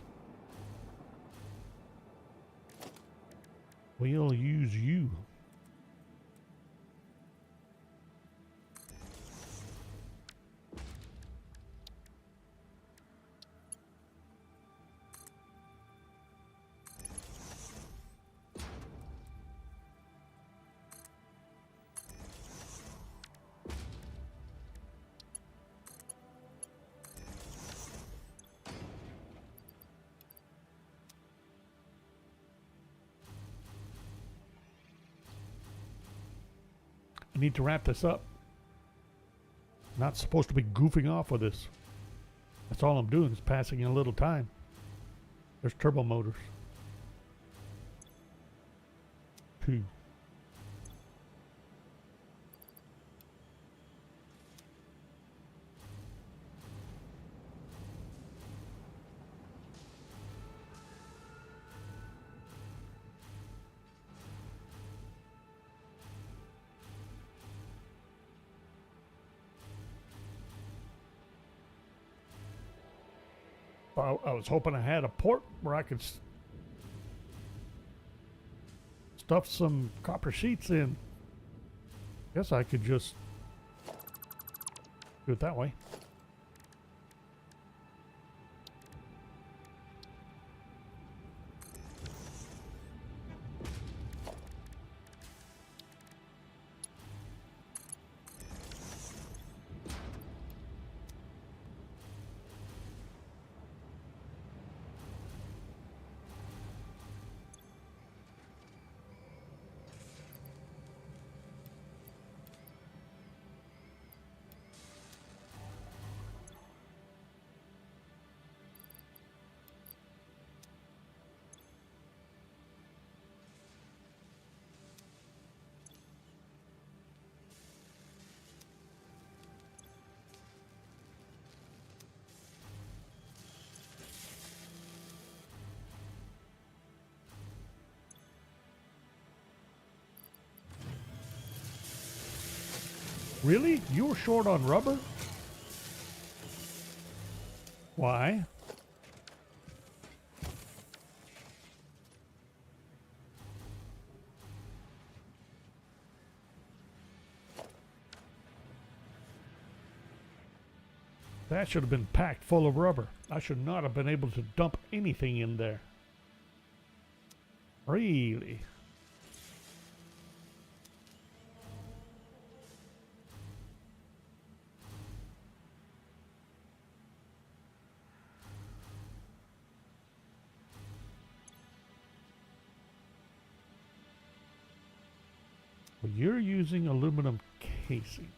A: We'll use you. I need to wrap this up. Not supposed to be goofing off with this. That's all I'm doing is passing a little time. There's turbo motors. 2. I was hoping I had a port where I could stuff some copper sheets in. Guess I could just do it that way. Really? You were short on rubber? Why? That should have been packed full of rubber. I should not have been able to dump anything in there. Really? Well, you're using aluminum casing.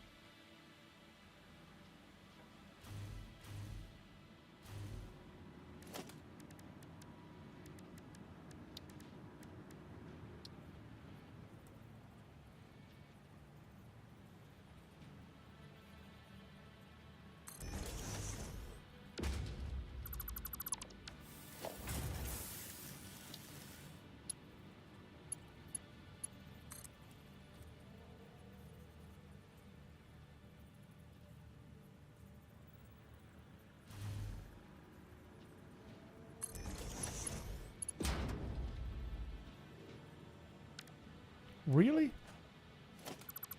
A: Really?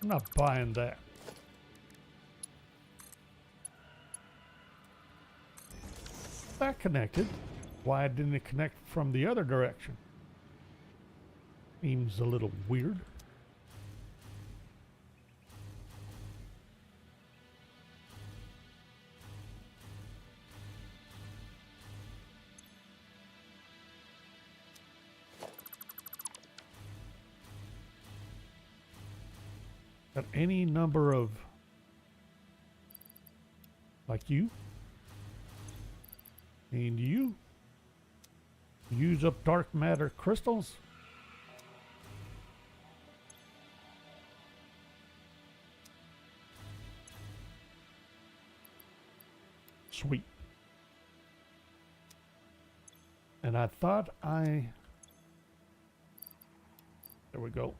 A: I'm not buying that. That connected. Why didn't it connect from the other direction? Seems a little weird. Got any number of, like you, and you use up dark matter crystals. Sweet. And I thought there we go.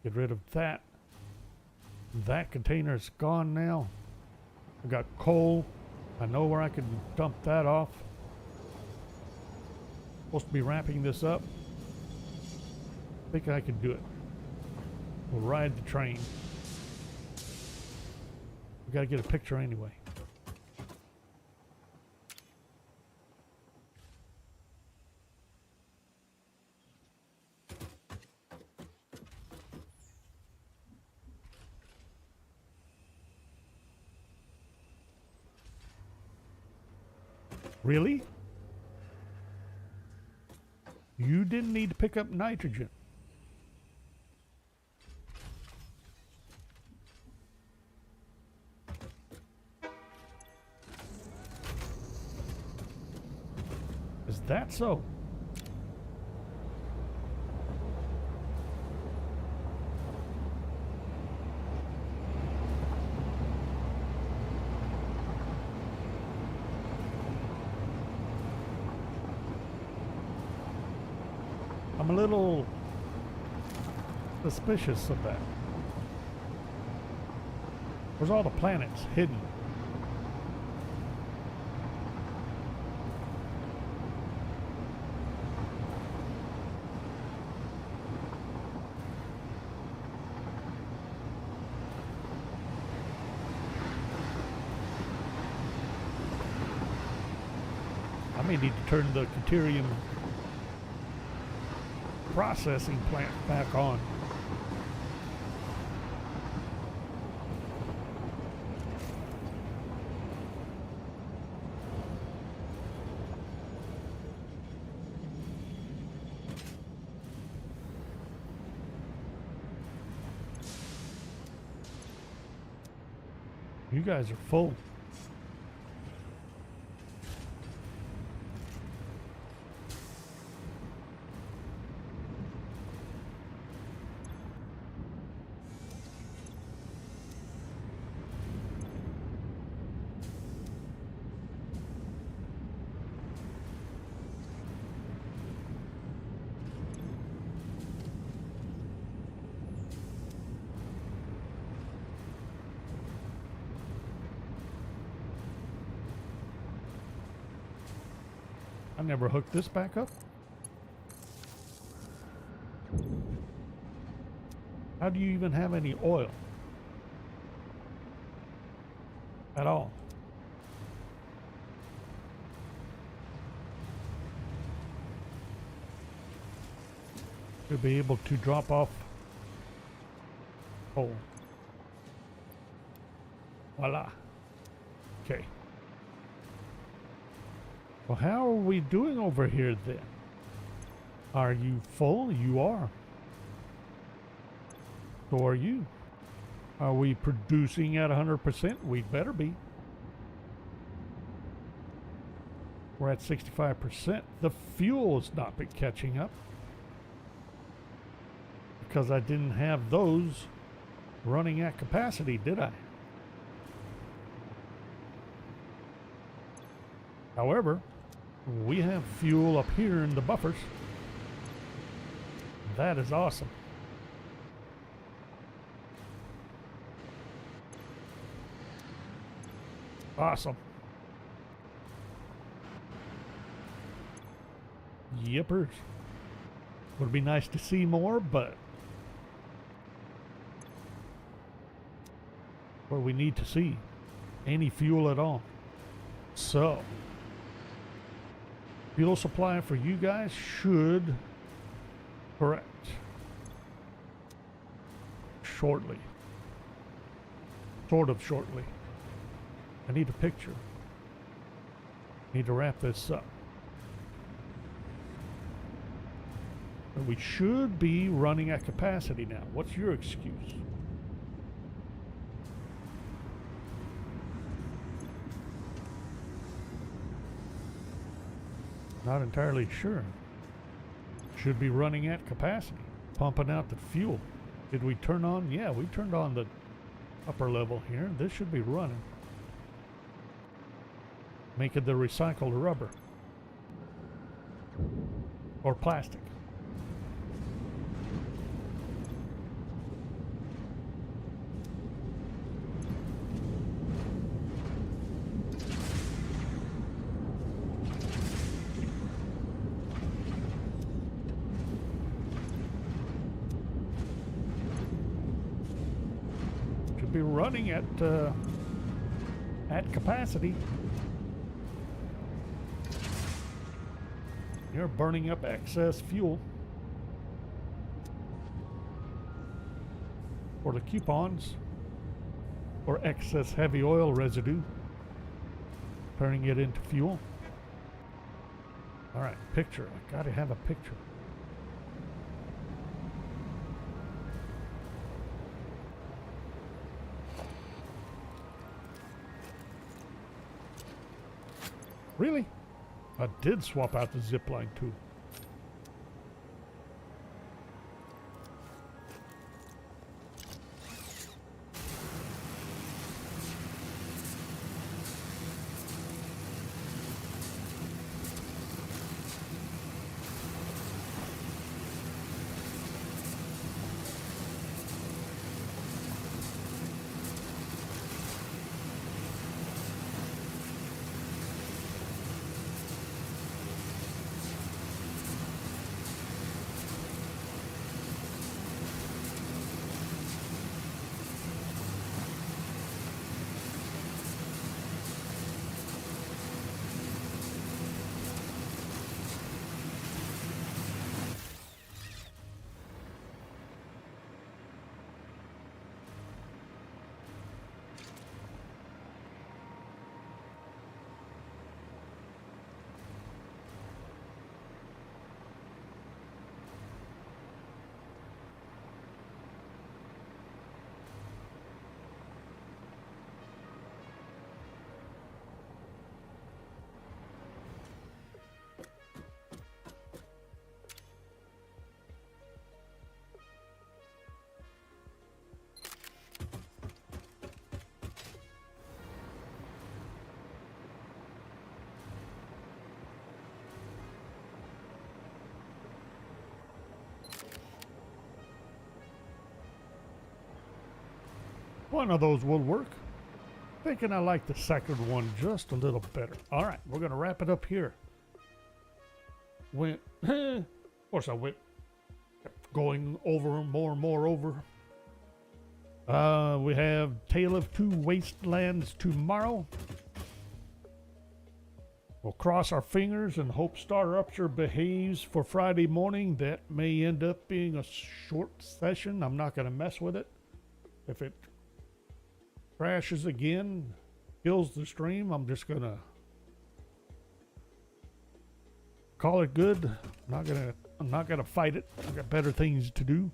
A: Get rid of that. That container's gone now. I got coal. I know where I can dump that off. Supposed to be wrapping this up. I think I can do it. We'll ride the train. We gotta get a picture anyway. Really? You didn't need to pick up nitrogen. Is that so? I'm a little suspicious of that. Where's all the planets hidden? I may need to turn the deuterium processing plant back on. You guys are full. I never hooked this back up. How do you even have any oil? at all. To be able to drop off. Oh. Voila. Okay. Well, how are we doing over here then? Are you full? You are. So are you. Are we producing at 100%? We'd better be. We're at 65%. The fuel's not been catching up. Because I didn't have those running at capacity, did I? However, we have fuel up here in the buffers. That is awesome. Awesome. Yippers. Would be nice to see more, but what we need to see any fuel at all. So fuel supply for you guys should correct shortly, sort of shortly. I need a picture. Need to wrap this up. But we should be running at capacity now. What's your excuse? Not entirely sure. Should be running at capacity. Pumping out the fuel. Did we turn on? Yeah, we turned on the upper level here. This should be running. Making the recycled rubber. Or plastic. Should be running at capacity. You're burning up excess fuel for the coupons or excess heavy oil residue, turning it into fuel. All right, picture. I gotta have a picture. Really? I did swap out the zip line too. One of those will work. Thinking I like the second one just a little better. All right, we're gonna wrap it up here. Of course I went going over more and more over. We have Tale of Two Wastelands tomorrow. We'll cross our fingers and hope Star Rupture behaves for Friday morning. That may end up being a short session. I'm not going to mess with it. If it crashes again, kills the stream, I'm just going to call it good. I'm not gonna fight it. I've got better things to do.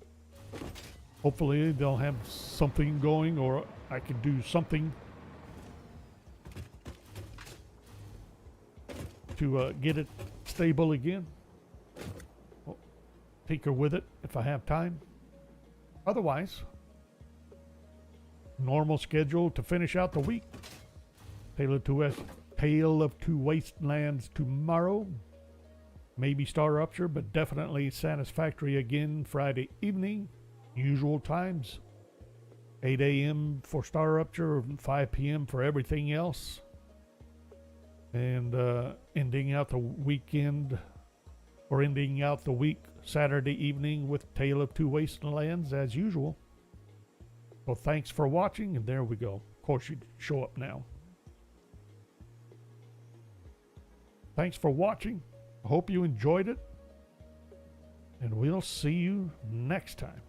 A: Hopefully they'll have something going, or I can do something to get it stable again. I'll tinker with it if I have time. Otherwise, normal schedule to finish out the week. Tale of Two Wastelands tomorrow. Maybe Star Rupture, but definitely Satisfactory again Friday evening. Usual times. 8 a.m. for Star Rupture, 5 p.m. for everything else. And ending out the weekend, or ending out the week Saturday evening with Tale of Two Wastelands as usual. Well, thanks for watching, and there we go. Of course, you show up now. Thanks for watching. I hope you enjoyed it, and we'll see you next time.